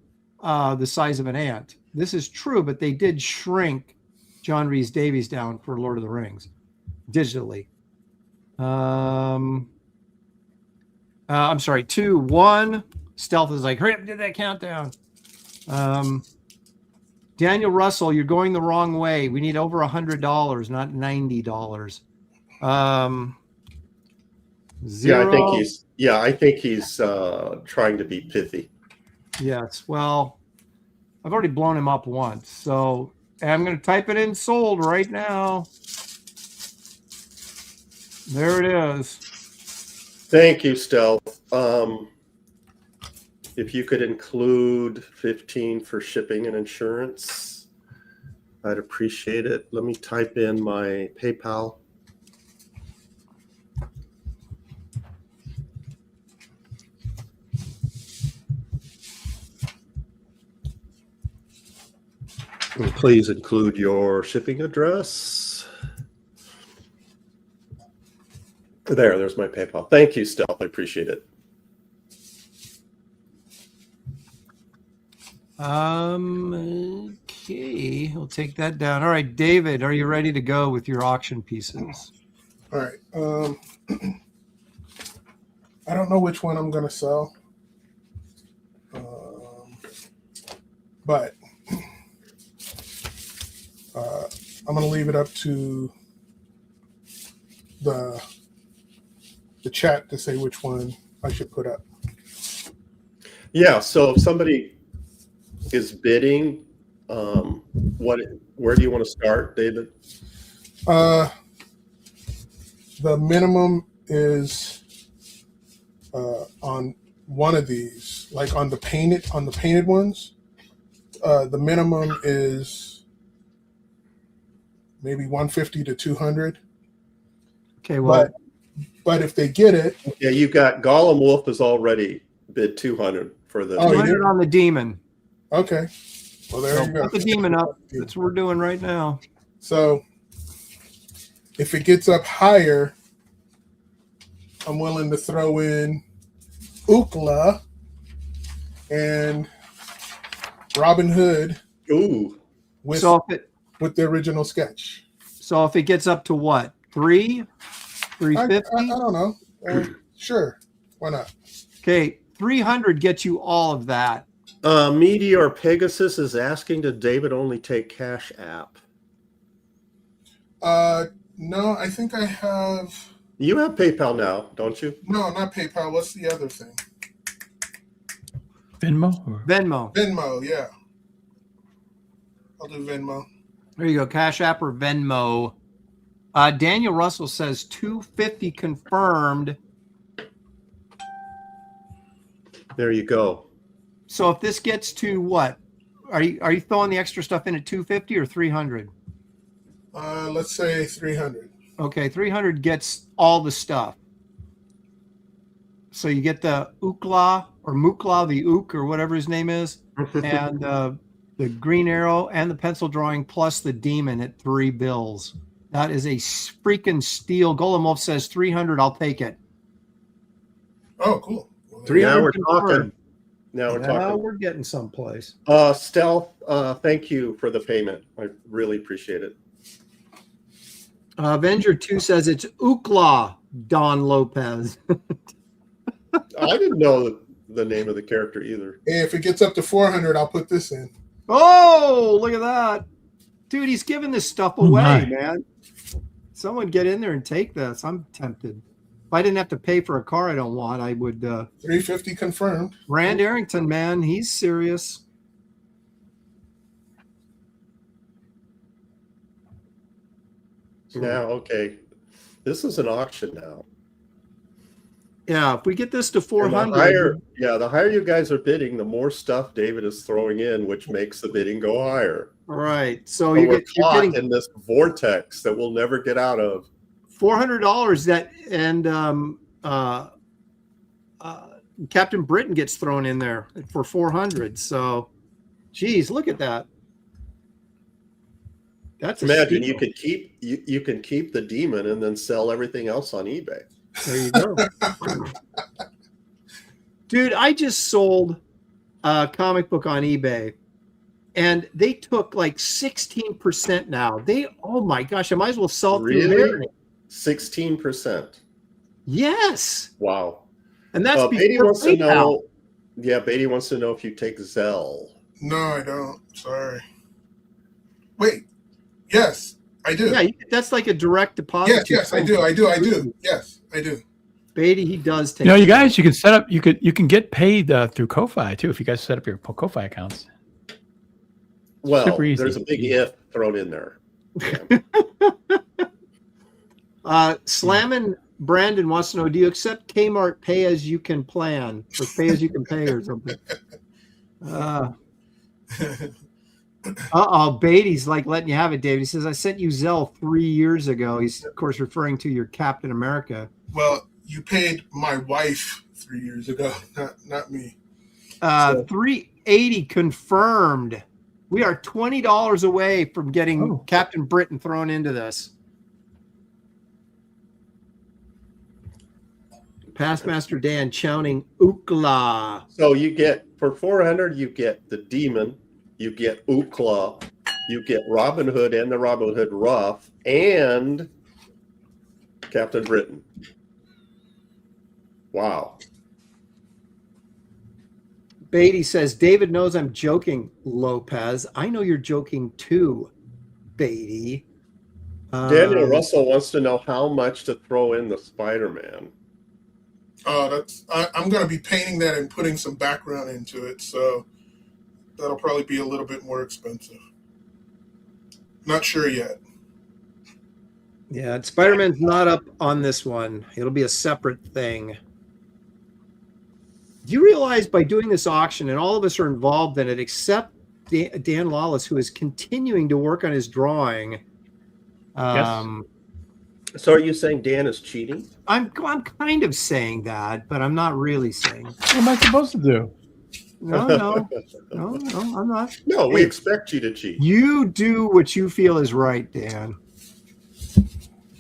the size of an ant. This is true, but they did shrink John Rhys Davies down for Lord of the Rings digitally. I'm sorry, 2. 1. Stealth is like, hurry up, do that countdown. Daniel Russell, you're going the wrong way. We need over $100, not $90. Zero. I think he's trying to be pithy. Yes. Well, I've already blown him up once, so I'm going to type it in sold right now. There it is. Thank you, Stealth. If you could include 15 for shipping and insurance, I'd appreciate it. Let me type in my PayPal. And please include your shipping address. There's my PayPal. Thank you, Stealth. I appreciate it. Okay, we'll take that down. All right, David, are you ready to go with your auction pieces? All right. I don't know which one I'm going to sell. But I'm going to leave it up to the chat to say which one I should put up. Yeah, so if somebody is bidding, where do you want to start, David? The minimum is on one of these, like on the painted ones. The minimum is maybe 150 to 200. Okay, well, but if they get it, yeah, you got Gollum Wolf is already bid 200 for the 200 on the demon. Okay. Well, there you go. Put the demon up. That's what we're doing right now. So if it gets up higher, I'm willing to throw in Ookla and Robin Hood. Ooh. With the original sketch. So if it gets up to what? 350? I don't know. Sure. Why not? Okay. 300 gets you all of that. Meteor Pegasus is asking, did David only take Cash App? No, I think I have. You have PayPal now, don't you? No, not PayPal. What's the other thing? Venmo? Venmo, yeah. I'll do Venmo. There you go. Cash App or Venmo. Daniel Russell says 250 confirmed. There you go. So if this gets to what? Are you throwing the extra stuff in at 250 or 300? Let's say 300. Okay, 300 gets all the stuff. So you get the Ookla or Mookla, the Ook or whatever his name is, and the green arrow and the pencil drawing plus the demon at 3 bills. That is a freaking steal. Golem Wolf says 300. I'll take it. Oh, cool. Well, 300. Now we're talking. Now we're getting someplace. Stealth, thank you for the payment. I really appreciate it. Avenger 2 says it's Ookla Don Lopez. I didn't know the name of the character either. Hey, if it gets up to 400, I'll put this in. Oh, look at that. Dude, he's giving this stuff away, my. man. Someone get in there and take this. I'm tempted. If I didn't have to pay for a car I don't want, I would. 350 confirmed. Rand Arrington, man, he's serious. Now, okay. This is an auction now. Yeah, if we get this to And 400. the higher you guys are bidding, the more stuff David is throwing in, which makes the bidding go higher. All right. So We're you're caught getting in this vortex that we'll never get out of. $400 that, and Captain Britain gets thrown in there for 400. So, geez, look at that. That's Imagine you could keep you can keep the demon and then sell everything else on eBay. There you go. Dude, I just sold a comic book on eBay and they took like 16% now. Oh my gosh, I might as well sell it through there. 16%. Yes. Wow. And that's Beatty before wants to PayPal. know. Yeah, Beatty wants to know if you take Zelle. No, I don't. Sorry. Wait. Yes, I do. Yeah, that's like a direct deposit. Yes, I do. Yes, I do. Beatty, he does take. You guys, you can set up. You can get paid through Ko-Fi too if you guys set up your Ko-Fi accounts. Well, Super easy. there's a big if thrown in there. Slammin' Brandon wants to know: do you accept Kmart pay as you can plan, or pay as you can pay, or something? Beatty's like letting you have it, David. He says, I sent you Zelle 3 years ago. He's, of course, referring to your Captain America. Well, you paid my wife 3 years ago, not me. 380 confirmed. We are $20 away from getting Captain Britain thrown into this. Pastmaster Dan chowning Ookla. So you get, for 400, you get the Demon, you get Ookla, you get Robin Hood and the Robin Hood Ruff, and Captain Britain. Wow. Beatty says, David knows I'm joking, Lopez. I know you're joking too, Beatty. Daniel Russell wants to know how much to throw in the Spider-Man. I'm going to be painting that and putting some background into it, so that'll probably be a little bit more expensive. Not sure yet. Yeah, Spider-Man's not up on this one. It'll be a separate thing. Do you realize by doing this auction, and all of us are involved in it, except Dan Lawless, who is continuing to work on his drawing? Yes. So are you saying Dan is cheating? I'm kind of saying that, but I'm not really saying. What am I supposed to do? No, I'm not. No, we expect you to cheat. You do what you feel is right, Dan.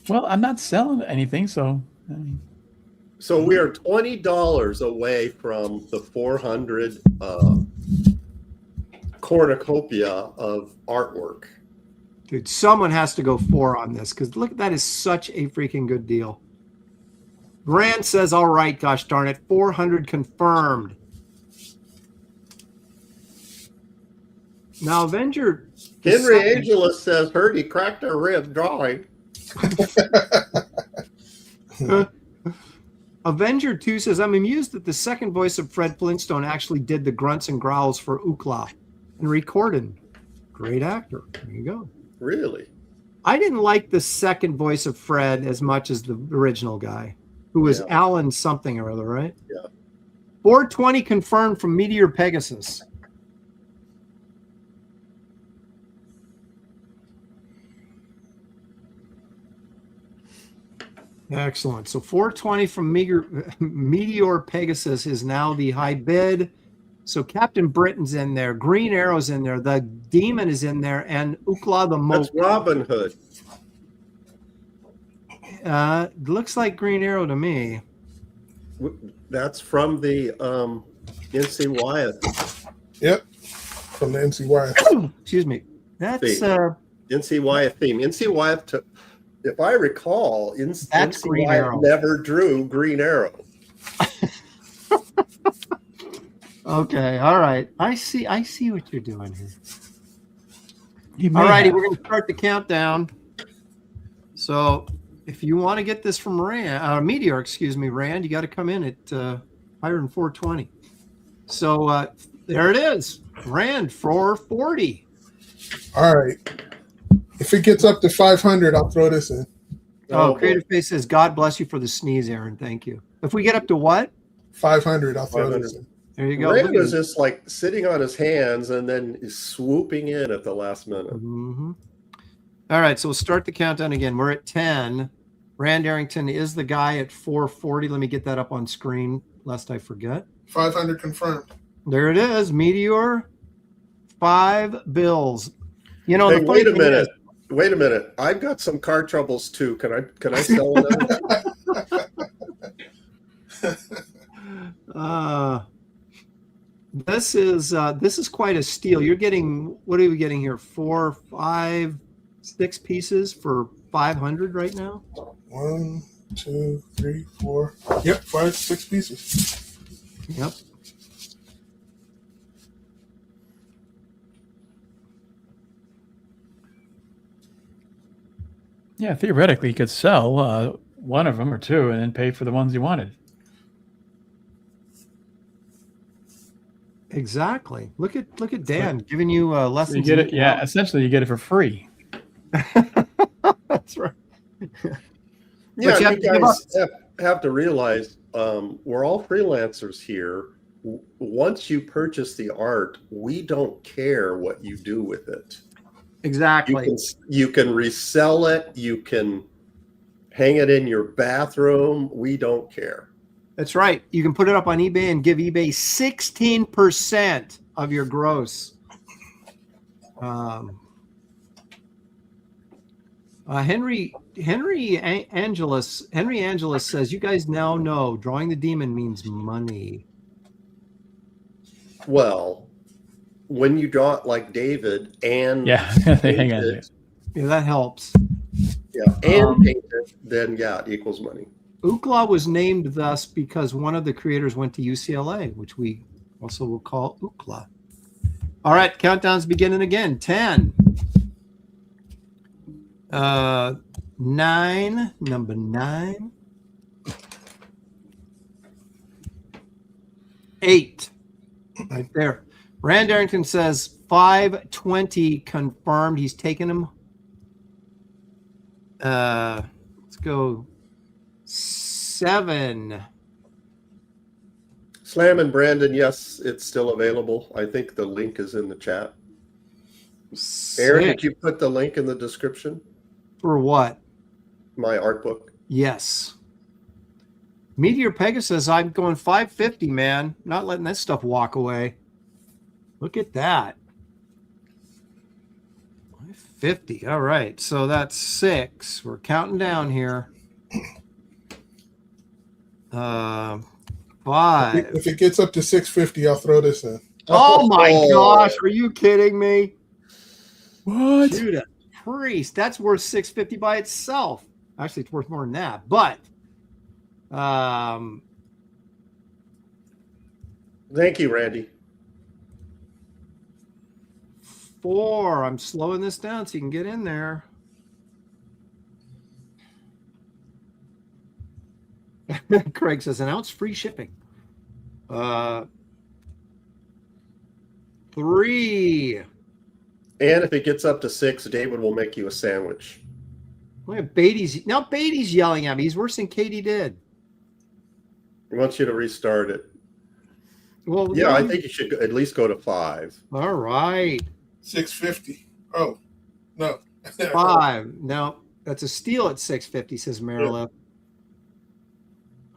Well, I'm not selling anything, so. So we are $20 away from the 400 cornucopia of artwork. Dude, someone has to go 4 on this, because look, that is such a freaking good deal. Grant says, all right, gosh darn it, 400 confirmed. Now, Avenger... Henry Angelus says, heard he cracked a rib drawing. Avenger 2 says, I'm amused that the second voice of Fred Flintstone actually did the grunts and growls for Ookla and recorded. Great actor. There you go. Really? I didn't like the second voice of Fred as much as the original guy, who was Alan something or other, right? Yeah. 420 confirmed from Meteor Pegasus. Excellent. So 420 from Meteor Pegasus is now the high bid. So Captain Britain's in there, Green Arrow's in there, the Demon is in there, and Ookla the Moke. That's Robin Hood. Looks like Green Arrow to me. That's from the NC Wyeth. Yep, from the NC Wyeth. Excuse me. That's NC Wyeth theme. NC Wyeth took, if I recall, NC Green Wyeth Arrow. never drew Green Arrow. Okay, all right. I see what you're doing here. You may All righty, have. we're going to start the countdown. So if you want to get this from Meteor, Rand, you got to come in at higher than 420. So there it is. Rand, 440. All right. If it gets up to 500, I'll throw this in. Oh, Creative Face says, God bless you for the sneeze, Aaron. Thank you. If we get up to what? 500, I'll throw this in. There you go. Rand was just like sitting on his hands and then swooping in at the last minute. Mm-hmm. All right, so we'll start the countdown again. We're at 10. Rand Arrington is the guy at 440. Let me get that up on screen, lest I forget. 500 confirmed. There it is. Meteor, 5 bills. You know, Hey, the funny wait a thing minute. Wait a minute. I've got some car troubles too. Can I sell another? This is quite a steal. You're getting, what are we getting here? 4, 5, 6 pieces for 500 right now. 1, 2, 3, 4. Yep, 5, 6 pieces. Yep. Yeah, theoretically, you could sell one of them or two and then pay for the ones you wanted. Exactly. Look at Dan giving you lessons. So you get it. Yeah, essentially you get it for free. That's right. Yeah, you you guys have to realize we're all freelancers here. Once you purchase the art, we don't care what you do with it. Exactly. You can resell it. You can hang it in your bathroom. We don't care. That's right. You can put it up on eBay and give eBay 16% of your gross. Henry Angelus says, you guys now know drawing the demon means money. Well, when you draw it like David and hang on. Yeah, that helps. Yeah, and paint it, then it equals money. Ookla was named thus because one of the creators went to UCLA, which we also will call Ookla. All right, countdown's beginning again. 10. 9, number 9. 8. Right there. Rand Arrington says 520 confirmed. He's taken him. Let's go 7. Slam and Brandon, yes, it's still available. I think the link is in the chat. 6. Aaron, did you put the link in the description? For what? My art book. Yes. Meteor Pegasus, I'm going 550, man. Not letting that stuff walk away. Look at that. 550. All right. So that's 6. We're counting down here. 5. If it gets up to 650, I'll throw this in. Oh my gosh. Are you kidding me? What? Judah Priest. That's worth 650 by itself. Actually, it's worth more than that. But thank you, Randy. 4. I'm slowing this down so you can get in there. Craig says an ounce free shipping. 3. And if it gets up to 6, David will make you a sandwich. Look at Beatty's. Now Beatty's yelling at me. He's worse than Katie did. He wants you to restart it. Well, yeah, I think you should at least go to 5. All right. 650. Oh, no. 5. No, that's a steal at 650, says Marilyn.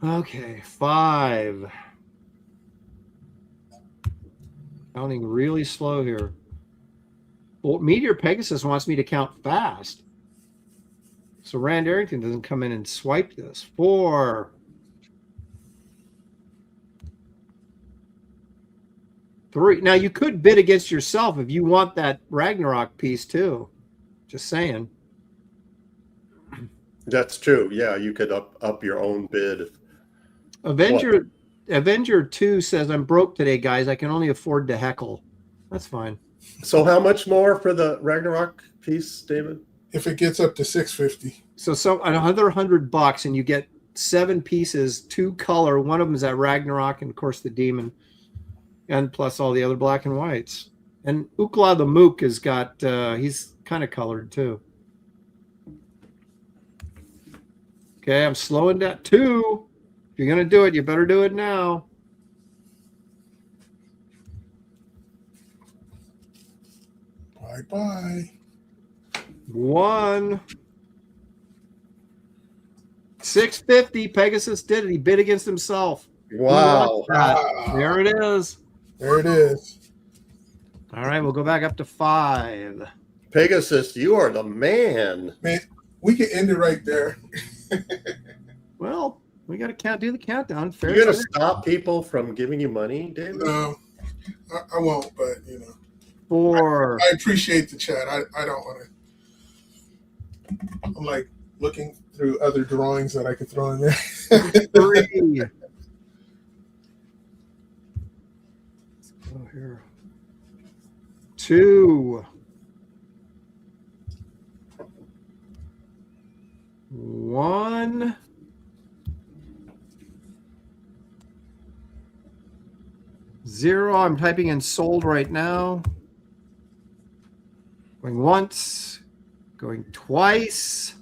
Yeah. Okay, 5. Counting really slow here. Well, Meteor Pegasus wants me to count fast. So Rand Arrington doesn't come in and swipe this. 4. 3. Now you could bid against yourself if you want that Ragnarok piece too. Just saying. That's true. Yeah, you could up your own bid. Avenger 2 says, I'm broke today, guys. I can only afford to heckle. That's fine. So how much more for the Ragnarok piece, David? If it gets up to 650. So another $100 and you get 7 pieces, 2 color. One of them is that Ragnarok and of course the demon. And plus all the other black and whites. And Ookla the Mook has got, he's kind of colored too. Okay, I'm slowing down. 2. If you're going to do it, you better do it now. Bye-bye. 1. 650. Pegasus did it. He bid against himself. Wow. There it is. There it is. All right, we'll go back up to 5. Pegasus, you are the man. Man, we can end it right there. Well, we got to do the countdown. Fair. You're going to stop people from giving you money, David? No, I won't, but, you know. 4. I appreciate the chat. I don't want to. I'm like looking through other drawings that I could throw in there. 3. Let's go here. 2. 1. 0. I'm typing in sold right now. Going once, going twice.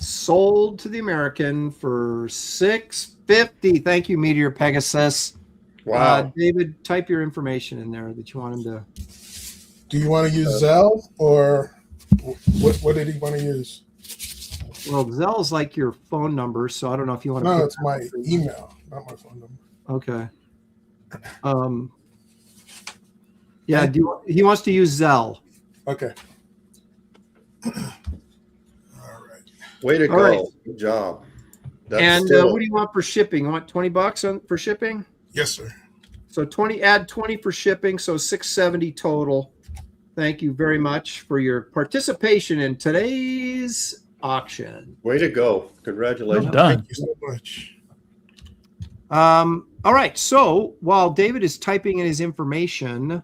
Sold to the American for $650. Thank you, Meteor Pegasus. Wow. David, type your information in there that you want him to. Do you want to use Zelle or what did he want to use? Well, Zell's like your phone number, so I don't know if you want to. No, it's my email, not my phone number. Okay. Yeah. He wants to use Zelle. Okay. Way to All go. right. Good job. That's And still- what do you want for shipping? You want $20 for shipping? Yes, sir. So add 20 for shipping, so $670 total. Thank you very much for your participation in today's auction. Way to go. Congratulations. Well done. Thank you so much. All right. So while David is typing in his information,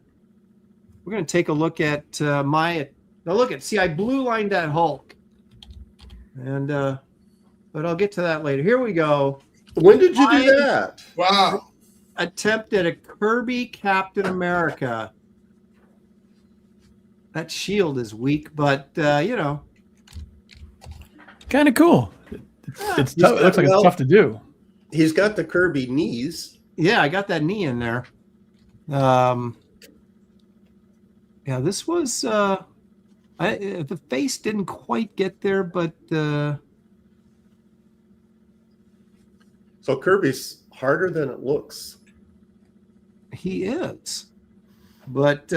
we're going to take a look at see, I blue lined that Hulk. And, but I'll get to that later. Here we go. When did you do that? Wow. Attempt at a Kirby Captain America. That shield is weak, but, Kind of cool. It's tough. It looks like it's tough to do. He's got the Kirby knees. yeah, I got that knee in there. Yeah, this was, the face didn't quite get there, but, So Kirby's harder than it looks. he is. But,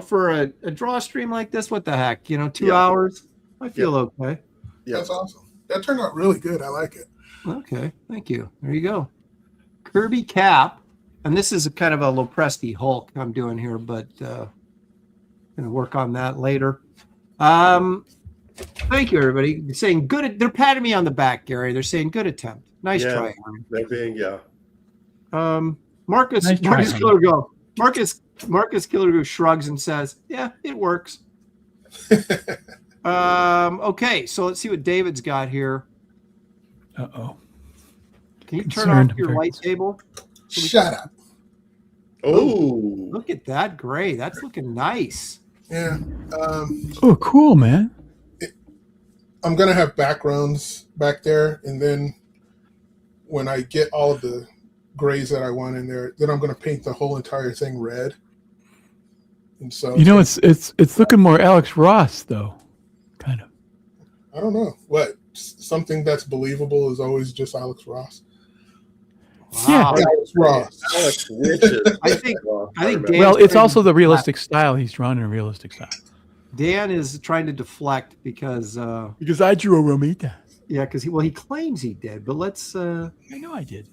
for a draw stream like this, what the heck? 2 Yeah. hours, I feel okay. Yeah. That's awesome. That turned out really good. I like it. Okay, thank you. There you go. Kirby Cap. And this is a kind of a Lopresti Hulk I'm doing here, but going to work on that later. Thank you, everybody. They're saying good. They're patting me on the back, Gary. They're saying good attempt. Nice Yeah. try, Aaron. They're being, Marcus Nice try, Marcus honey. Killer Go. Marcus Killer Go shrugs and says, "Yeah, it works." Okay, so let's see what David's got here. Uh-oh. Can you turn Concerned. off your light table? Shut up. oh, Look at that gray. That's looking nice. Yeah. Oh, cool, man. I'm gonna have backgrounds back there, and then when I get all of the grays that I want in there, then I'm gonna paint the whole entire thing red. And so It's looking more Alex Ross though, kind of. I don't know what something that's believable is always just Alex Ross. Yeah. Wow. Alex Ross. Alex wishes. I think Dan- Well, it's trying also to the realistic style. He's drawn in a realistic style. Dan is trying to deflect because Because I drew a Romita. because he claims he did, but let's I know I did.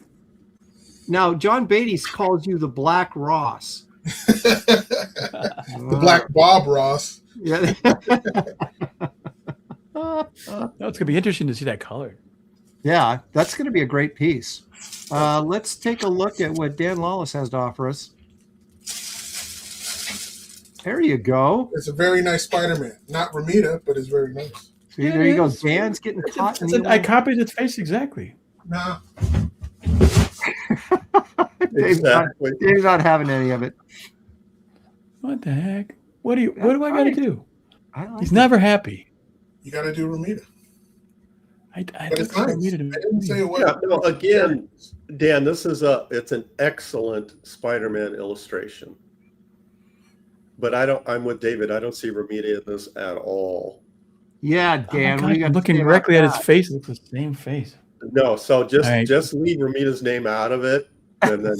now John Beatty calls you the Black Ross. The Black Bob Ross. Yeah. No, it's gonna be interesting to see that color. Yeah, that's going to be a great piece. Let's take a look at what Dan Lawless has to offer us. There you go. It's a very nice Spider-Man. Not Ramita, but it's very nice. See, there you go. Dan's getting caught in the I copied its face exactly. Nah. Exactly. Dave's not having any of it. What the heck? What do I got to do? I like He's it. never happy. You gotta do Ramita. I But it's nice. I didn't say it was. Yeah, no, again, Dan, it's an excellent Spider-Man illustration. But I'm with David. I don't see Ramita in this at all. Yeah, Dan. what do you got I'm to looking say about directly at his that? face. It looks the same face. No, so just All right. just leave Ramita's name out of it, and then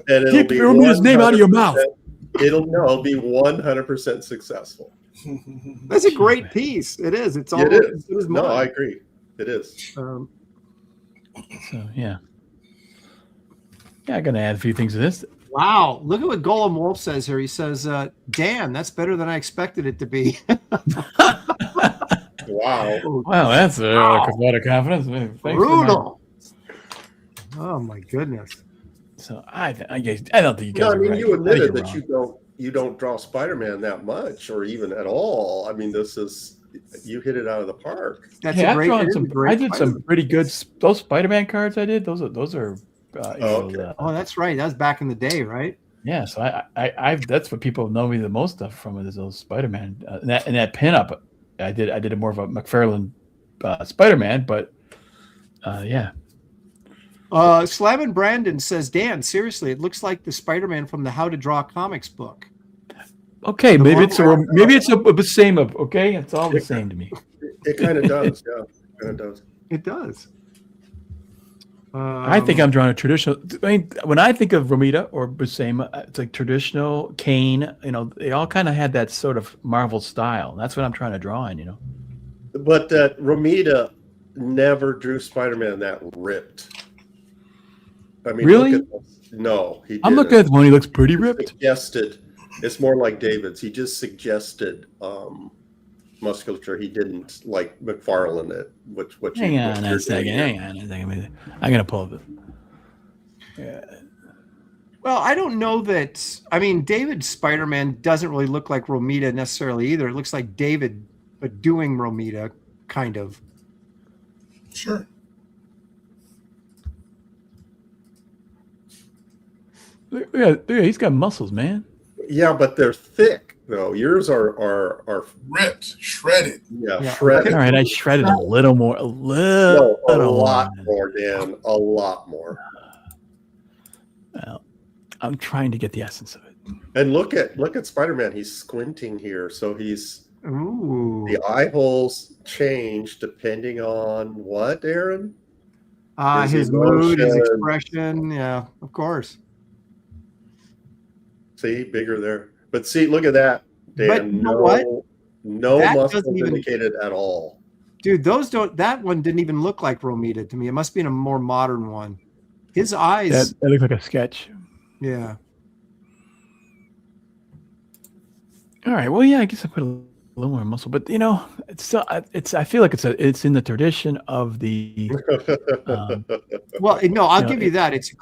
and it'll Keep be Ramita's name out of your mouth. 100% It'll be 100% successful. That's a great piece. It is. It's all. It is. It was No, I mine. agree. It is. So yeah. Yeah, I'm gonna add a few things to this. Wow. Look at what Golem Wolf says here. He says, Dan, that's better than I expected it to be. Wow. Wow, that's a lot of confidence. Thanks for Brutal. Oh, my goodness. So I don't think you guys. No, I are mean, right. you I think admitted you're that wrong. you don't draw Spider-Man that much, or even at all. I mean, this is you hit it out of the park. That's Hey, a great. drawn it is a some. great I did some Spider-Man. pretty good. Those Spider-Man cards I did. Those are. Okay. Oh, that's right. That was back in the day, right? Yeah, so I that's what people know me the most of from is those Spider-Man and that pinup. I did a more of a McFarlane Spider-Man, but yeah. Slam and Brandon says, Dan, seriously, it looks like the Spider-Man from the How to Draw Comics book. Okay, maybe it's the same. Okay, it's all the same to me. It kind of does. Yeah, it kind of does. It does. I think I'm drawing a traditional. I mean, when I think of Romita or Buscema, it's like traditional Kane. You know, they all kind of had that sort of Marvel style. That's what I'm trying to draw in. You know, But that Romita never drew Spider-Man that ripped. I mean, Really? look at this. No, he didn't. I'm looking at the one. He looks pretty ripped. Suggested. It's more like David's. He just suggested musculature. He didn't like McFarlane it. Hang on a second. I'm gonna pull it. Yeah. Well, I don't know that. I mean, David's Spider-Man doesn't really look like Romita necessarily either. It looks like David, but doing Romita, kind of. Sure. Look, he's got muscles, man. Yeah, but they're thick though. Yours are Ripped, shredded. Yeah. shredded. All right, I shredded a little more. No, a lot more. more, Dan. A lot more. Well, I'm trying to get the essence of it. And look at Spider-Man. He's squinting here, so he's Ooh. the eye holes change depending on what, Aaron? His mood, his expression. Yeah, of course. See, bigger there. But see, look at that, Dan. But you know what? No That muscles doesn't even- indicated at all. Dude, that one didn't even look like Romita to me. It must be in a more modern one. His eyes. That looks like a sketch. Yeah. All right. Well, yeah, I guess I put a little more muscle, but you know, it's still, I feel like it's in the tradition of the. Well, no, I'll know, give you that. It's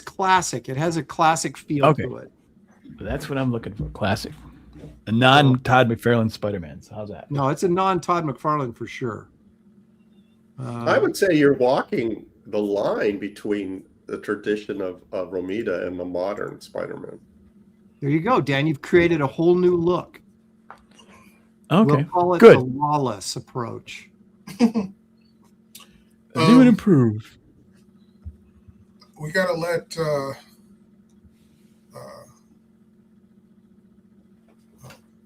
classic. It has a classic feel to it. But that's what I'm looking for. Classic. A non-Todd McFarlane Spider-Man. So how's that? No, it's a non-Todd McFarlane for sure. I would say you're walking the line between the tradition of Romita and the modern Spider-Man. There you go, Dan. You've created a whole new look. Okay. We'll call it Good. the Lawless approach. New and improve. We gotta let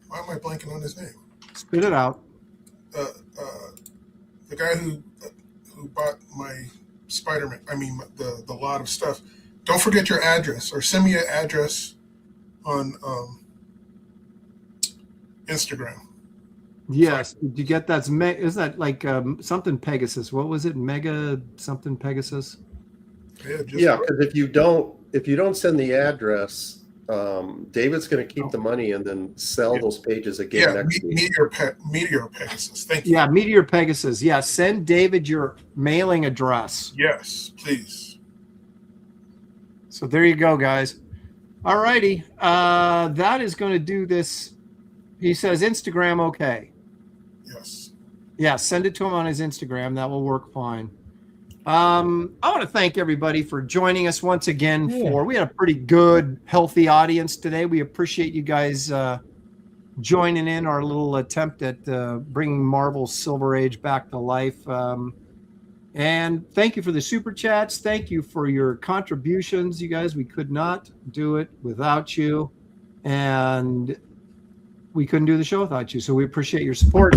why am I blanking on his name? Spit it out. The guy who bought my Spider-Man, I mean the lot of stuff. Don't forget your address, or send me an address on Instagram. Yes. Did you get that? Is that like something Pegasus? What was it? Mega something Pegasus? Yeah, because if you don't send the address, David's going to keep the money and then sell those pages again next week. Meteor Pegasus. Thank you. Yeah, Meteor Pegasus. Yeah, send David your mailing address. Yes, please. So there you go, guys. All righty. That is going to do this. He says Instagram okay. Yes. Yeah, send it to him on his Instagram. That will work fine. I want to thank everybody for joining us once again. We had a pretty good, healthy audience today. We appreciate you guys joining in our little attempt at bringing Marvel's Silver Age back to life. And thank you for the super chats. Thank you for your contributions, you guys. We could not do it without you, and we couldn't do the show without you. So we appreciate your support.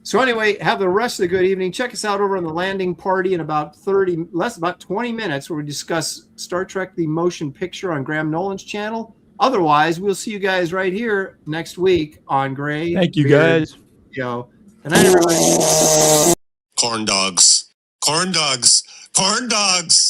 So anyway, have the rest of the good evening. Check us out over on the landing party in about 20 minutes, where we discuss Star Trek: The Motion Picture on Graham Nolan's channel. Otherwise, we'll see you guys right here next week on Gray. Thank you, guys. Yo, good night, everybody. Corn dogs. Corn dogs. Corn dogs.